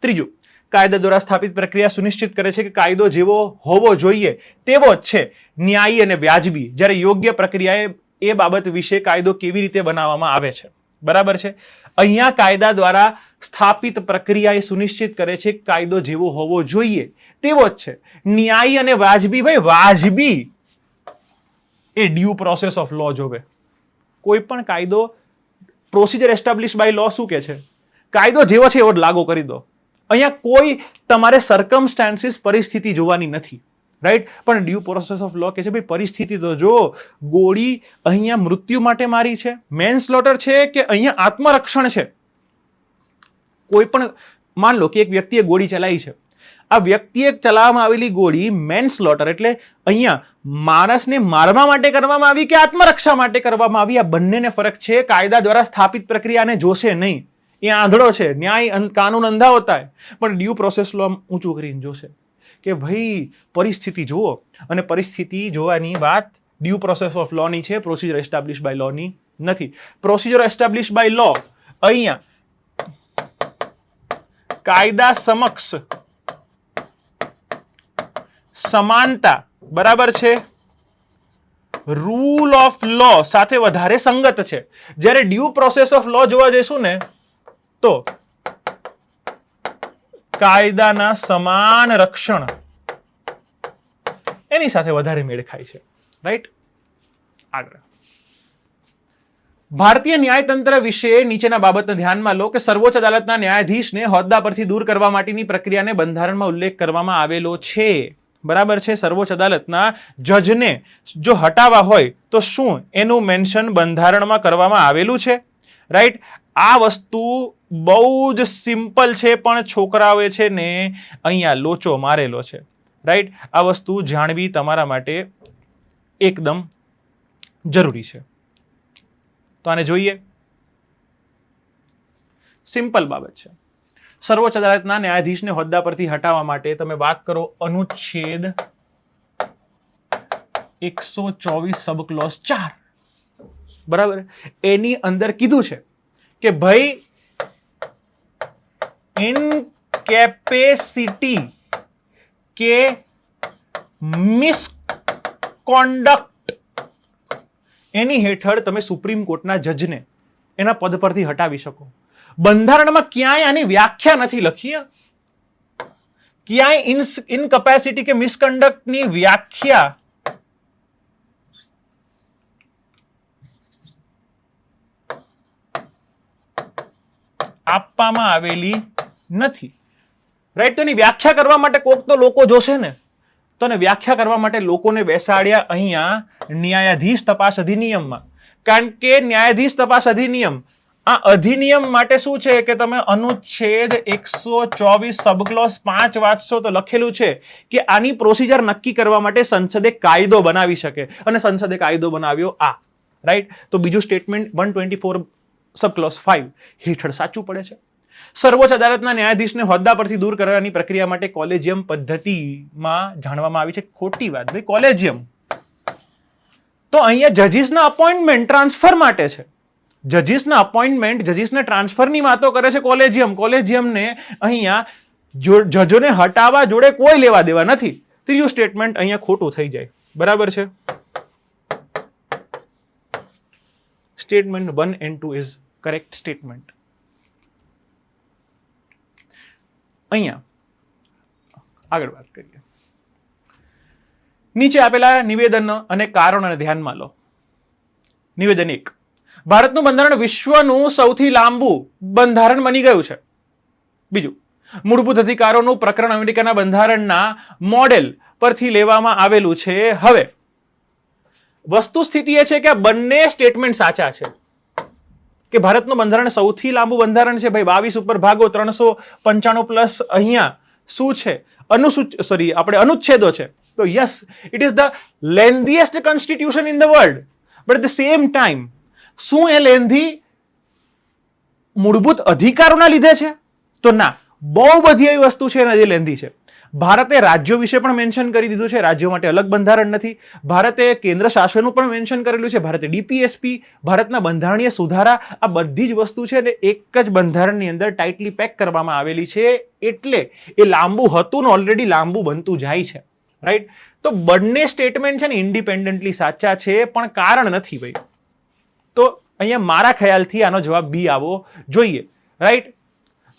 ત્રીજું, કાયદા દ્વારા સ્થાપિત પ્રક્રિયા સુનિશ્ચિત કરે છે કે કાયદો જેવો હોવો જોઈએ તેવો જ છે, ન્યાયી અને વ્યાજબી. જ્યારે યોગ્ય પ્રક્રિયા એ બાબત વિશે કાયદો કેવી રીતે બનાવવામાં આવે છે. બરાબર છે. અહીંયા કાયદા દ્વારા સ્થાપિત પ્રક્રિયા એ સુનિશ્ચિત કરે છે કે કાયદો જેવો હોવો જોઈએ તેવો જ છે, ન્યાયી અને વાજબી. ભાઈ વાજબી એ ડ્યુ પ્રોસેસ ઓફ લો જોવે. કોઈ પણ કાયદો પ્રોસિજર એસ્ટાબ્લિશ બાય લો શું કે છે? કાયદો જેવો છે એવો લાગુ કરી દો. અહીંયા કોઈ તમારે સર્કમસ્ટાન્સીસ પરિસ્થિતિ જોવાની નથી, રાઈટ. પણ ડ્યુ પ્રોસેસ ઓફ લો કે છે ભાઈ પરિસ્થિતિ તો જો, ગોળી અહીંયા મૃત્યુ માટે મારી છે, મેનસ્લોટર છે કે અહીંયા આત્મરક્ષણ છે. કોઈ પણ માન લો કે એક વ્યક્તિએ ગોળી ચલાવી છે. આ વ્યક્તિએ ચલાવવામાં આવેલી ગોળી મેનસ્લોટર એટલે અહીંયા માણસને મારવા માટે કરવામાં આવી કે આત્મરક્ષા માટે કરવામાં આવી, આ બંનેને ફરક છે. કાયદા દ્વારા સ્થાપિત પ્રક્રિયાને જોશે નહીં, એ આંધળો છે. ન્યાય કાનૂન અંધા હોતા है, પણ ડ્યુ પ્રોસેસ લો ઊંચું કરીને જોશે કે ભાઈ પરિસ્થિતિ જુઓ. અને પરિસ્થિતિ જોવાની વાત ડ્યુ પ્રોસેસ ઓફ લો ની છે, પ્રોસિજર એસ્ટાબ્લિશ બાય લો ની નથી. પ્રોસિજર એસ્ટાબ્લિશ બાય લો અહીંયા કાયદા સમક્ષ સમાનતા બરાબર છે રૂલ ઓફ લો સાથે વધારે સંગત છે. જ્યારે ડ્યુ પ્રોસેસ ઓફ લો જોવા જઈશું ને તો કાયદાના સમાન રક્ષણ એની સાથે વધારે મેળ ખાય છે. રાઈટ. આગળ ભારતીય ન્યાયતંત્ર વિશે નીચેના બાબતને ધ્યાનમાં લો કે સર્વોચ્ચ અદાલતના ન્યાયાધીશને હોદ્દા પરથી દૂર કરવા માટેની પ્રક્રિયાને બંધારણમાં ઉલ્લેખ કરવામાં આવેલો છે. બરાબર છે. સર્વોચ્ચ અદાલતના જજને જો હટાવવા હોય તો શું એનું મેન્શન બંધારણમાં કરવામાં આવેલું છે? રાઈટ. આ વસ્તુ બહુ જ સિમ્પલ છે પણ છોકરાઓએ છે ને અહીંયા લોચો મારેલો છે. રાઈટ. આ વસ્તુ જાણવી તમારા માટે એકદમ જરૂરી છે. તો આને જોઈએ. સિમ્પલ બાબત છે. સર્વોચ્ચ અદાલતના ન્યાયાધીશને હોદ્દા પરથી હટાવવા માટે તમે વાત કરો અનુચ્છેદ 124 સબ ક્લોઝ 4. બરાબર. એની અંદર કીધું છે કે ભાઈ ઇનકેપેસિટી કે મિસકોન્ડક્ટ એની હેઠળ તમે સુપ્રીમ કોર્ટના જજને એના પદ પરથી હટાવી શકો. બંધારણમાં ક્યાંય આની વ્યાખ્યા નથી લખી. ક્યાંય ઇનકેપેસિટી કે મિસકન્ડક્ટની વ્યાખ્યા આપવામાં આવેલી નથી. રાઈટ. તો એની વ્યાખ્યા કરવા માટે કોક તો લોકો જોશે ને. તો વ્યાખ્યા કરવા માટે લોકોને બેસાડ્યા અહીંયા ન્યાયાધીશ તપાસ અધિનિયમમાં. કારણ કે ન્યાયાધીશ તપાસ અધિનિયમ આ અધિનિયમ માટે શું છે કે તમે અનુચ્છેદ 124 સબક્લોઝ 5 વાંચશો તો લખેલું છે કે આની પ્રોસિજર નક્કી કરવા માટે સંસદે કાયદો બનાવી શકે અને સંસદે કાયદો બનાવ્યો આ. રાઈટ. તો બીજું સ્ટેટમેન્ટ 124 સબક્લોઝ 5 હેઠળ સાચું પડે છે. સર્વોચ્ચ અદાલતના ન્યાયાધીશને હોદ્દા પરથી દૂર કરવાની પ્રક્રિયા માટે કોલેજિયમ પદ્ધતિમાં જાણવામાં આવી છે. ખોટી વાત ભાઈ. કોલેજિયમ તો અહીંયા જજીસના અપોઇન્ટમેન્ટ ટ્રાન્સફર માટે છે. જજીસના અપોઇન્ટમેન્ટ જજીસના ટ્રાન્સફરની વાતો કરે છે કોલેજિયમ. કોલેજિયમને અહીંયા જજોને હટાવવા જોડે કોઈ લેવા દેવા નથી. ત્રીજું સ્ટેટમેન્ટ અહીંયા ખોટું થઈ જાય. બરાબર છે. Statement 1 and 2 is correct statement. અહીંયા આગળ વાત કરીએ. નીચે આપેલા નિવેદન અને કારણોને ધ્યાનમાં લો. નિવેદન 1. ભારતનું બંધારણ વિશ્વનું સૌથી લાંબુ બંધારણ બની ગયું છે. બીજું, મૂળભૂત અધિકારોનું પ્રકરણ અમેરિકાના બંધારણના મોડેલ પરથી લેવામાં આવેલું છે. હવે વસ્તુ સ્થિતિ એ છે કે બંને સ્ટેટમેન્ટ સાચા છે કે ભારતનું બંધારણ સૌથી લાંબુ બંધારણ છે. ભાઈ 22 ઉપર ભાગો 395 પ્લસ અહીંયા શું છે આપણે અનુચ્છેદો છે. તો yes, it is the lengthiest constitution in the world. But at the same time શું એ લેન્ધી મૂળભૂત અધિકારોના લીધે છે? તો ના, બહુ બધી એવી વસ્તુ છે જે લેન્ધી છે. ભારતે રાજ્યો વિશે પણ મેન્શન કરી દીધું છે. રાજ્યો માટે અલગ બંધારણ નથી. ભારતે કેન્દ્ર શાસનનું પણ મેન્શન કરેલું છે. ભારતે ડીપીએસપી, ભારતના બંધારણીય સુધારા, આ બધી જ વસ્તુ છે ને એક જ બંધારણની અંદર ટાઇટલી પેક કરવામાં આવેલી છે. એટલે એ લાંબુ હતું ને ઓલરેડી લાંબુ બનતું જાય છે. રાઈટ. તો બંને સ્ટેટમેન્ટ છે ને ઇન્ડિપેન્ડન્ટલી સાચા છે પણ કારણ નથી ભાઈ. તો અહીંયા મારા ખ્યાલથી આનો જવાબ બી આવવો જોઈએ. રાઈટ.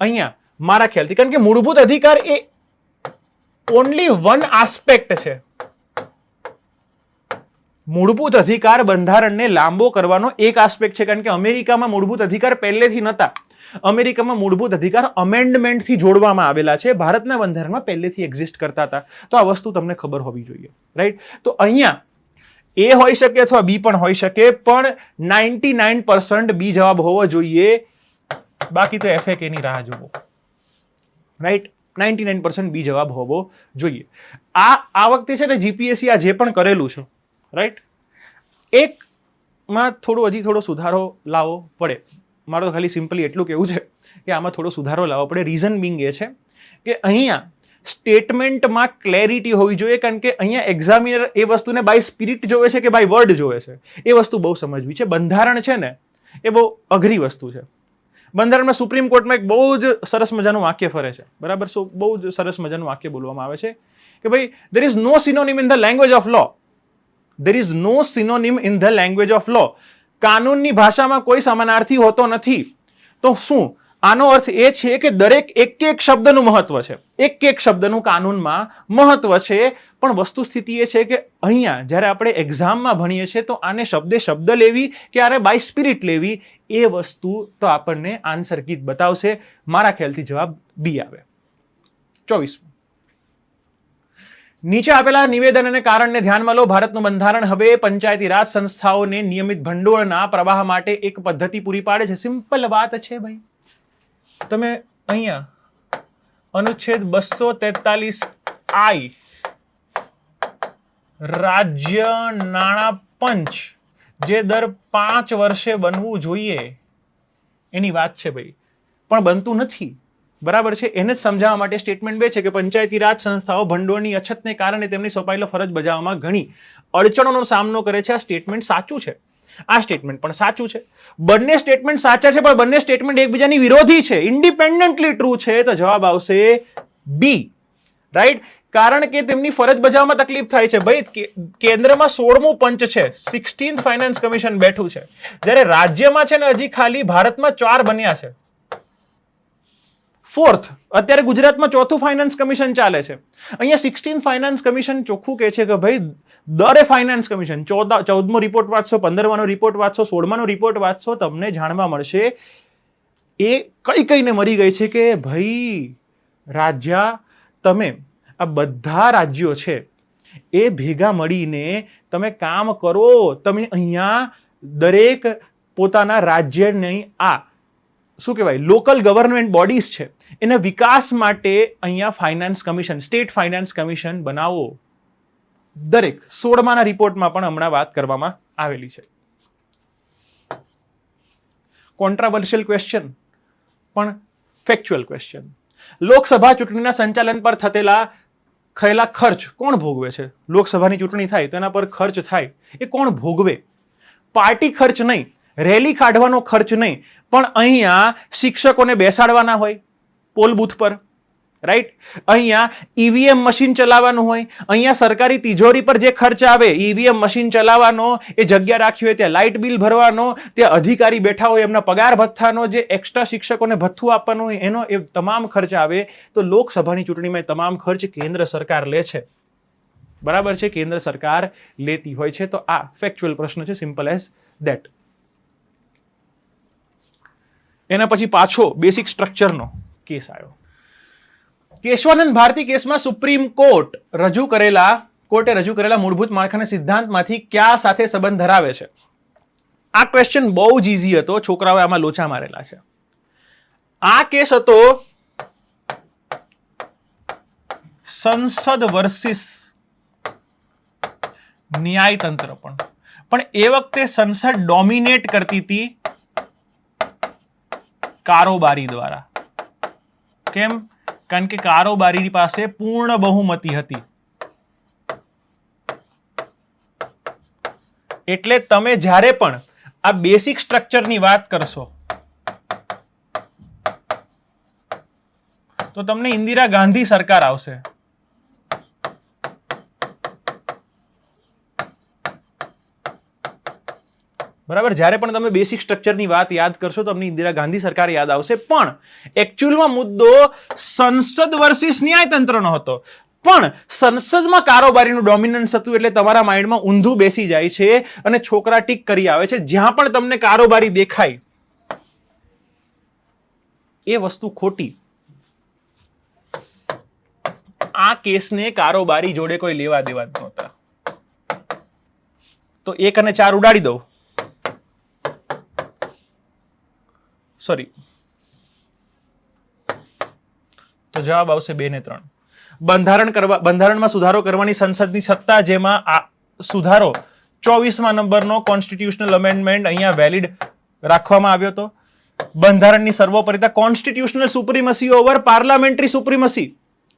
અહીંયા મારા ખ્યાલથી, કારણ કે મૂળભૂત અધિકાર એ ઓનલી વન આસ્પેક્ટ છે. મૂળભૂત અધિકાર બંધારણને લાંબો કરવાનો એક આસ્પેક્ટ છે. કારણ કે અમેરિકામાં મૂળભૂત અધિકાર પહેલેથી નહોતા. અમેરિકામાં મૂળભૂત અધિકાર અમેન્ડમેન્ટથી જોડવામાં આવેલા છે. ભારતના બંધારણમાં પહેલેથી એક્ઝિસ્ટ કરતા હતા. તો આ વસ્તુ તમને ખબર હોવી જોઈએ. રાઈટ. તો અહીંયા એ હોઈ શકે અથવા બી પણ હોઈ શકે, પણ 99% બી જવાબ હોવો જોઈએ. બાકી તો FAK ની રાહ જોવો. રાઈટ. 99% બી જવાબ હોવો જોઈએ. આ વખતે છે ને જીપીએસસી આ જે પણ કરેલું છે, રાઈટ, એકમાં હજી થોડો સુધારો લાવવો પડે. મારો ખાલી સિમ્પલી એટલું કહેવું છે કે આમાં થોડો સુધારો લાવવો પડે. રીઝન બિંગ એ છે કે અહીંયા સ્ટેટમેન્ટમાં ક્લેરિટી હોવી જોઈએ. કારણ કે અહીંયા એક્ઝામિનર એ વસ્તુને બાય સ્પિરિટ જોવે છે કે બાય વર્ડ જોવે છે, એ વસ્તુ બહુ સમજવી છે. બંધારણ છે ને એ બહુ અઘરી વસ્તુ છે. બંધારણમાં સુપ્રીમ કોર્ટમાં એક બહુ જ સરસ મજાનું વાક્ય ફરે છે. બરાબર. બહુ જ સરસ મજાનું વાક્ય બોલવામાં આવે છે કે ભાઈ there is no synonym in the language of law. There is no synonym in the language of law. કાનૂનની ભાષામાં કોઈ સમાનાર્થી હોતો નથી. તો શું આનો અર્થ એ છે કે દરેક એક એક શબ્દનું મહત્વ છે, એક એક શબ્દનું કાનૂનમાં મહત્વ છે. પણ વસ્તુ સ્થિતિ એ છે કે અહીંયા જ્યારે આપણે એક્ઝામમાં ભણીએ છીએ તો આને શબ્દે શબ્દ લેવી કે આને બાય સ્પિરિટ લેવી એ વસ્તુ તો આપણને આન્સર કીટ બતાવશે. મારા ખ્યાલથી જવાબ બી આવે. 24. નીચે આપેલા નિવેદન અને કારણને ધ્યાનમાં લો. ભારતનું બંધારણ હવે પંચાયતી રાજ સંસ્થાઓને નિયમિત ભંડોળના પ્રવાહ માટે એક પદ્ધતિ પૂરી પાડે છે. સિમ્પલ વાત છે ભાઈ. તમે અહીંયા અનુચ્છેદ 243I રાજ્ય નાણાં પંચ જે દર 5 વર્ષે બનવું જોઈએ એની વાત છે ભાઈ, પણ બનતું નથી. બરાબર છે. એને જ સમજાવવા માટે સ્ટેટમેન્ટ 2 છે કે પંચાયતી રાજ સંસ્થાઓ ભંડોળની અછતને કારણે તેમની સોંપાયેલો ફરજ બજાવવામાં ઘણી અડચણોનો સામનો કરે છે. આ સ્ટેટમેન્ટ સાચું છે, આ સ્ટેટમેન્ટ પણ સાચું છે. બંને સ્ટેટમેન્ટ સાચા છે, પણ બંને સ્ટેટમેન્ટ એકબીજાની વિરોધી છે, ઇન્ડિપેન્ડન્ટલી ટ્રુ છે. તો જવાબ આવશે બી. રાઈટ. કારણ કે તેમની ફરજ બજાવવામાં તકલીફ થાય છે. ભાઈ કેન્દ્રમાં 16મું પંચ છે, 16th ફાઇનાન્સ કમિશન બેઠું છે, જ્યારે રાજ્યમાં છે ને હજી ખાલી ભારતમાં 4 બન્યા છે. 4th અત્યારે ગુજરાતમાં 4થું ફાઇનાન્સ કમિશન ચાલે છે. અહીંયા 16th ફાઇનાન્સ કમિશન ચોખ્ખું કહે છે કે ભાઈ દરે ફાઇનાન્સ કમિશન 14મો રિપોર્ટ વાંચશો, 15માનો રિપોર્ટ વાંચશો, 16માનો રિપોર્ટ વાંચશો, તમને જાણવા મળશે એ કઈને મરી ગઈ છે કે ભાઈ રાજ્ય તમે આ બધા રાજ્યો છે એ ભેગા મળીને તમે કામ કરો. તમે અહીંયા દરેક પોતાના રાજ્યની આ શું કહેવાય લોકલ ગવર્નમેન્ટ બોડીઝ છે એના વિકાસ માટે અહીંયા finance commission, state finance commission બનાવો. દરેક 16માના રિપોર્ટમાં પણ હમણાં વાત કરવામાં આવેલી છે. કોન્ટ્રાવર્શિયલ ક્વેશ્ચન પણ ફેક્ચ્યુઅલ ક્વેશ્ચન. લોકસભા ચૂંટણીના સંચાલન પર થયેલા ખર્ચ કોણ ભોગવે છે? લોકસભાની ચૂંટણી થાય તો એના પર ખર્ચ થાય એ કોણ ભોગવે? પાર્ટી ખર્ચ નહીં, રેલી કાઢવાનો ખર્ચ નહીં, પણ અહીંયા શિક્ષકોને બેસાડવાના હોય પોલ બૂથ પર. રાઈટ. અહીંયા ઈવીએમ મશીન ચલાવવાનું હોય, અહીંયા સરકારી તિજોરી પર જે ખર્ચ આવે ઈવીએમ મશીન ચલાવવાનો, એ જગ્યા રાખી હોય ત્યાં લાઇટ બિલ ભરવાનો, ત્યાં અધિકારી બેઠા હોય એમના પગાર ભથ્થાનો, જે એક્સ્ટ્રા શિક્ષકોને ભથ્થું આપવાનું હોય એનો એ તમામ ખર્ચ આવે. તો લોકસભાની ચૂંટણીમાં તમામ ખર્ચ કેન્દ્ર સરકાર લે છે. બરાબર છે, કેન્દ્ર સરકાર લેતી હોય છે. તો આ ફેક્ચ્યુઅલ પ્રશ્ન છે, સિમ્પલ એઝ ધેટ. એના પછી પાછો બેસિક સ્ટ્રક્ચરનો કેસ આવ્યો. કેશવાનંદ ભારતી કેસમાં સુપ્રીમ કોર્ટે રજૂ કરેલા મૂળભૂત માળખાના સિદ્ધાંતમાંથી કયા સાથે સંબંધ ધરાવે છે? આ ક્વેશ્ચન બહુ જ ઈઝી હતો, છોકરાઓએ આમાં લોચા મારેલા છે. આ કેસ હતો સંસદ વર્સિસ ન્યાયતંત્ર. પણ એ વખતે સંસદ ડોમિનેટ કરતી હતી કારોબારી દ્વારા. કેમ? કારણ કે કારોબારી પાસે પૂર્ણ બહુમતી હતી. એટલે તમે જ્યારે પણ આ બેસિક સ્ટ્રક્ચરની વાત કરશો તો તમને ઇન્દિરા ગાંધી સરકાર આવશે. બરાબર. જ્યારે પણ તમે બેસિક સ્ટ્રક્ચરની વાત યાદ કરશો તો તમને ઇન્દિરા ગાંધી સરકાર યાદ આવશે. પણ એકચ્યુઅલમાં મુદ્દો સંસદ વર્સિસ ન્યાયતંત્રનો હતો. પણ સંસદમાં કારોબારીનું ડોમિનન્સ હતું એટલે તમારા માઇન્ડમાં ઊંધું બેસી જાય છે અને છોકરા ટીક કરી આવે છે. જ્યાં પણ તમને કારોબારી દેખાય એ વસ્તુ ખોટી. આ કેસને કારોબારી જોડે કોઈ લેવા દેવા જ નહોતા. તો 1 અને 4 ઉડાડી દઉં. સોરી, તો જવાબ આવશે 2 ને 3. બંધારણમાં સુધારો કરવાની સંસદની સત્તા, જેમાં આ સુધારો 24મા નંબરનો કોન્સ્ટિટ્યુશનલ અમેન્ડમેન્ટ અહીંયા વેલિડ રાખવામાં આવ્યો હતો. બંધારણની સર્વોપરિતા, કોન્સ્ટિટ્યુશનલ સુપ્રીમસી ઓવર પાર્લામેન્ટરી સુપ્રીમસી.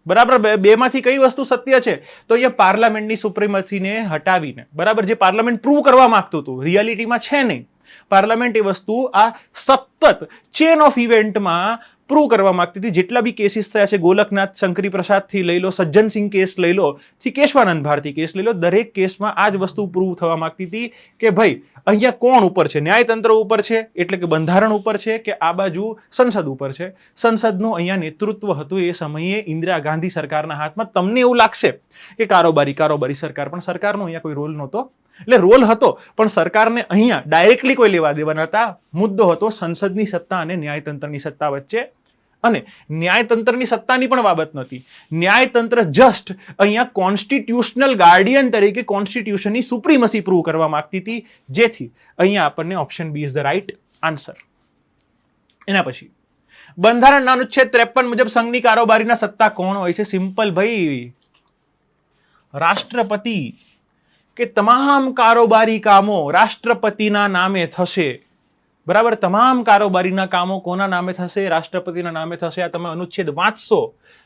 બરાબર. બેમાંથી કઈ વસ્તુ સત્ય છે? તો અહીંયા પાર્લામેન્ટની સુપ્રીમસીને હટાવીને, બરાબર, જે પાર્લામેન્ટ પ્રૂવ કરવા માંગતું હતું રિયાલિટીમાં છે નહીં. પાર્લામેન્ટ એ વસ્તુ આ સતત ચેન ઓફ ઇવેન્ટમાં પ્રૂવ કરવા માંગતી હતી. જેટલા બી કેસીસ થયા છે, ગોલકનાથ શંકરી પ્રસાદથી લઈ લો, સજ્જનસિંહ કેસ લઈ લો, થી કેશવાનંદ ભારતી કેસ લઈ લો, દરેક કેસમાં આ જ વસ્તુ પ્રૂવ થવા માંગતી હતી કે ભાઈ અહીંયા કોણ ઉપર છે, ન્યાયતંત્ર ઉપર છે એટલે કે બંધારણ ઉપર છે, કે આ બાજુ સંસદ ઉપર છે. સંસદનું અહીંયા નેતૃત્વ હતું એ સમયે ઇન્દિરા ગાંધી સરકારના હાથમાં. તમને એવું લાગશે કે કારોબારી સરકાર, પણ સરકારનો અહીંયા કોઈ રોલ નહોતો. એટલે રોલ હતો પણ સરકારને અહીંયા ડાયરેક્ટલી કોઈ લેવા દેવા નહોતા. મુદ્દો હતો સંસદની સત્તા અને ન્યાયતંત્રની સત્તા વચ્ચે. અને ન્યાયતંત્રની સત્તાની પણ બાબત નહોતી. ન્યાયતંત્ર જસ્ટ અહીંયા કોન્સ્ટિટ્યુશનલ ગાર્ડિયન તરીકે કોન્સ્ટિટ્યુશનની સુપ્રીમસી પ્રૂવ કરવા માંગતી હતી, જેથી અહીંયા આપણને option B is the right answer. એના પછી બંધારણના અનુચ્છેદ 53 મુજબ સંઘની કારોબારીના સત્તા કોણ હોય છે? સિમ્પલ ભાઈ, રાષ્ટ્રપતિ. કે તમામ કારોબારી કામો રાષ્ટ્રપતિના નામે થશે. બરાબર, તમામ કારોબારીના કામો કોના નામે થશે? રાષ્ટ્રપતિના નામે થશે. આ તમે અનુચ્છેદ વાંચશો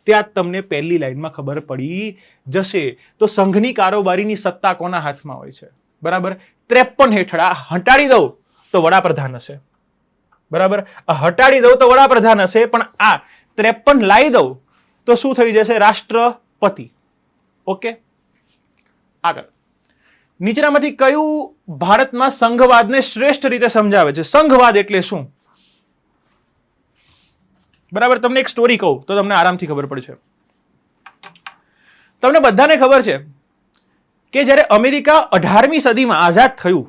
ત્યાં જ તમને પહેલી લાઈનમાં ખબર પડી જશે. તો સંઘની કારોબારીની સત્તા કોના હાથમાં હોય છે? બરાબર, 53 હેઠળ આ હટાડી દઉં તો વડાપ્રધાન હશે. બરાબર, આ હટાડી દઉં તો વડાપ્રધાન હશે, પણ આ 53 લાવી દઉં તો શું થઈ જશે? રાષ્ટ્રપતિ. ઓકે, આગળ. નીચેનામાંથી કયું ભારતમાં સંઘવાદને શ્રેષ્ઠ રીતે સમજાવે છે? સંઘવાદ એટલે શું? બરાબર, તમને એક સ્ટોરી કહું તો તમને આરામથી ખબર પડશે. તમને બધાને ખબર છે કે જ્યારે અમેરિકા 18મી સદીમાં આઝાદ થયું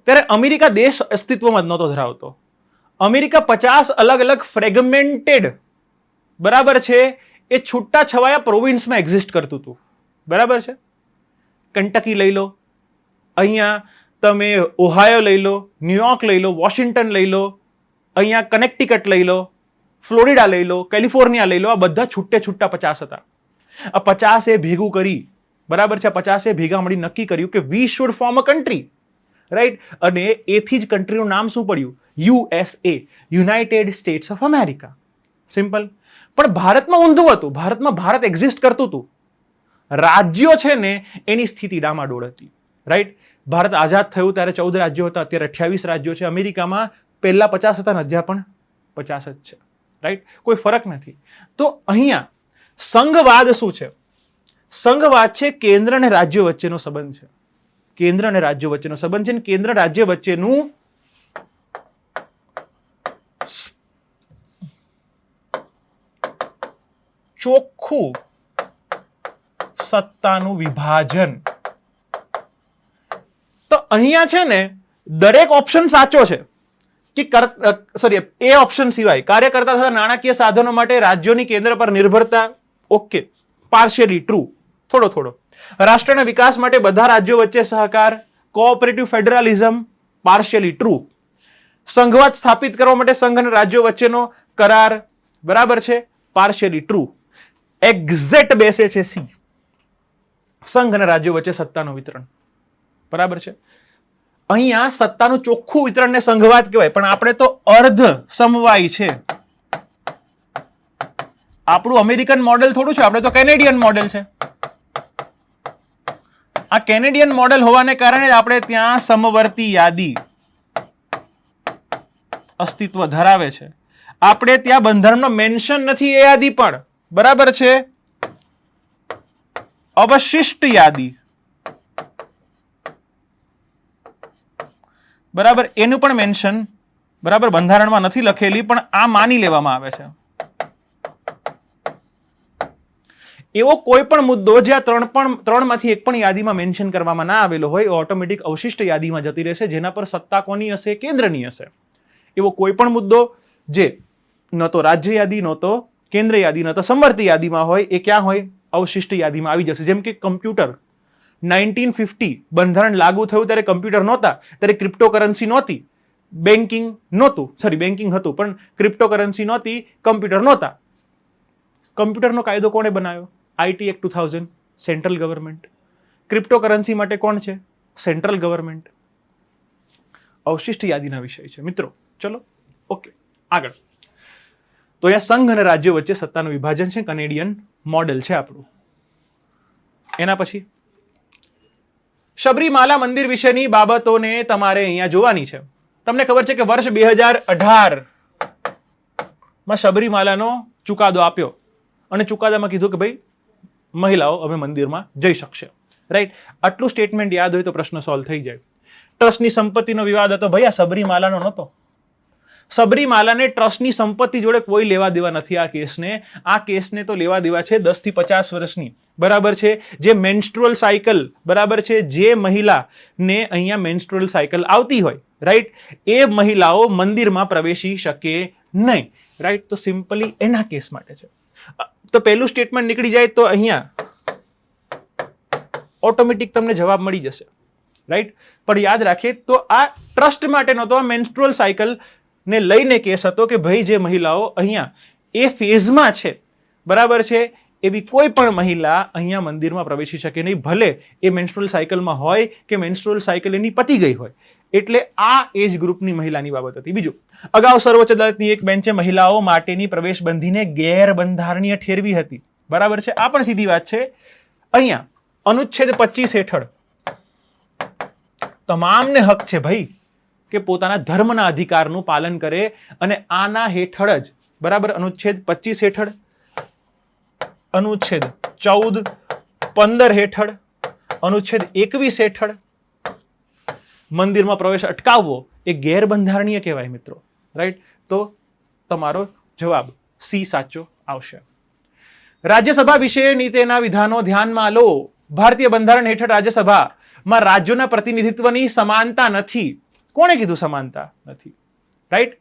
ત્યારે અમેરિકા દેશ અસ્તિત્વમાં જ નહોતો ધરાવતો. અમેરિકા 50 અલગ અલગ ફ્રેગમેન્ટેડ, બરાબર છે, એ છૂટા છવાયા પ્રોવિન્સમાં એક્ઝિસ્ટ કરતું હતું. બરાબર છે, કંટકી લઈ લો, અહીંયા તમે ઓહાયો લઈ લો, ન્યુયોર્ક લઈ લો, વોશિંગ્ટન લઈ લો, અહીંયા કનેક્ટિકટ લઈ લો, ફ્લોરિડા લઈ લો, કેલિફોર્નિયા લઈ લો. આ બધા છૂટે છૂટા 50 હતા. આ 50 ભેગું કરી, બરાબર છે, 50 ભેગા મળી નક્કી કર્યું કે we should form a country, right. અને એથી જ કન્ટ્રીનું નામ શું પડ્યું? USA, United states of America. Simple. પણ ભારતમાં ઊંધું હતું. ભારતમાં ભારત એક્ઝિસ્ટ કરતું હતું. રાજ્યો છે ને એની સ્થિતિ ડામાડોળ હતી, રાઈટ. ભારત આઝાદ થયું ત્યારે 14 રાજ્યો હતા, અત્યારે 28 રાજ્યો છે. અમેરિકામાં પહેલા 50 હતા ને હજી પણ 50 જ છે, રાઈટ. કોઈ ફરક નથી. તો અહીંયા સંઘવાદ શું છે? સંઘવાદ છે કેન્દ્ર અને રાજ્યો વચ્ચેનો સંબંધ છે. કેન્દ્ર અને રાજ્યો વચ્ચેનો સંબંધ છે. કેન્દ્ર રાજ્ય વચ્ચેનું ચોખ્ખું સત્તાનું વિભાજન. તો અહીંયા છે ને દરેક ઓપ્શન સાચો છે કે એ ઓપ્શન સિવાય કાર્ય કરતા થતા નાણાકીય સાધનો માટે રાજ્યોની કેન્દ્ર પર નિર્ભરતા, ઓકે, પાર્શિયલી ટ્રુ, થોડો થોડો. રાષ્ટ્રના વિકાસ માટે બધા રાજ્યો વચ્ચે સહકાર, કોઓપરેટિવ ફેડરલિઝમ, પાર્શિયલી ટ્રુ. સંઘવાદ સ્થાપિત કરવા માટે સંઘ અને રાજ્યો વચ્ચેનો કરાર, બરાબર છે, પાર્શિયલી ટ્રુ. એક્ઝેક્ટ બેસે છે સી, સંઘ અને રાજ્યો વચ્ચે સત્તાનું વિતરણ. બરાબર છે. અહીંયા સત્તાનું ચોખ્ખું વિતરણને સંઘવાદ કહેવાય, પણ આપણે તો અર્ધ સમવાય છે. આપણું અમેરિકન મોડેલ થોડું છે, આપણે તો કેનેડિયન મોડેલ છે. આ કેનેડિયન મોડેલ હોવાને કારણે આપણે ત્યાં સમવર્તી યાદી અસ્તિત્વ ધરાવે છે. આપણે ત્યાં બંધારણનો મેન્શન નથી એ યાદી પણ, બરાબર છે, અવશિષ્ટ યાદી, બરાબર, એનું પણ મેન્શન, બરાબર, બંધારણમાં નથી લખેલી પણ આ માની લેવામાં આવે છે. એવો કોઈ પણ મુદ્દો જે આ ત્રણમાંથી એક પણ યાદીમાં મેન્શન કરવામાં ના આવેલો હોય એ ઓટોમેટિક અવશિષ્ટ યાદીમાં જતી રહેશે, જેના પર સત્તા કોની હશે? કેન્દ્રની હશે. એવો કોઈ પણ મુદ્દો જે ન તો રાજ્ય યાદી, ન તો કેન્દ્ર યાદી, ન તો સમવર્તી યાદીમાં હોય એ ક્યાં હોય? અવશિષ્ટ યાદીમાં આવી જશે. જેમ કે કમ્પ્યુટર, 1950 બંધારણ લાગુ થયું ત્યારે કમ્પ્યુટર નહોતા, ત્યારે ક્રિપ્ટોકરન્સી નહોતી, બેન્કિંગ નહોતું, બેન્કિંગ હતું પણ ક્રિપ્ટોકરન્સી નહોતી, કમ્પ્યુટર નહોતા. કમ્પ્યુટરનો કાયદો કોણે બનાવ્યો? IT act 2000, central government. Cryptocurrency માટે કોણ છે? Central government. અવશિષ્ટ યાદીના વિષય છે મિત્રો. ચલો, ઓકે, આગળ. તો અહીંયા સંઘ અને રાજ્યો વચ્ચે સત્તાનું વિભાજન છે, કેનેડિયન મોડેલ છે આપણું. એના પછી શબરીમાલા મંદિર વિશેની બાબતોને તમારે અહીંયા જોવાની છે. તમને ખબર છે કે વર્ષ 2018 માં સબરીમાલાનો ચુકાદો આપ્યો અને ચુકાદામાં કીધું કે ભાઈ મહિલાઓ હવે મંદિરમાં જઈ શકશે, રાઈટ? આટલું સ્ટેટમેન્ટ યાદ હોય તો પ્રશ્ન સોલ્વ થઈ જાય. ટ્રસ્ટની સંપત્તિનો વિવાદ હતો, ભાઈ આ સબરીમાલાનો નહોતો. સબરીમાલાને ટ્રસ્ટની સંપત્તિ જોડે કોઈ લેવા દેવા નથી. આ કેસને તો લેવા દેવા છે 10 થી 50 વર્ષની, બરાબર છે? જે મેન્સ્ટ્રુઅલ સાયકલ, બરાબર છે, જે મહિલાને અહીંયા મેન્સ્ટ્રુઅલ સાયકલ આવતી હોય, રાઈટ, એ મહિલાઓ મંદિરમાં પ્રવેશી શકે નહીં, રાઈટ? તો સિમ્પલી એના કેસ માટે છે. તો પહેલું સ્ટેટમેન્ટ નીકળી જાય તો અહીંયા ઓટોમેટિક તમને જવાબ મળી જશે, રાઈટ? પણ યાદ રાખીએ તો આ ટ્રસ્ટ માટે નહોતો, આ મેન્સ્ટ્રુઅલ સાયકલ ને લઈને કેસ હતો કે ભાઈ જે મહિલાઓ અહીંયા એ ફેઝમાં છે, બરાબર છે, એવી કોઈ પણ મહિલા અહીંયા મંદિરમાં પ્રવેશી શકે નહીં, ભલે એ મેન્સ્ટ્રુઅલ સાયકલમાં હોય કે મેન્સ્ટ્રુઅલ સાયકલ એની પતી ગઈ હોય. એટલે આ એજ ગ્રુપની મહિલાની બાબત હતી. બીજું, અગાઉ સર્વોચ્ચ અદાલતની એક બેન્ચે મહિલાઓ માટેની પ્રવેશબંધીને ગેરબંધારણીય ઠેરવી હતી, બરાબર છે? આ પણ સીધી વાત છે. અહીંયા અનુચ્છેદ 25 હેઠળ તમામને હક છે ભાઈ કે પોતાના ધર્મના અધિકારનું પાલન કરે, અને આના હેઠળ જ, બરાબર, અનુચ્છેદ 25 હેઠળ, અનુચ્છેદ 14, 15 હેઠળ, અનુચ્છેદ 21 હેઠળ મંદિરમાં પ્રવેશ અટકાવવો એ ગેરબંધારણીય કહેવાય મિત્રો, રાઈટ? તો તમારો જવાબ સી સાચો આવશે. રાજ્યસભા વિશેની તેના વિધાનો ધ્યાનમાં લો. ભારતીય બંધારણ હેઠળ રાજ્યસભામાં રાજ્યોના પ્રતિનિધિત્વની સમાનતા નથી. કોણે કીધું સમાનતા નથી? રાઈટ?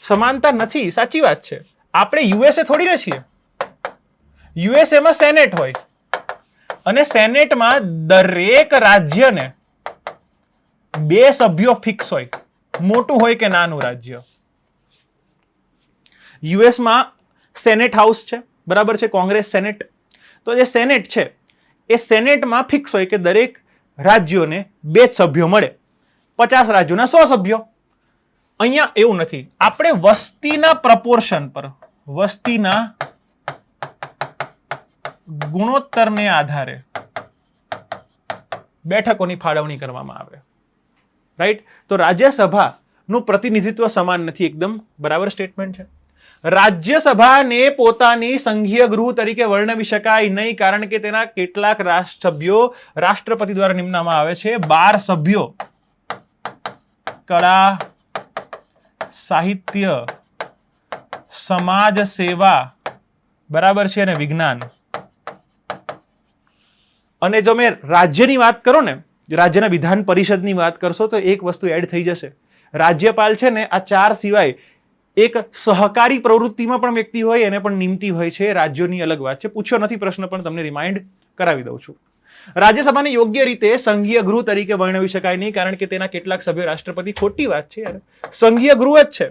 સમાનતા નથી, સાચી વાત છે. આપણે યુએસએ થોડી ને છીએ. યુએસએમાં સેનેટ હોય અને સેનેટમાં દરેક રાજ્યને 2 સભ્યો ફિક્સ હોય, મોટું હોય કે નાનું રાજ્ય. યુએસમાં સેનેટ હાઉસ છે, બરાબર છે, કોંગ્રેસ સેનેટ. તો જે સેનેટ છે એ સેનેટમાં ફિક્સ હોય કે દરેક રાજ્યોને 2 સભ્યો મળે, 50 રાજ્યોના 100 સભ્યો. અહીંયા એવું નથી. આપણે વસ્તીના પ્રપોર્શન પર, વસ્તીના ગુણોત્તરને આધારે બેઠકોની ફાળવણી કરવામાં આવે, રાઈટ? તો રાજ્યસભાનું પ્રતિનિધિત્વ સમાન નથી, એકદમ બરાબર સ્ટેટમેન્ટ છે. રાજ્યસભાને પોતાની સંઘીય ગૃહ તરીકે વર્ણવી શકાય નહીં, કારણ કે તેના કેટલાક સભ્યો રાષ્ટ્રપતિ દ્વારા નિમવામાં આવે છે. 12 સભ્યો કળા, સાહિત્ય, સમાજ સેવા, બરાબર છે, અને વિજ્ઞાન. અને જો મેં રાજ્યની વાત કરું ને, રાજ્યના વિધાન પરિષદની વાત કરશો તો એક વસ્તુ એડ થઈ જશે. રાજ્યપાલ છે ને આ 4 સિવાય એક સહકારી પ્રવૃત્તિમાં પણ વ્યક્તિ હોય એને પણ નિમતી હોય છે. રાજ્યોની અલગ વાત છે, પૂછ્યો નથી પ્રશ્ન પણ તમને રિમાઇન્ડ કરાવી દઉં છું. રાજ્યસભાને યોગ્ય રીતે સંઘીય ગૃહ તરીકે વર્ણવી શકાય નહીં, કારણ કે તેના કેટલાક સભ્યો રાષ્ટ્રપતિ. ખોટી વાત છે યાર, સંઘીય ગૃહ જ છે,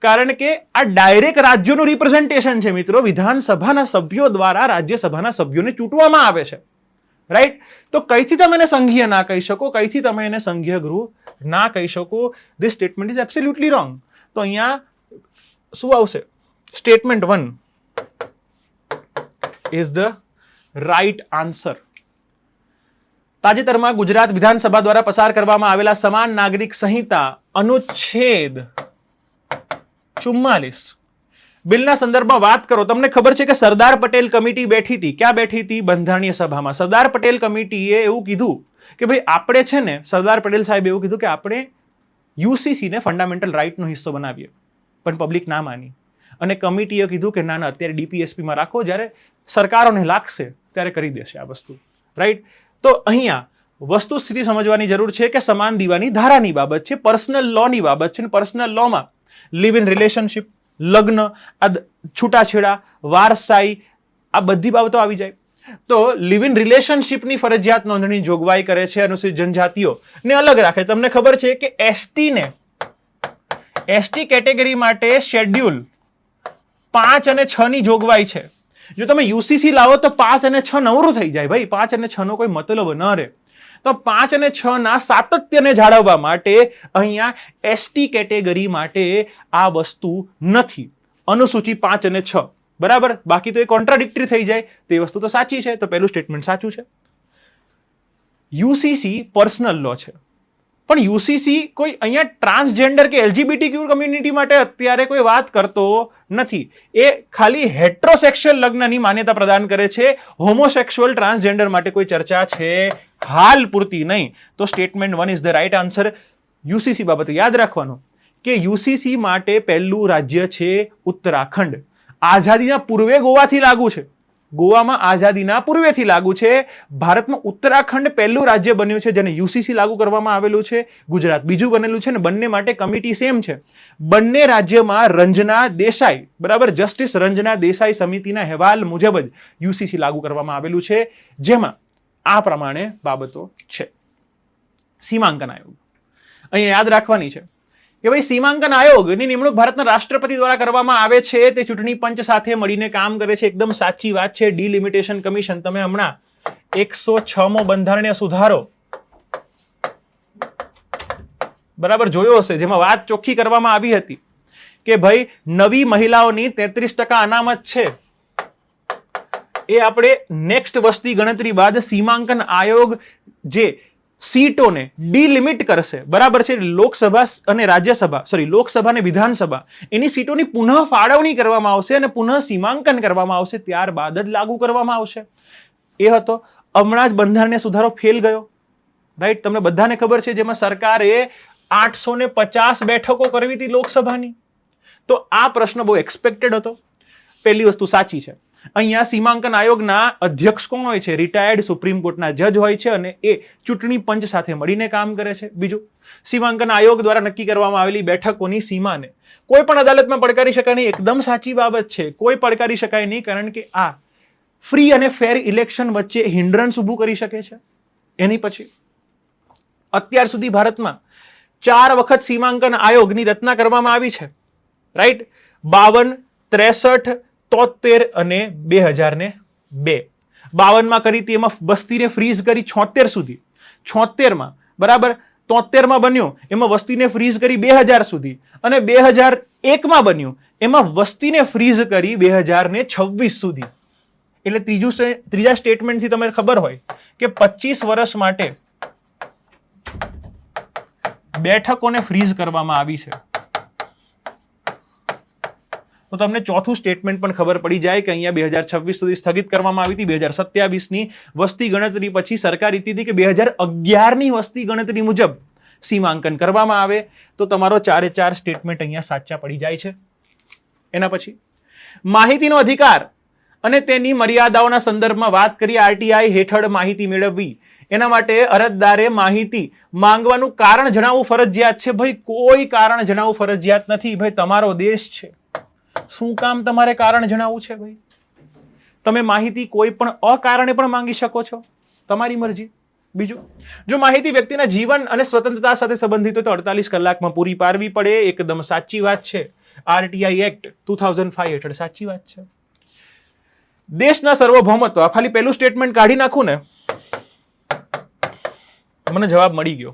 કારણ કે આ ડાયરેક્ટ રાજ્યોનું રિપ્રેઝન્ટેશન છે મિત્રો. વિધાનસભાના સભ્યો દ્વારા રાજ્યસભાના સભ્યોને ચૂંટવામાં આવે છે, રાઈટ? તો કઈથી તમે એને સંઘીય ના કહી શકો, કઈથી તમે એને સંઘીય ગૃહ ના કહી શકો? This statement is absolutely wrong. તો અહીંયા શું આવશે? Statement 1 is the right answer. તાજેતરમાં ગુજરાત વિધાનસભા દ્વારા પસાર કરવામાં આવેલા સમાન નાગરિક સંહિતા અનુચ્છેદ 44 બિલના સંદર્ભમાં વાત કરો. તમને ખબર છે કે સરદાર પટેલ કમિટી બેઠી હતી. ક્યાં બેઠી હતી? બંધારણીય સભામાં. સરદાર પટેલ કમિટીએ એવું કીધું કે ભાઈ આપણે છે ને, સરદાર પટેલ સાહેબ એવું કીધું કે આપણે યુસીસી ને ફંડામેન્ટલ રાઇટનો હિસ્સો બનાવીએ, પણ પબ્લિક ના માની. અને કમિટીએ કીધું કે ના ના, અત્યારે ડીપીએસપીમાં રાખો, જ્યારે સરકારોને લાગશે ત્યારે કરી દેશે આ વસ્તુ, રાઈટ? તો અહીંયા વસ્તુ સ્થિતિ સમજવાની જરૂર છે કે સમાન દીવાની ધારાની બાબત છે, પર્સનલ લોની બાબત છે. પર્સનલ લોમાં લિવ ઇન રિલેશનશિપ, લગ્ન, છૂટાછેડા, વારસાઈ, આ બધી બાબતો આવી જાય. તો લિવ ઇન રિલેશનશિપની ફરજિયાત નોંધણી જોગવાઈ કરે છે. અનુસૂચિત જનજાતિઓ ને અલગ રાખે. તમને ખબર છે કે એસટી કેટેગરી માટે શેડ્યુલ 5 અને 6 ની જોગવાઈ છે. જો તમે યુસીસી લાવો તો 5 અને 6 નવરું થઈ જાય ભાઈ. 5 અને 6 નો કોઈ મતલબ ન રહે. તો 5 અને 6 ના સાતત્યને જાળવવા માટે અહીંયા એસટી કેટેગરી માટે આ વસ્તુ નથી. અનુસૂચિ 5 અને 6, બરાબર. બાકી તો એ કોન્ટ્રાડિક્ટરી થઈ જાય. તે વસ્તુ તો સાચી છે. તો પહેલું સ્ટેટમેન્ટ સાચું છે. યુસીસી પર્સનલ લો છે, પણ યુસીસી કોઈ અહીંયા ટ્રાન્સજેન્ડર કે એલજીબીટીક્યુ કમ્યુનિટી માટે અત્યારે કોઈ વાત કરતો નથી. એ ખાલી હેટ્રોસેક્સ્યુઅલ લગ્નની માન્યતા પ્રદાન કરે છે. હોમોસેક્સ્યુઅલ ટ્રાન્સજેન્ડર માટે કોઈ ચર્ચા છે હાલ પૂરતી નહીં. તો statement 1 is the right answer. UCC બાબતે યાદ રાખવાનું કે યુસીસી માટે પહેલું રાજ્ય છે ઉત્તરાખંડ. આઝાદીના પૂર્વે ગોવાથી લાગુ છે. ગોવામાં આઝાદીના પૂર્વેથી લાગુ છે. ભારતમાં ઉત્તરાખંડ પહેલું રાજ્ય બન્યું છે જેને યુસીસી લાગુ કરવામાં આવેલું છે. ગુજરાત બીજું બનેલું છે ને બંને માટે કમિટી સેમ છે. બંને રાજ્યમાં રંજના દેસાઈ, બરાબર, જસ્ટિસ રંજના દેસાઈ સમિતિના અહેવાલ મુજબ જ યુસીસી લાગુ કરવામાં આવેલું છે, જેમાં આ પ્રમાણે બાબતો છે. સીમાંકન આયોગ અહીંયા યાદ રાખવાની છે કે ભાઈ સીમાંકન આયોગની નિમણૂક ભારતના રાષ્ટ્રપતિ દ્વારા કરવામાં આવે છે. તે ચૂંટણી પંચ સાથે મળીને કામ કરે છે. એકદમ સાચી વાત છે. ડિલિમિટેશન કમિશન તમે હમણાં 106મો બંધારણીય સુધારો બરાબર જોયો હશે, જેમાં વાત ચોખ્ખી કરવામાં આવી હતી કે ભાઈ નવી મહિલાઓની 33% અનામત છે એ આપણે નેક્સ્ટ વસ્તી ગણતરી બાદ સીમાંકન આયોગ જે સીટોને ડિલિમિટ કરશે, બરાબર છે. લોકસભા અને રાજ્યસભા, લોકસભા અને વિધાનસભા એની સીટોની પુનઃ ફાળવણી કરવામાં આવશે અને પુનઃ સીમાંકન કરવામાં આવશે, ત્યારબાદ જ લાગુ કરવામાં આવશે. એ હતો. હમણાં જ બંધારણીય સુધારો ફેલ ગયો, રાઈટ, તમને બધાને ખબર છે, જેમાં સરકારે 850 બેઠકો કરવી હતી લોકસભાની. તો આ પ્રશ્ન બહુ એક્સપેક્ટેડ હતો. પહેલી વસ્તુ સાચી છે. અહીંયા સીમાંકન આયોગના અધ્યક્ષ કોણ હોય છે? રિટાયર્ડ સુપ્રીમ કોર્ટના જજ હોય છે અને એ ચૂંટણી પંચ સાથે મળીને કામ કરે છે. બીજું, સીમાંકન આયોગ દ્વારા નક્કી કરવામાં આવેલી બેઠકોની સીમાને કોઈ પણ અદાલતમાં પડકારી શકાય નહીં. એકદમ સાચી બાબત છે. કોઈ પડકારી શકાય નહીં, કારણ કે આ ફ્રી અને ફેર ઇલેક્શન વચ્ચે હિન્ડ્રન્સ ઊભું કરી શકે છે. એની પછી અત્યાર સુધી ભારતમાં 4 વખત સીમાંકન આયોગની રચના કરવામાં આવી છે, રાઈટ. 52, 63, 73 અને 2002. 52માં કરી હતી, એમાં વસ્તીને ફ્રીઝ કરી 76 સુધી. 76માં, બરાબર, 73માં બન્યું, એમાં વસ્તીને ફ્રીઝ કરી 2000 સુધી, અને 2001માં બન્યું, એમાં વસ્તીને ફ્રીઝ કરી 2026 સુધી. એટલે ત્રીજા સ્ટેટમેન્ટથી તમને ખબર હોય કે 25 વર્ષ માટે બેઠકોને ફ્રીઝ કરવામાં આવી છે. તો તમને ચોથું સ્ટેટમેન્ટ પણ ખબર પડી જાય કે અહીંયા 2026 સુધી સ્થગિત કરવામાં આવી હતી. 2027ની વસ્તી ગણતરી પછી સરકાર ઈચ્છતી હતી કે 2011ની વસ્તી ગણતરી મુજબ સીમાંકન કરવામાં આવે. તો તમારો 4 સ્ટેટમેન્ટ અહીંયા સાચા પડી જાય છે. એના પછી માહિતીનો અધિકાર અને તેની મર્યાદાઓના સંદર્ભમાં વાત કરીએ. આરટીઆઈ હેઠળ માહિતી મેળવવી, એના માટે અરજદારે માહિતી માંગવાનું કારણ જણાવવું ફરજિયાત છે. ભાઈ કોઈ કારણ જણાવવું ફરજિયાત નથી. ભાઈ તમારો દેશ છે, શું કામ તમારે કારણ જણાવવું છે? ભાઈ તમે માહિતી કોઈ પણ અકારણે પણ માંગી શકો છો, તમારી મરજી. બીજું, જો માહિતી વ્યક્તિના જીવન અને સ્વતંત્રતા સાથે સંબંધિત હોય તો 48 કલાકમાં પૂરી પાડવી પડે. એકદમ સાચી વાત છે. આરટીઆઈ એક્ટ 2005 હેઠળ સાચી વાત છે. દેશના સાર્વભૌમત્વ, આ ખાલી પહેલું સ્ટેટમેન્ટ કાઢી નાખું ને, મને જવાબ મળી ગયો.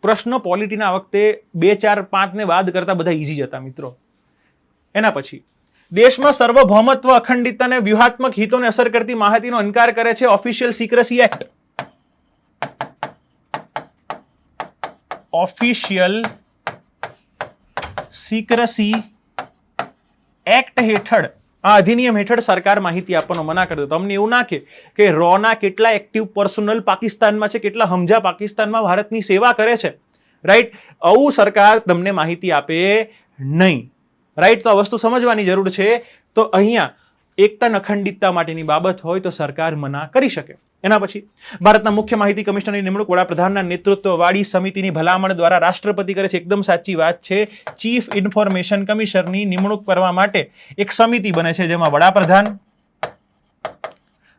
પ્રશ્ન પોલિટીના વખતે 2, 4, 5 ને બાદ કરતા બધા ઈઝી જ હતા મિત્રો. એના પછી દેશમાં સાર્વભૌમત્વ, અખંડિતતા અને વ્યૂહાત્મક હિતોને અસર કરતી માહિતીનો ઇનકાર કરે છે official secrecy act. Official secrecy act હેઠળ, આ અધિનિયમ હેઠળ સરકાર માહિતી આપવાનો મના કરી દો. તમને એવું ના કે રોના કેટલા એક્ટિવ પર્સનલ પાકિસ્તાનમાં છે, કેટલા હમજા પાકિસ્તાનમાં ભારતની સેવા કરે છે, રાઈટ. આવું સરકાર તમને માહિતી આપે નહીં, રાઈટ. તો આ વસ્તુ સમજવાની જરૂર છે. તો અહીંયા એકતા અને અખંડિતતા માટેની બાબત હોય તો સરકાર મના કરી શકે. એના પછી ભારતના મુખ્ય માહિતી કમિશનરની નિમણૂક વડાપ્રધાનના નેતૃત્વવાળી સમિતિની ભલામણ દ્વારા રાષ્ટ્રપતિ કરે છે. એકદમ સાચી વાત છે. ચીફ ઇન્ફોર્મેશન કમિશનરની નિમણૂક કરવા માટે એક સમિતિ બને છે, જેમાં વડાપ્રધાન,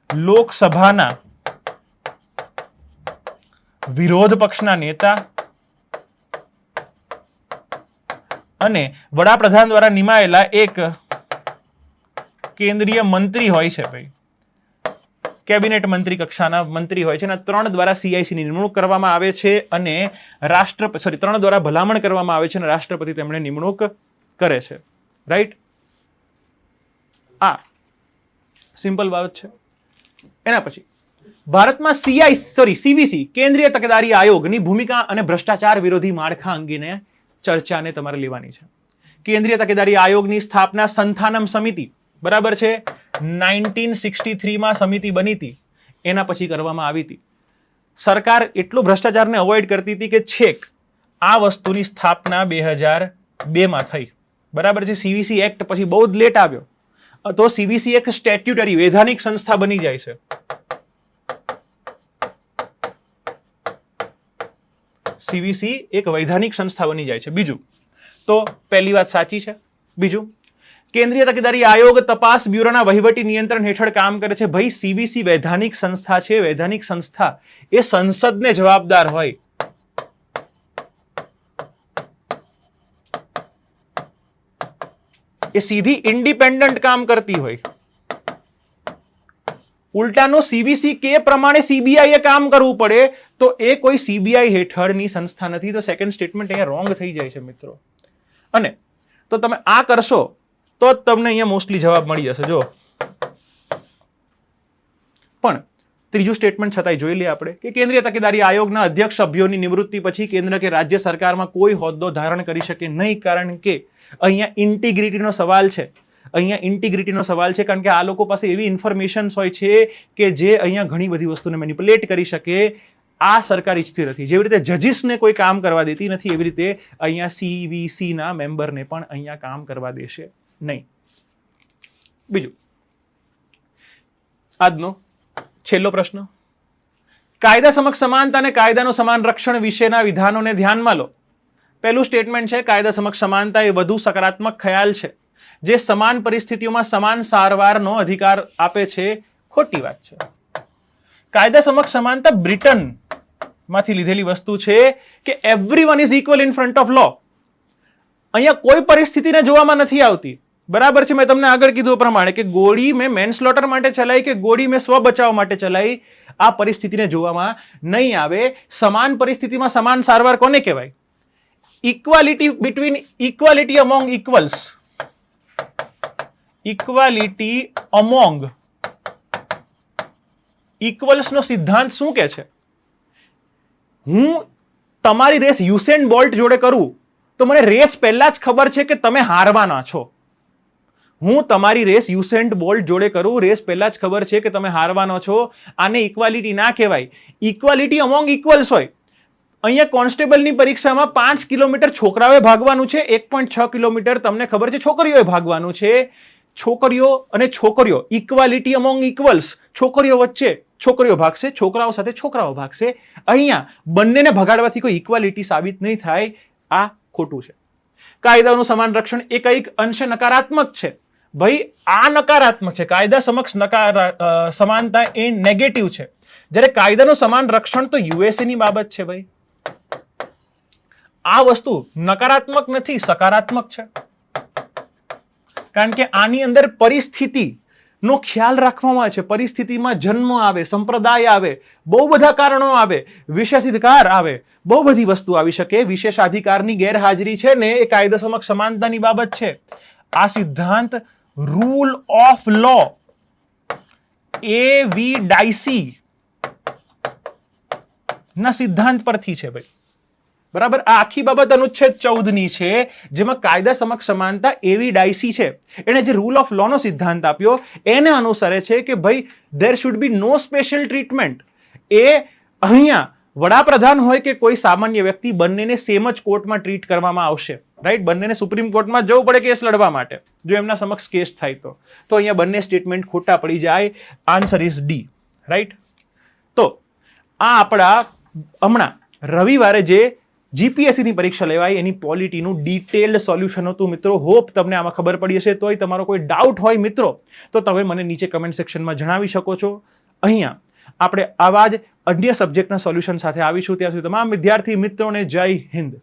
લોકસભાના વિરોધ પક્ષના નેતા અને વડાપ્રધાન દ્વારા નિમાયેલા એક કેન્દ્રીય મંત્રી હોય છે. ભાઈ કેબિનેટ મંત્રી કક્ષાના મંત્રી હોય છે અને 3 દ્વારા CIC ની નિમણૂક કરવામાં આવે છે અને 3 દ્વારા ભલામણ કરવામાં આવે છે અને રાષ્ટ્રપતિ તેમણે નિમણૂક કરે છે, રાઈટ. આ સિમ્પલ બાબત છે. એના પછી ભારતમાં સીવીસી કેન્દ્રીય તકેદારી આયોગની ભૂમિકા અને ભ્રષ્ટાચાર વિરોધી માળખા અંગેને ચર્ચાને તમારે લેવાની છે. કેન્દ્રીય તકેદારી આયોગની સ્થાપના સંથાનમ સમિતિ, બરાબર છે, 1963 માં સમિતિ બની હતી, એના પછી કરવામાં આવી હતી. સરકાર એટલો ભ્રષ્ટાચારને અવોઇડ કરતી હતી કે છેક આ વસ્તુની સ્થાપના 2002 માં થઈ, બરાબર છે. સીવીસી એક્ટ પછી બહુ જ લેટ આવ્યો, તો સીવીસી એક સ્ટેટ્યુટરી વૈધાનિક સંસ્થા બની જાય છે. સીવીસી એક વૈધાનિક સંસ્થા બની જાય છે. બીજું તો પહેલી વાત સાચી છે. બીજું, કેન્દ્રીય તકેદારી આયોગ તપાસ બ્યુરોના વહીવટી નિયંત્રણ હેઠળ કામ કરે છે. ભાઈ સીવીસી વૈધાનિક સંસ્થા છે. વૈધાનિક સંસ્થા એ સંસદને જવાબદાર હોય. એ સીધી ઇન્ડિપેન્ડન્ટ કામ કરતી હોય. ઉલટાનો સીવીસી કે પ્રમાણે સીબીઆઈ એ કામ કરવું પડે તો એ કોઈ સીબીઆઈ હેઠળની સંસ્થા નથી. તો સેકન્ડ સ્ટેટમેન્ટ અહીંયા રોંગ થઈ જાય છે મિત્રો. અને તો તમે આ કરશો તો જ તમને અહીંયા મોસ્ટલી જવાબ મળી જશે. જો પણ ત્રીજું સ્ટેટમેન્ટ છતાંય જોઈ લઈએ આપણે કે કેન્દ્રીય તકેદારી આયોગના અધ્યક્ષ સભ્યોની નિવૃત્તિ પછી કેન્દ્ર કે રાજ્ય સરકારમાં કોઈ હોદ્દો ધારણ કરી શકે નહીં, કારણ કે અહીંયા ઇન્ટિગ્રિટીનો સવાલ છે. અહીંયા ઇન્ટિગ્રિટીનો સવાલ છે કારણ કે આ લોકો પાસે એવી ઇન્ફોર્મેશન્સ હોય છે કે જે અહીંયા ઘણી બધી વસ્તુને મેનિપ્યુલેટ કરી શકે. આ સરકાર ઈચ્છતી નથી. જેવી રીતે જજીસને કોઈ કામ કરવા દેતી નથી, એવી રીતે અહીંયા સીવીસીના મેમ્બરને પણ અહીંયા કામ કરવા દેશે નહીં. બીજું, આજનો છેલ્લો પ્રશ્ન, કાયદા સમક્ષ સમાનતા અને કાયદાનું સમાન રક્ષણ વિશેના વિધાનોને ધ્યાનમાં લો. પહેલું સ્ટેટમેન્ટ છે કાયદા સમક્ષ સમાનતા એ વધુ સકારાત્મક ખ્યાલ છે જે સમાન પરિસ્થિતિઓમાં સમાન સારવારનો અધિકાર આપે છે. ખોટી વાત છે. કાયદા સમક્ષ સમાનતા બ્રિટન માંથી લીધેલી વસ્તુ છે કે everyone is equal in front of law. અહીંયા કોઈ પરિસ્થિતિને જોવામાં નથી આવતી, બરાબર છે. મેં તમને આગળ કીધું પ્રમાણે કે ગોળી મેં મેનસ્લોટર માટે ચલાવી કે ગોળી મેં સ્વ બચાવ માટે ચલાવી, આ પરિસ્થિતિને જોવામાં નહીં આવે. સમાન પરિસ્થિતિમાં સમાન સારવાર કોને કહેવાય? Equality between equality among equals. Equality among equals નો સિદ્ધાંત શું કહે છે? હું તમારી રેસ યુસેન બોલ્ટ જોડે કરું તો મને રેસ પહેલા જ ખબર છે કે તમે હારવાના છો. હું તમારી રેસ યુસેન બોલ્ટ જોડે કરું, રેસ પહેલા જ ખબર છે કે તમે હારવાનો છો. આને ઇક્વાલિટી ના કહેવાય. ઇક્વાલિટી અમોંગ ઇક્વલ્સ હોય. અહીંયા કોન્સ્ટેબલની પરીક્ષામાં 5 કિલોમીટર છોકરાઓએ ભાગવાનું છે, 1.6 કિલોમીટર તમને ખબર છે છોકરીઓએ ભાગવાનું છે. છોકરીઓ અને છોકરીઓ ઇક્વાલિટી અમોંગ ઇક્વલ્સ, છોકરીઓ વચ્ચે છોકરીઓ ભાગશે, છોકરાઓ સાથે છોકરાઓ ભાગશે. અહીંયા બંનેને ભગાડવાથી કોઈ ઇક્વાલિટી સાબિત નહીં થાય. આ ખોટું છે. કાયદાનું સમાન રક્ષણ એ કંઈક અંશે નકારાત્મક છે. ભાઈ આ નકારાત્મક છે. કાયદા સમક્ષ સમાનતા એ નેગેટિવ છે, જ્યારે કાયદાનું સમાન રક્ષણ તો યુએસએ ની બાબત છે. ભાઈ આ વસ્તુ નકારાત્મક નથી, સકારાત્મક છે. કારણ કે આની અંદર પરિસ્થિતિ નો ખ્યાલ રાખવામાં આવે છે. પરિસ્થિતિમાં જન્મ આવે, સંપ્રદાય આવે, બહુ બધા કારણો આવે, વિશેષાધિકાર આવે, બહુ બધી વસ્તુ આવી શકે. વિશેષાધિકારની ગેરહાજરી છે ને એ કાયદા સમક્ષ સમાનતાની બાબત છે. આ સિદ્ધાંત રૂલ ઓફ લો એવી ડાઇસી ના સિદ્ધાંત પરથી છે. ભાઈ બરાબર, આ આખી બાબત અનુચ્છેદ 14 ની છે, જેમાં કાયદા સમક્ષ સમાનતા એવી ડાઇસી છે. એને જે રૂલ ઓફ લો નો સિદ્ધાંત આપ્યો એને અનુસરે છે કે ભાઈ there should be no special treatment. એ અહીંયા વડાપ્રધાન હોય કે કોઈ સામાન્ય વ્યક્તિ, બંનેને સેમ જ કોર્ટમાં ટ્રીટ કરવામાં આવશે. રાઈટ, બંનેને સુપ્રીમ કોર્ટમાં જવું પડે કેસ લડવા માટે જો એમના સમક્ષ કેસ થાય તો અહીંયા બંને સ્ટેટમેન્ટ ખોટા પડી જાય. Answer is D. રાઈટ, તો આ આપણા હમણાં રવિવારે જે જીપીએસસી ની પરીક્ષા લેવાય એની પોલિટીનું ડિટેલ્ડ સોલ્યુશન હતું મિત્રો. હોપ તમને આમાં ખબર પડી હશે. તોય તમારો કોઈ ડાઉટ હોય મિત્રો તો તમે મને નીચે કમેન્ટ સેક્શનમાં જણાવી શકો છો. અહીંયા આપણે આવા જ અન્ય સબ્જેક્ટના સોલ્યુશન સાથે આવીશું. ત્યાં સુધી તમામ વિદ્યાર્થી મિત્રોને જય હિન્દ.